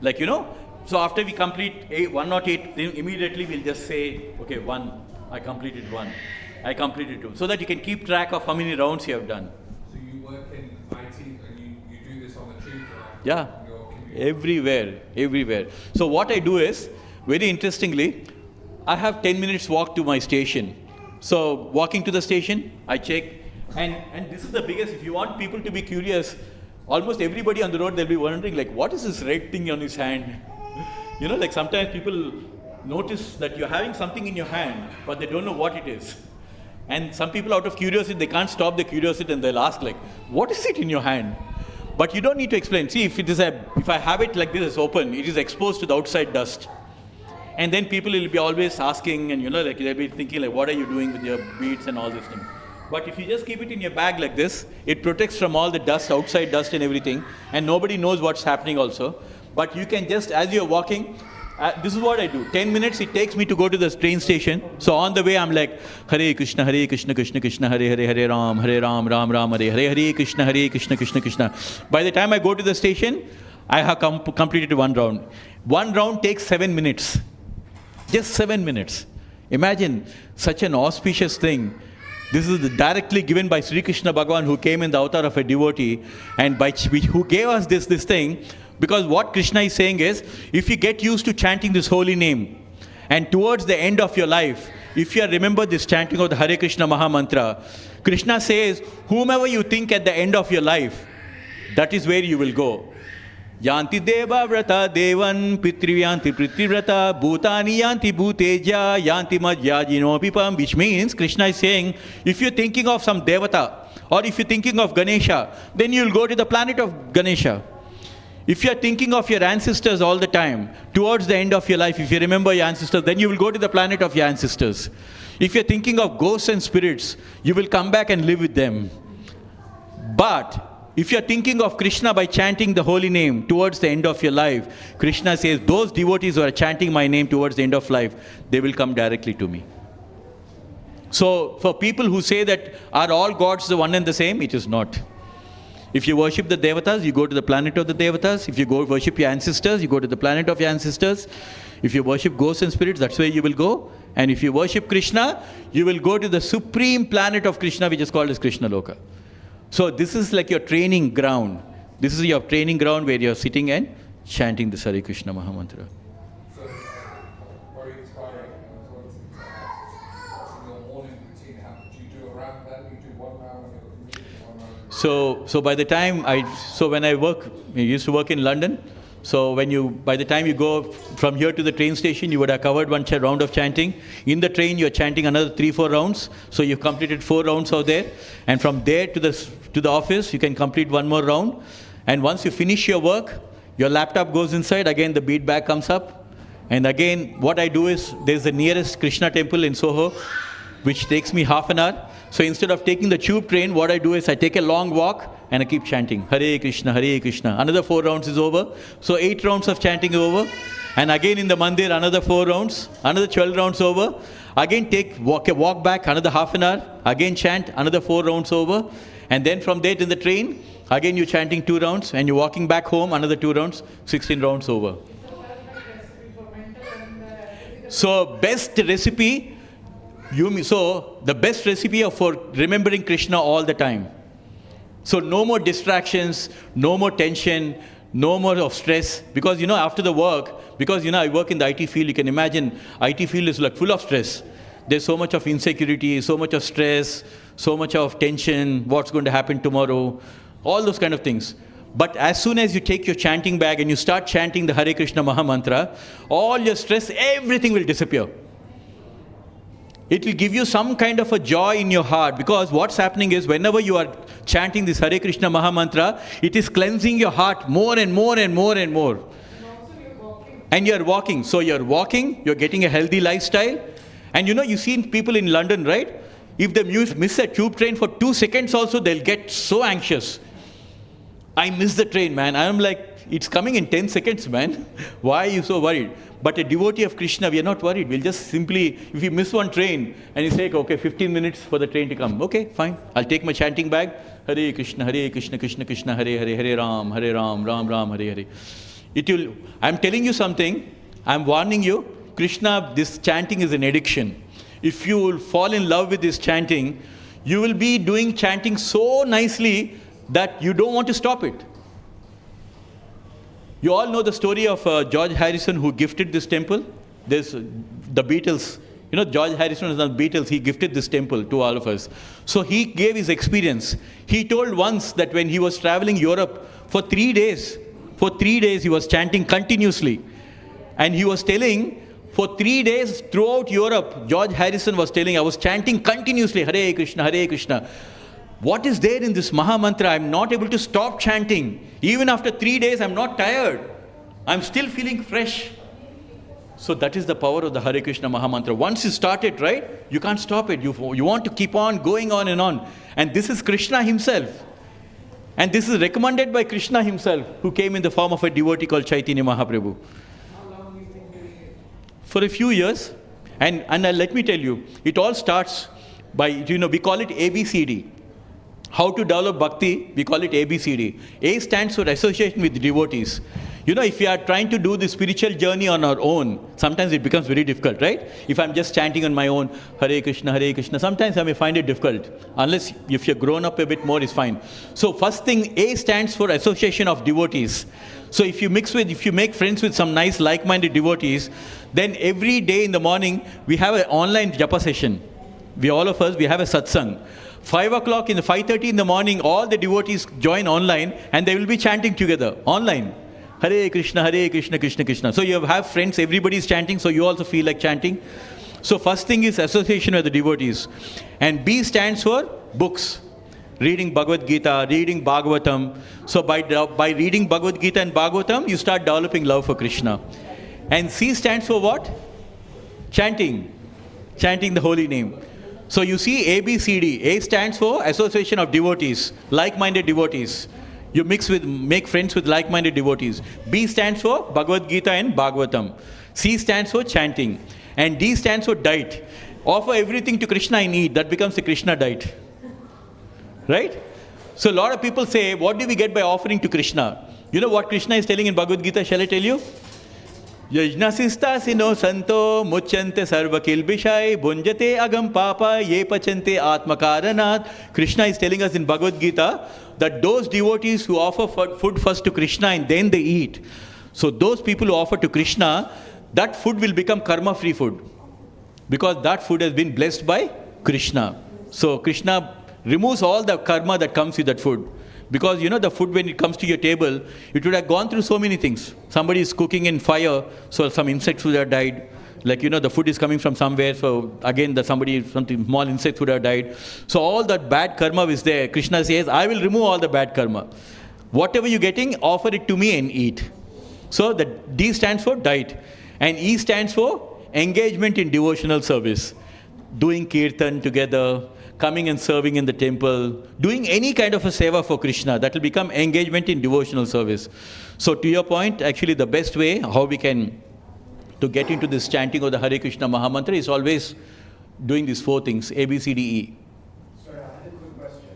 Like, so after we complete 108, then immediately we'll just say, okay, I completed 1, I completed 2. So that you can keep track of how many rounds you have done. So you work in IT and you do this on the tube? Yeah, everywhere. So what I do is, very interestingly, I have 10 minutes walk to my station. So walking to the station, I check, and this is the biggest, if you want people to be curious, almost everybody on the road, they'll be wondering, like, what is this red thing on his hand? Like sometimes people notice that you're having something in your hand, but they don't know what it is. And some people, out of curiosity, they can't stop the curiosity and they'll ask, like, what is it in your hand? But you don't need to explain. See, if I have it like this, it's open, it is exposed to the outside dust. And then people will be always asking, and like they'll be thinking, like, what are you doing with your beads and all these things? But if you just keep it in your bag like this, it protects from all the dust, outside dust and everything, and nobody knows what's happening also. But you can just, as you're walking, this is what I do. 10 minutes it takes me to go to the train station. So on the way I'm like, Hare Krishna, Krishna Krishna, Hare Hare, Hare Ram, Ram Ram, Hare Hare, Hare Krishna, Krishna Krishna. By the time I go to the station, I have completed one round. One round takes 7 minutes. Just 7 minutes. Imagine such an auspicious thing. This is directly given by Sri Krishna Bhagavan, who came in the avatar of a devotee, and who gave us this thing, because what Krishna is saying is, if you get used to chanting this holy name, and towards the end of your life, if you remember this chanting of the Hare Krishna Mahamantra, Krishna says, whomever you think at the end of your life, that is where you will go. Yanti deva vrata devan pitriyanti pritrivrata bhutani yanti bhuteja yanti madhyajino pipam, which means Krishna is saying, if you're thinking of some devata, or if you're thinking of Ganesha, then you'll go to the planet of Ganesha. If you're thinking of your ancestors all the time, towards the end of your life, if you remember your ancestors, then you will go to the planet of your ancestors. If you're thinking of ghosts and spirits, you will come back and live with them. But if you're thinking of Krishna by chanting the holy name towards the end of your life, Krishna says, those devotees who are chanting my name towards the end of life, they will come directly to me. So for people who say that are all gods the one and the same, it is not. If you worship the devatas, you go to the planet of the devatas. If you go worship your ancestors, you go to the planet of your ancestors. If you worship ghosts and spirits, that's where you will go. And if you worship Krishna, you will go to the supreme planet of Krishna, which is called as Krishna Loka. So this is like your training ground. This is your training ground where you're sitting and chanting the Hare Krishna Mahamantra. So, very inspiring. In your morning routine, how do you do a round then? You do 1 round when you're commuting, 1 round. So by the time I used to work in London. So by the time you go from here to the train station, you would have covered one round of chanting. In the train, you're chanting another 3-4 rounds. So you've completed 4 rounds out there. And from there to the office, you can complete 1 more round. And once you finish your work, your laptop goes inside. Again, the bead bag comes up. And again, what I do is, there's the nearest Krishna temple in Soho, which takes me half an hour. So instead of taking the tube train, what I do is I take a long walk and I keep chanting, Hare Krishna, Hare Krishna. Another 4 rounds is over. So 8 rounds of chanting is over. And again in the mandir, another 4 rounds. Another 12 rounds over. Again walk back, another half an hour. Again chant, another 4 rounds over. And then from there in the train, again you're chanting 2 rounds. And you're walking back home, another 2 rounds, 16 rounds over. So best recipe, the best recipe for remembering Krishna all the time. So no more distractions, no more tension, no more of stress. Because after the work, because I work in the IT field, you can imagine IT field is like full of stress. There's so much of insecurity, so much of stress, so much of tension, what's going to happen tomorrow, all those kind of things. But as soon as you take your chanting bag and you start chanting the Hare Krishna Mahamantra, all your stress, everything will disappear. It will give you some kind of a joy in your heart, because what's happening is whenever you are chanting this Hare Krishna Mahamantra, it is cleansing your heart more and more and more and more. And you're walking. So you're walking, you're getting a healthy lifestyle. And you've seen people in London, right? If they miss a tube train for 2 seconds also, they'll get so anxious. I missed the train, man. I'm like, it's coming in 10 seconds, man. Why are you so worried? But a devotee of Krishna, we are not worried. We'll just simply, if you miss one train, and you say, okay, 15 minutes for the train to come. Okay, fine. I'll take my chanting bag. Hare Krishna, Krishna Krishna, Hare Hare, Hare Ram, Ram Ram, Hare Hare. I'm telling you something. I'm warning you. Krishna, this chanting is an addiction. If you will fall in love with this chanting, you will be doing chanting so nicely that you don't want to stop it. You all know the story of George Harrison, who gifted this temple. There's the Beatles. George Harrison was on the Beatles. He gifted this temple to all of us. So he gave his experience. He told once that when he was traveling Europe for 3 days, he was chanting continuously. And he was telling, for 3 days throughout Europe, George Harrison was telling, I was chanting continuously, Hare Krishna, Hare Krishna. What is there in this Mahamantra? I'm not able to stop chanting. Even after 3 days, I'm not tired. I'm still feeling fresh. So that is the power of the Hare Krishna Mahamantra. Once you start it, right, you can't stop it. You want to keep on going on and on. And this is Krishna himself. And this is recommended by Krishna himself, who came in the form of a devotee called Chaitanya Mahaprabhu. For a few years. And let me tell you, it all starts by, we call it ABCD. How to develop bhakti, we call it ABCD. A stands for association with devotees. If we are trying to do the spiritual journey on our own, sometimes it becomes very difficult, right? If I'm just chanting on my own, Hare Krishna, sometimes I may find it difficult. Unless if you're grown up a bit more, it's fine. So first thing, A stands for association of devotees. So if you make friends with some nice like-minded devotees, then every day in the morning, we have an online japa session. We have a satsang. 5:30 in the morning, all the devotees join online and they will be chanting together, online. Hare Krishna, Krishna Krishna. So you have friends, everybody is chanting, so you also feel like chanting. So first thing is association with the devotees. And B stands for books. Reading Bhagavad Gita, reading Bhagavatam. So by reading Bhagavad Gita and Bhagavatam, you start developing love for Krishna. And C stands for what? Chanting. Chanting the holy name. So you see ABCD. A stands for association of devotees, like-minded devotees. You make friends with like-minded devotees. B stands for Bhagavad Gita and Bhagavatam. C stands for chanting. And D stands for diet. offer everything to Krishna and eat. That becomes the Krishna diet. Right? So a lot of people say, what do we get by offering to Krishna? You know what Krishna is telling in Bhagavad Gita? Shall I tell you? Yajnasista sino santo muchante sarva kilbishai bhunjate agam papa ye pachante atmakaranat. Krishna is telling us in Bhagavad Gita that those devotees who offer food first to Krishna and then they eat. So those people who offer to Krishna, that food will become karma-free food. Because that food has been blessed by Krishna. So Krishna removes all the karma that comes with that food. Because the food, when it comes to your table, it would have gone through so many things. Somebody is cooking in fire, so some insects would have died. Like, the food is coming from somewhere, so again, something small insects would have died. So all that bad karma is there. Krishna says, I will remove all the bad karma. Whatever you're getting, offer it to me and eat. So the D stands for diet. And E stands for engagement in devotional service. Doing kirtan together, coming and serving in the temple, doing any kind of a seva for Krishna, that will become engagement in devotional service. So to your point, actually the best way how we can to get into this chanting of the Hare Krishna Mahamantra is always doing these 4 things, A, B, C, D, E. Sorry, I had a quick question.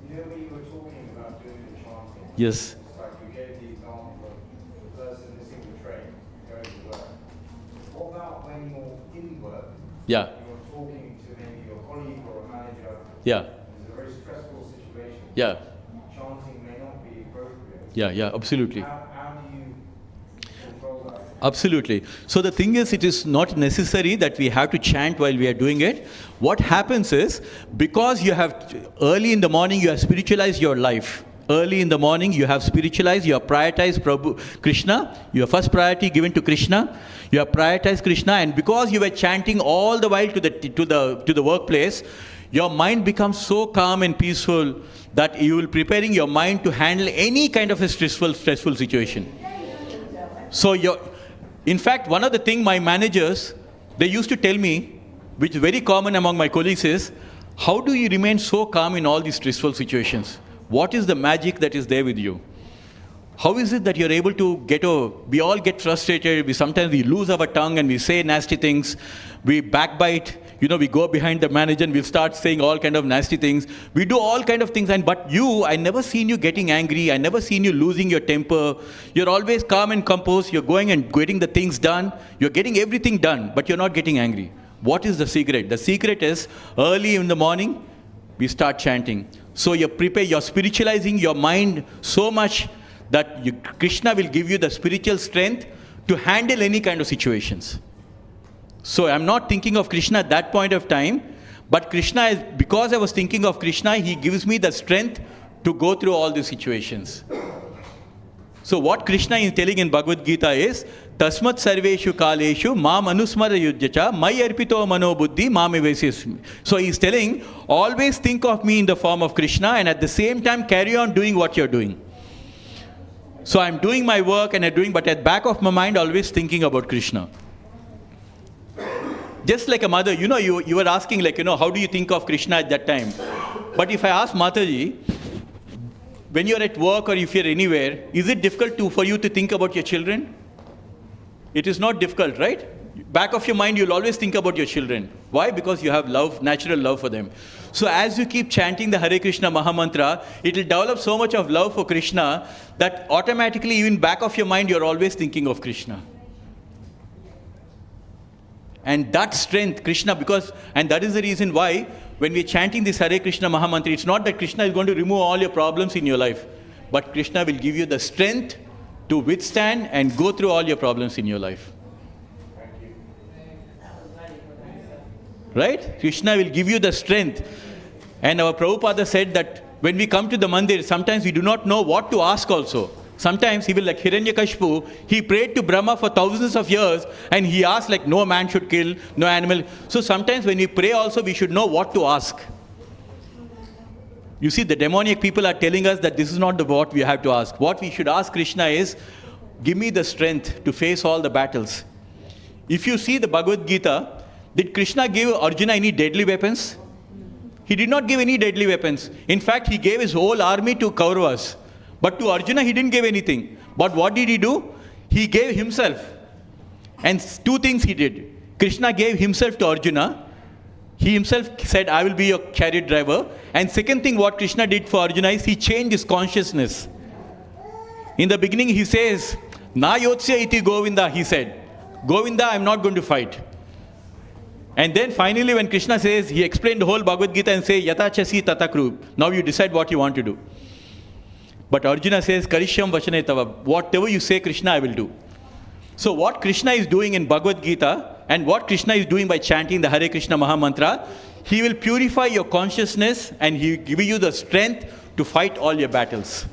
You know when you were talking about doing the chanting? Yes. It's like you gave the example of the person missing the train, going to work. What about when you're in work? Yeah. You're talking to maybe your colleague or a manager. Yeah. It's a very stressful situation. Yeah. Chanting may not be appropriate. Yeah, absolutely. How do you control that? Absolutely. So the thing is, it is not necessary that we have to chant while we are doing it. What happens is, because you have, early in the morning, you have spiritualized your life. Early in the morning, you have spiritualized, you have prioritized Krishna, your first priority given to Krishna, you have prioritized Krishna, and because you were chanting all the while to the workplace, your mind becomes so calm and peaceful that you will preparing your mind to handle any kind of a stressful situation. So in fact, one of the things my managers, they used to tell me, which is very common among my colleagues, is, how do you remain so calm in all these stressful situations? What is the magic that is there with you? How is it that you're able to we all get frustrated, sometimes we lose our tongue and we say nasty things, we backbite, we go behind the manager and we start saying all kind of nasty things. We do all kind of things, but I never seen you getting angry, I never seen you losing your temper. You're always calm and composed, you're going and getting the things done, you're getting everything done, but you're not getting angry. What is the secret? The secret is, early in the morning, we start chanting. So you're spiritualizing your mind so much that Krishna will give you the spiritual strength to handle any kind of situations. So I'm not thinking of Krishna at that point of time, but because I was thinking of Krishna, he gives me the strength to go through all these situations. So what Krishna is telling in Bhagavad Gita is, Tasmat sarveshu kaleshu mam anusmara yujyacha mai arpito mano buddhi mam evesismi. So he's telling, always think of me in the form of Krishna, and at the same time carry on doing what you're doing. So I'm doing my work but at the back of my mind always thinking about Krishna. Just like a mother, you were asking how do you think of Krishna at that time? But if I ask Mataji, when you're at work or if you're anywhere, is it difficult for you to think about your children? It is not difficult, right? Back of your mind, you'll always think about your children. Why? Because you have love, natural love for them. So as you keep chanting the Hare Krishna Mahamantra, it will develop so much of love for Krishna that automatically, even back of your mind, you're always thinking of Krishna. And that strength, Krishna, and that is the reason why when we're chanting this Hare Krishna Mahamantra, it's not that Krishna is going to remove all your problems in your life, but Krishna will give you the strength to withstand and go through all your problems in your life. Right? Krishna will give you the strength. And our Prabhupada said that when we come to the mandir, sometimes we do not know what to ask also. Sometimes he will, like Hiranyakashipu, he prayed to Brahma for thousands of years and he asked no man should kill, no animal. So sometimes when we pray also, we should know what to ask. You see, the demoniac people are telling us that this is not what we have to ask. What we should ask Krishna is, give me the strength to face all the battles. If you see the Bhagavad Gita, did Krishna give Arjuna any deadly weapons? He did not give any deadly weapons. In fact, he gave his whole army to Kauravas. But to Arjuna, he didn't give anything. But what did he do? He gave himself. And 2 things he did. Krishna gave himself to Arjuna. He himself said, I will be your chariot driver. And second thing what Krishna did for Arjuna is he changed his consciousness. In the beginning he says, Na yotsya iti Govinda, he said. Govinda, I'm not going to fight. And then finally when Krishna says, he explained the whole Bhagavad Gita and says, Yata chasi tata kru. Now you decide what you want to do. But Arjuna says, Karishyam vachane tava. Whatever you say, Krishna, I will do. So what Krishna is doing in Bhagavad Gita and what Krishna is doing by chanting the Hare Krishna Maha Mantra, he will purify your consciousness and he will give you the strength to fight all your battles.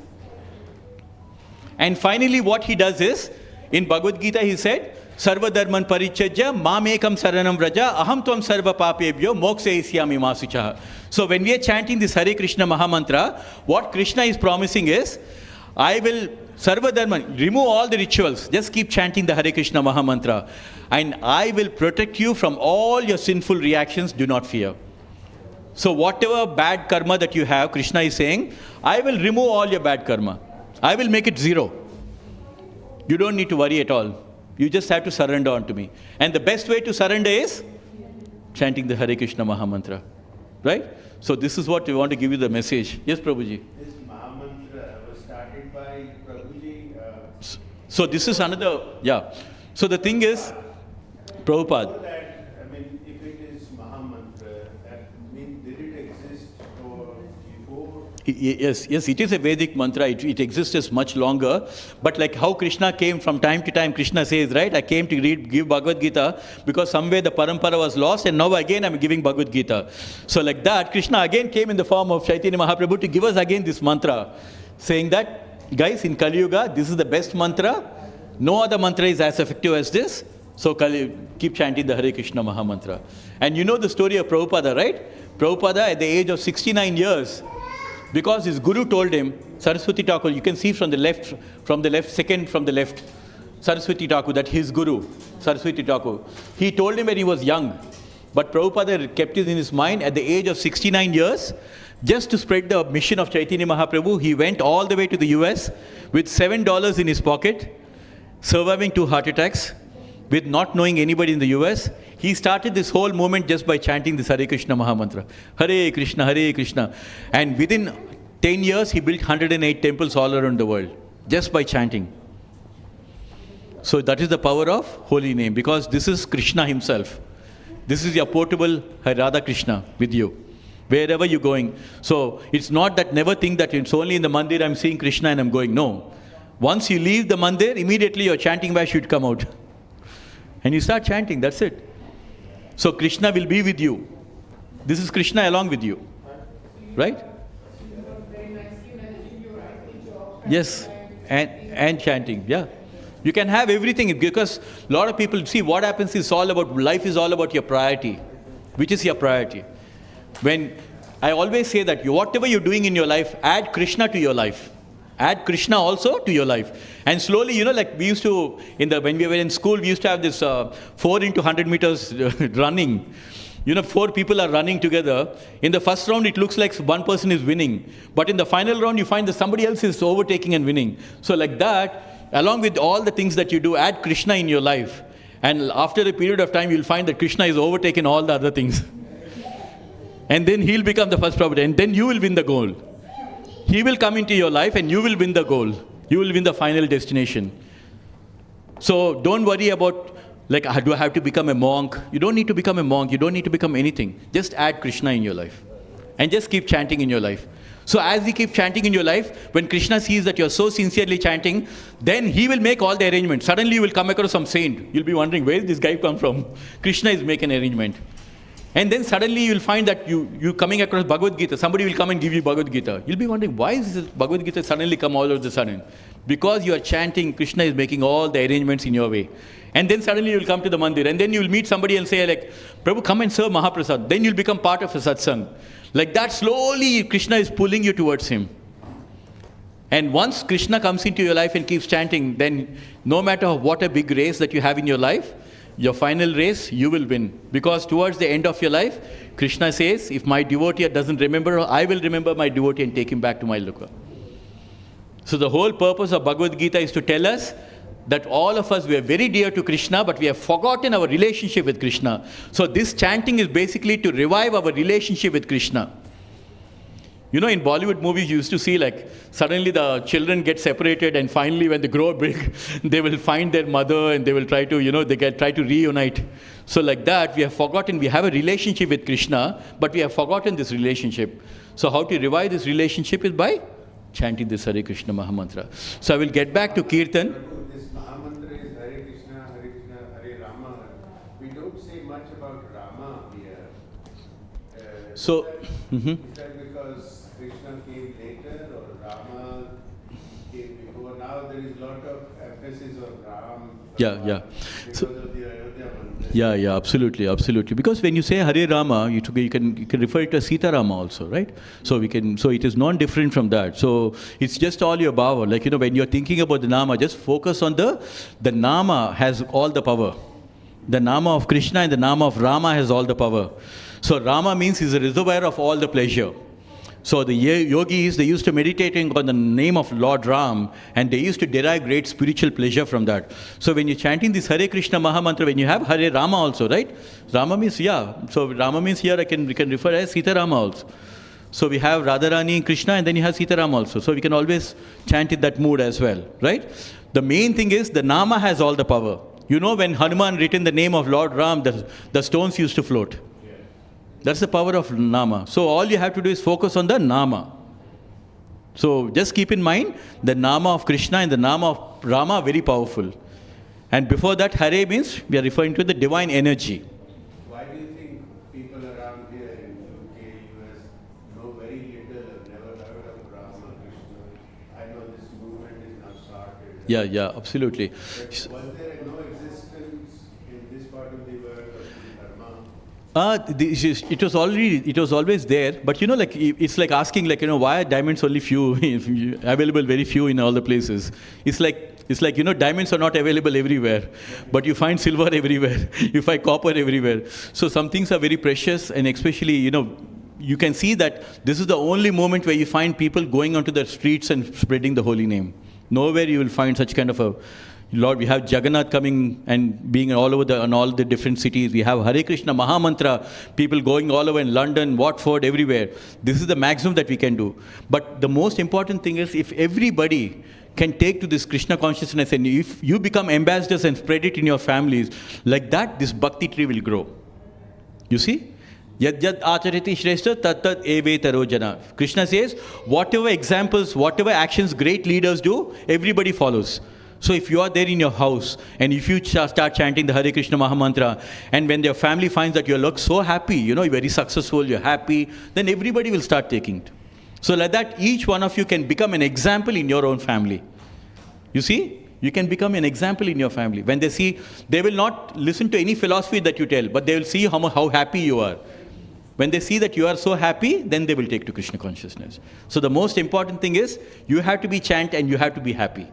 And finally what he does is, in Bhagavad Gita he said, Sarva dharman parichajya mamekam saranam vraja aham tvam sarva papebhyo mokshayisyami masuchaha. So when we are chanting this Hare Krishna Maha Mantra, what Krishna is promising is, I will sarva dharman, remove all the rituals, just keep chanting the Hare Krishna Maha Mantra, and I will protect you from all your sinful reactions, do not fear. So whatever bad karma that you have, Krishna is saying, I will remove all your bad karma. I will make it zero. You don't need to worry at all. You just have to surrender unto me. And the best way to surrender is chanting the Hare Krishna Maha Mantra. Right? So this is what we want to give you the message. Yes, Prabhuji. This Maha Mantra was started by Prabhuji. So this is another, yeah. So the thing is, Prabhupada. That, I mean, if it is Maha Mantra, that means did it exist before? Yes, it is a Vedic mantra. It exists much longer. But like how Krishna came from time to time, Krishna says, right, I came to give Bhagavad Gita because somewhere the parampara was lost and now again I'm giving Bhagavad Gita. So like that, Krishna again came in the form of Chaitanya Mahaprabhu to give us again this mantra, saying that, guys, in Kali Yuga, this is the best mantra. No other mantra is as effective as this. So keep chanting the Hare Krishna Maha Mantra. And you know the story of Prabhupada, right? Prabhupada at the age of 69 years, because his guru told him, Saraswati Thakur, you can see from the left, second from the left, Saraswati Thakur, that his guru, Saraswati Thakur, he told him when he was young, but Prabhupada kept it in his mind at the age of 69 years, just to spread the mission of Chaitanya Mahaprabhu, he went all the way to the US with $7 in his pocket, surviving 2 heart attacks, with not knowing anybody in the US. He started this whole movement just by chanting this Hare Krishna Maha Mantra. Hare Krishna, Hare Krishna. And within 10 years, he built 108 temples all around the world, just by chanting. So that is the power of holy name, because this is Krishna himself. This is your portable Radha Krishna with you, wherever you're going. So it's not that, never think that it's only in the mandir I'm seeing Krishna and I'm going. No. Once you leave the mandir, immediately your chanting voice should come out. And you start chanting, that's it. So Krishna will be with you. This is Krishna along with you. Right? Yes. And chanting, yeah. You can have everything, because a lot of people, see what happens is all about, life is all about your priority. Which is your priority? When I always say that whatever you're doing in your life, add Krishna to your life. Add Krishna also to your life. And slowly, like we used to, when we were in school, we used to have this 4 into 100 meters running. 4 people are running together. In the first round, it looks like one person is winning. But in the final round, you find that somebody else is overtaking and winning. So like that, along with all the things that you do, add Krishna in your life. And after a period of time, you'll find that Krishna is overtaken all the other things. And then he'll become the first prophet. And then you will win the goal. He will come into your life and you will win the goal. You will win the final destination. So don't worry about, do I have to become a monk? You don't need to become a monk. You don't need to become anything. Just add Krishna in your life. And just keep chanting in your life. So as you keep chanting in your life, when Krishna sees that you're so sincerely chanting, then he will make all the arrangements. Suddenly you will come across some saint. You'll be wondering, where did this guy come from? Krishna is making an arrangement. And then suddenly you will find that you coming across Bhagavad Gita. Somebody will come and give you Bhagavad Gita. You'll be wondering, why is this Bhagavad Gita suddenly come all of a sudden? Because you are chanting, Krishna is making all the arrangements in your way. And then suddenly you will come to the mandir. And then you will meet somebody and say, Prabhu, come and serve Mahaprasad. Then you'll become part of a satsang. Like that, slowly Krishna is pulling you towards him. And once Krishna comes into your life and keeps chanting, then no matter what a big race that you have in your life, your final race, you will win. Because towards the end of your life, Krishna says, if my devotee doesn't remember, I will remember my devotee and take him back to my loka. So the whole purpose of Bhagavad Gita is to tell us that all of us, we are very dear to Krishna, but we have forgotten our relationship with Krishna. So this chanting is basically to revive our relationship with Krishna. You know, in Bollywood movies, you used to see like suddenly the children get separated, and finally when they grow big, they will find their mother and they will try to, try to reunite. So like that, we have forgotten, we have a relationship with Krishna, but we have forgotten this relationship. So how to revive this relationship is by chanting this Hare Krishna Mahamantra. So I will get back to Kirtan. This Mahamantra is Hare Krishna, Hare Rama. We don't say much about Rama here. So, is that because Krishna came later or Rama came before? Now there is a lot of emphasis on Ram. Yeah. Because So, of the Ayodhya mantra. yeah, absolutely. Because when you say Hare Rama, you can refer it to Sita Rama also, right? So it is non-different from that. So it's just all your bhava. Like, when you're thinking about the Nama, just focus on the Nama has all the power. The Nama of Krishna and the Nama of Rama has all the power. So Rama means he's a reservoir of all the pleasure. So the yogis, they used to meditating on the name of Lord Ram, and they used to derive great spiritual pleasure from that. So when you're chanting this Hare Krishna Mahamantra, when you have Hare Rama also, right? Rama means, yeah. So Rama means here we can refer as Sita Rama also. So we have Radharani, Krishna, and then you have Sita Rama also. So we can always chant in that mood as well, right? The main thing is the Nama has all the power. When Hanuman written the name of Lord Ram, the stones used to float. That's the power of Nama. So all you have to do is focus on the Nama. So just keep in mind, the Nama of Krishna and the Nama of Rama are very powerful. And before that, Hare means we are referring to the divine energy. Why do you think people around here in UK, US know very little, have never heard of Rama, Krishna? I know this movement is now started. Yeah, absolutely. But was there no existence in this part of the world of Dharma? It was always there, but it's like asking why are diamonds only few available, very few in all the places. It's like diamonds are not available everywhere, but you find silver everywhere, you find copper everywhere. So some things are very precious, and especially you can see that this is the only moment where you find people going onto the streets and spreading the holy name. Nowhere you will find such kind of a Lord. We have Jagannath coming and being all over in all the different cities. We have Hare Krishna Mahamantra, people going all over in London, Watford, everywhere. This is the maximum that we can do. But the most important thing is if everybody can take to this Krishna consciousness, and if you become ambassadors and spread it in your families, like that, this bhakti tree will grow. You see? Yad yad achariti shrestha tat tat evetaro jana. Krishna says, whatever examples, whatever actions great leaders do, everybody follows. So if you are there in your house, and if you start chanting the Hare Krishna Mahamantra, and when your family finds that you look so happy, you're very successful, you're happy, then everybody will start taking it. So like that, each one of you can become an example in your own family. You see? You can become an example in your family. When they see, they will not listen to any philosophy that you tell, but they will see how happy you are. When they see that you are so happy, then they will take to Krishna consciousness. So the most important thing is, you have to be chant and you have to be happy.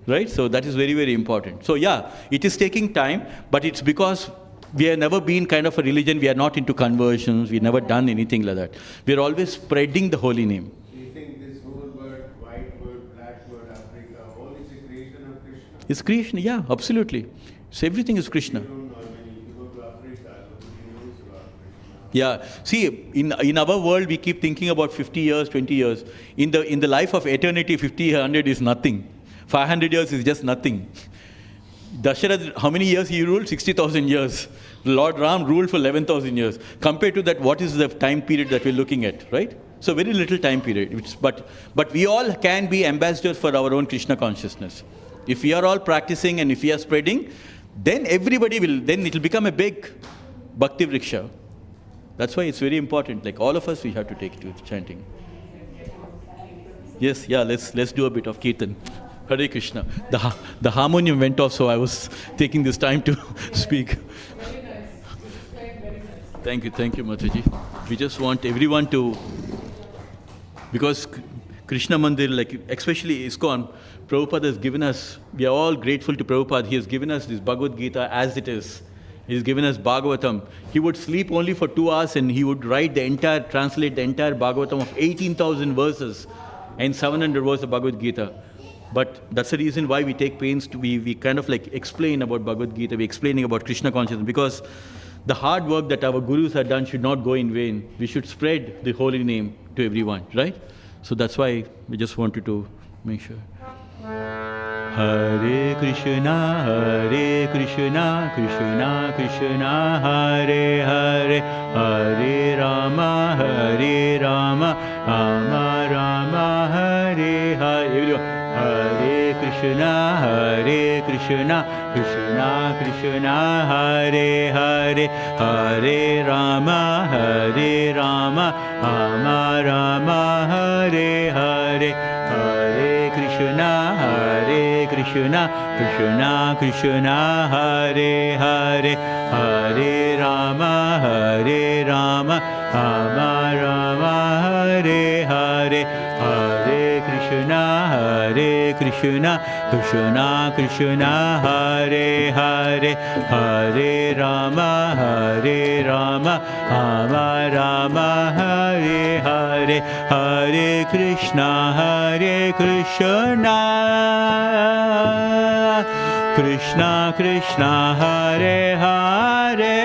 Right? So that is very, very important. So yeah, it is taking time, but it's because we have never been kind of a religion. We are not into conversions. We've never done anything like that. We are always spreading the holy name. Do you think this whole word, white word, black word, Africa, all is a creation of Krishna? It's Krishna, yeah, absolutely. So everything is Krishna. You don't know, when you go to Africa, nobody knows about Krishna. Yeah. See, in our world, we keep thinking about 50 years, 20 years. In the life of eternity, 50, 100 is nothing. 500 years is just nothing. Darshan, how many years he ruled? 60,000 years. Lord Ram ruled for 11,000 years. Compared to that, what is the time period that we're looking at, right? So very little time period. But we all can be ambassadors for our own Krishna consciousness. If we are all practicing and if we are spreading, then everybody will, then it will become a big bhakti vriksha. That's why it's very important. Like all of us, we have to take it to chanting. Yes, yeah, let's do a bit of kirtan. Hare Krishna. The harmonium went off, so I was taking this time to speak. Very nice. Very nice. Thank you, Mataji. We just want everyone to, because Krishna Mandir, like especially ISKCON, Prabhupada has given us, we are all grateful to Prabhupada. He has given us this Bhagavad Gita as it is. He has given us Bhagavatam. He would sleep only for 2 hours and he would translate the entire Bhagavatam of 18,000 verses and 700 verses of Bhagavad Gita. But that's the reason why we take pains to we kind of like explain about Bhagavad Gita, we're explaining about Krishna consciousness, because the hard work that our gurus have done should not go in vain. We should spread the holy name to everyone, right? So that's why we just wanted to make sure. Hare Krishna, Krishna Krishna, Hare Hare, Hare Rama, Rama Rama, Hare Hare. Everyone. Hare Krishna, Krishna Krishna, Hare Hare, Hare Rama, Rama Rama, Hare Hare, Hare Krishna, Krishna Krishna, Hare Hare, Hare Rama, Rama Rama, Hare Hare, Hare Krishna, Krishna Krishna, Hare Hare, Hare Rama, Rama Rama, Hare Hare, Hare Krishna, Krishna Krishna, Hare Hare,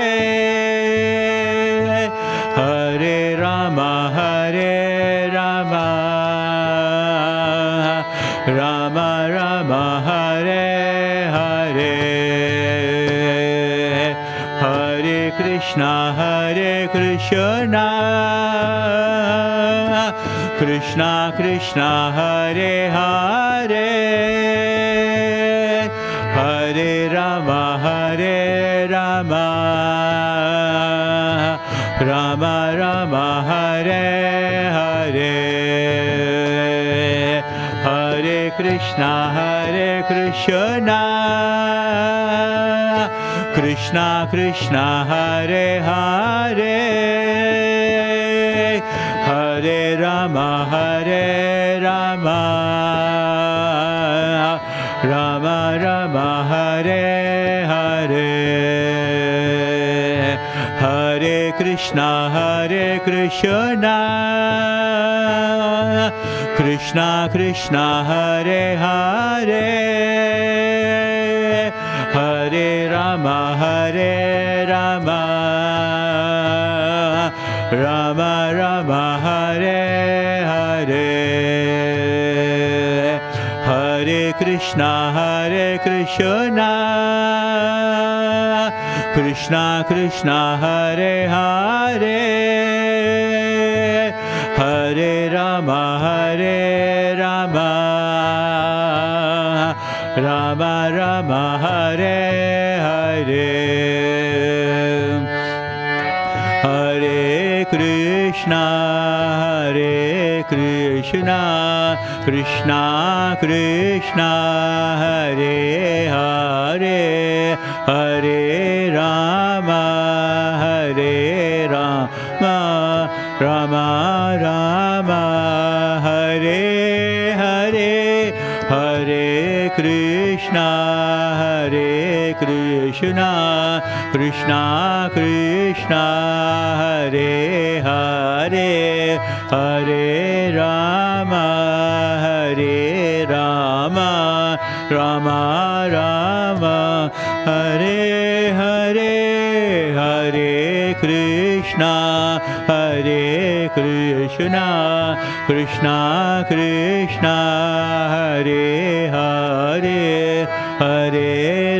Hare Rama, Rama Rama Rama, Hare Hare, Hare Krishna, Krishna Krishna, Hare Hare, Hare Rama, Rama Rama Rama, Hare Hare, Hare Krishna, Krishna Krishna, Hare Hare, Hare Rama, Rama Rama Rama, Hare Hare, Hare Krishna, Krishna Krishna, Hare Hare, Hare Rama, Rama Rama Rama, Hare Hare, Hare Krishna, Krishna Krishna, Hare Hare, Hare Rama, Rama Rama Rama, Hare Hare, Hare Krishna, Krishna Krishna, Hare Hare, Hare Rama, Rama Rama, Hare Hare, Hare Krishna, Krishna Krishna, Hare Hare, Hare Rama, Rama Rama, Hare Hare, Hare Krishna, Krishna Krishna, Hare Hare, Hare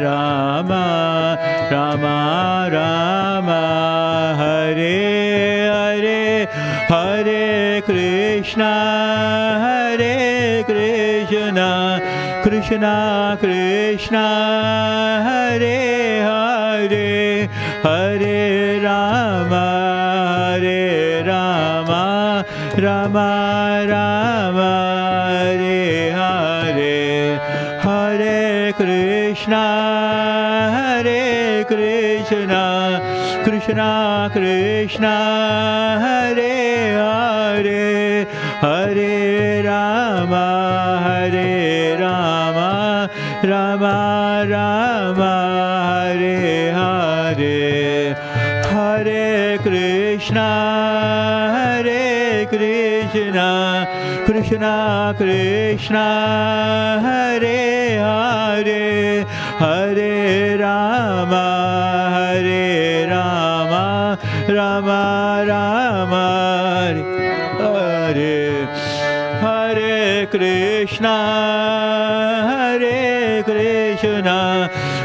Rama, Rama Rama, Hare Hare, Hare Krishna, Krishna Krishna, Hare Hare, Hare Rama, Rama Rama, Hare Hare, Hare Krishna, Krishna Krishna, Hare Hare, Hare Rama, Rama Rama, Hare Hare, Hare Krishna, Krishna Krishna Hare Hare Hare Rama Rama Rama Hare Hare Krishna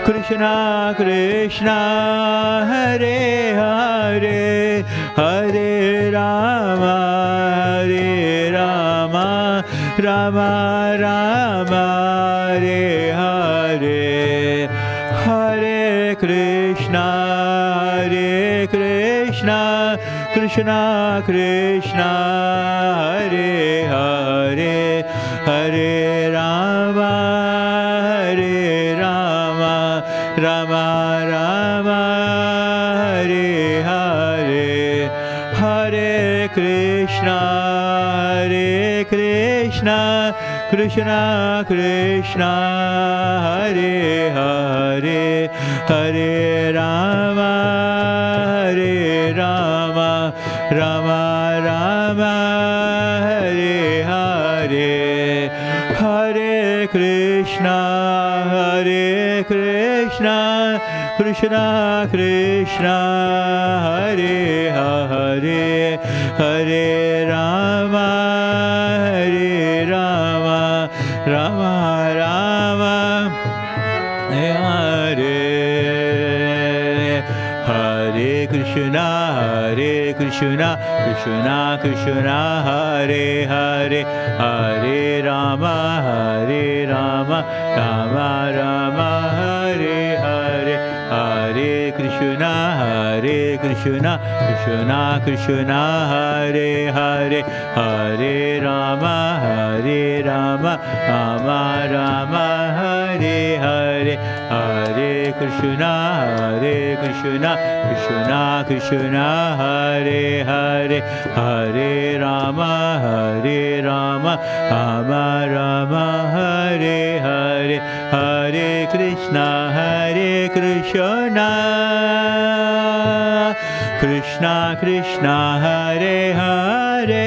Krishna Krishna Hare Hare Hare Rama Rama Rama Hare Hare Hare Krishna Krishna Krishna Hare Hare Hare Rama Rama Rama Hare Hare Hare Krishna Krishna Krishna Hare Hare Hare Rama Rama Rama Hare Hare Hare Krishna Krishna Krishna Hare Hare Hare Rama Rama Rama Hare Hare Krishna Krishna Krishna Hare Hare Hare Rama Rama Rama Hare Hare Hare Krishna Krishna Krishna Hare Hare Hare Rama Rama Rama Hare Hare Hare Krishna Krishna Krishna Hare Hare Hare Rama Rama Rama Hare Hare Hare Krishna Krishna Krishna Hare Hare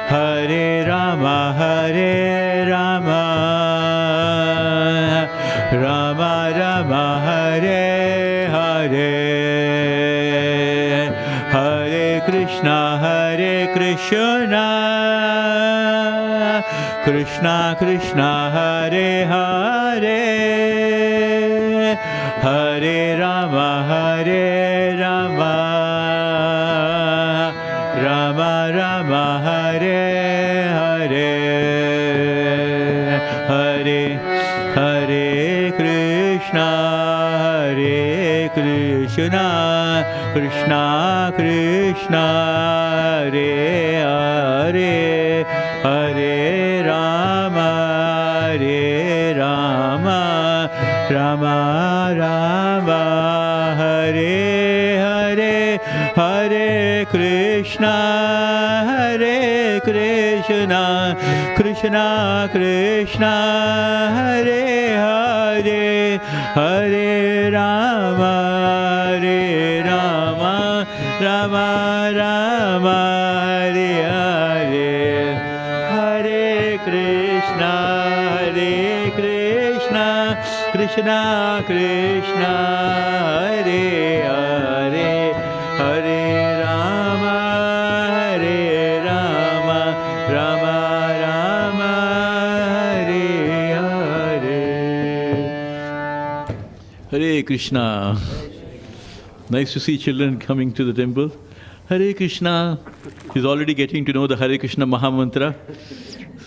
Hare Rama Rama Rama Hare Hare Hare Krishna Krishna Hare Hare Hare Rama Rama Rama Hare Hare Hare Krishna Krishna Krishna Hare Hare Hare Rama Rama Rama Hare Hare Hare Krishna Krishna Krishna Hare Hare Hare Rama Rama Rama Hare Hare Hare Krishna Krishna Krishna Hare Hare Hare Rama Rama Rama Hare Hare. Hare Krishna. Nice to see children coming to the temple. Hare Krishna. He's already getting to know the Hare Krishna Mahamantra.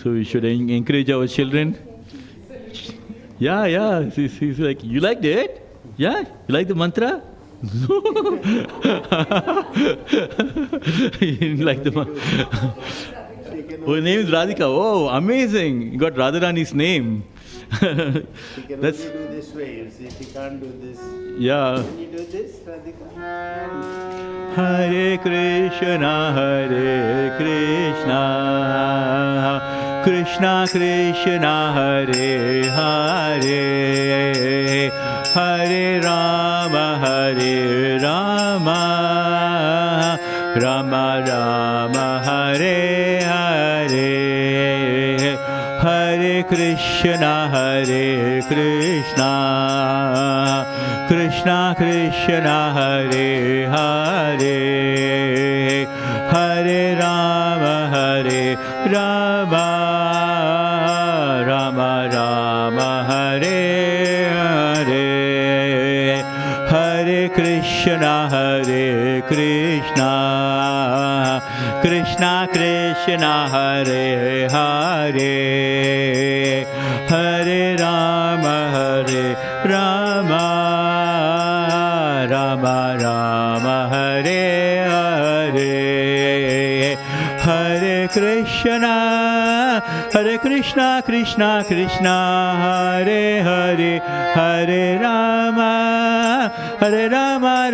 So we should encourage our children. Yeah. He's like, you liked it? Yeah? You like the mantra? He didn't like the mantra. Oh, her name is Radhika. Oh, amazing. You got Radharani's name. He can only do this way. You see, if he can't do this. Yeah. Can you do this, Radhika? Hare Krishna Krishna Krishna Hare Hare Hare Rama Rama Rama Hare Krishna Krishna Krishna Hare Hare Hare Rama Rama Rama Hare Hare Hare Krishna Krishna Krishna Hare Hare Hare Rama Rama Rama Hare Hare Hare Krishna Krishna Krishna Hare Hare Hare Rama Rama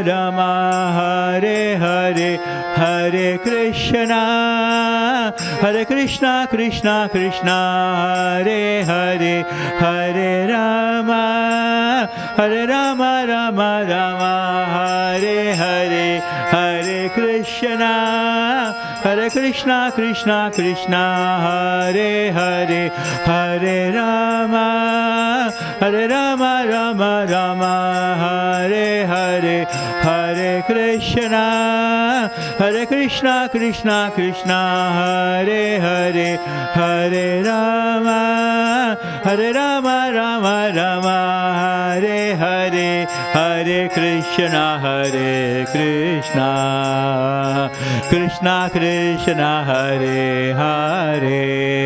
Rama Hare Hare Hare Krishna Krishna Krishna Hare Hare Hare Rama Rama Rama Hare Hare Hare Krishna Krishna Krishna Hare Hare Hare Rama Rama Rama Hare Hare Hare Krishna Krishna Krishna Hare Hare Hare Rama Rama Rama Hare Hare Hare Krishna Krishna Krishna Hare Hare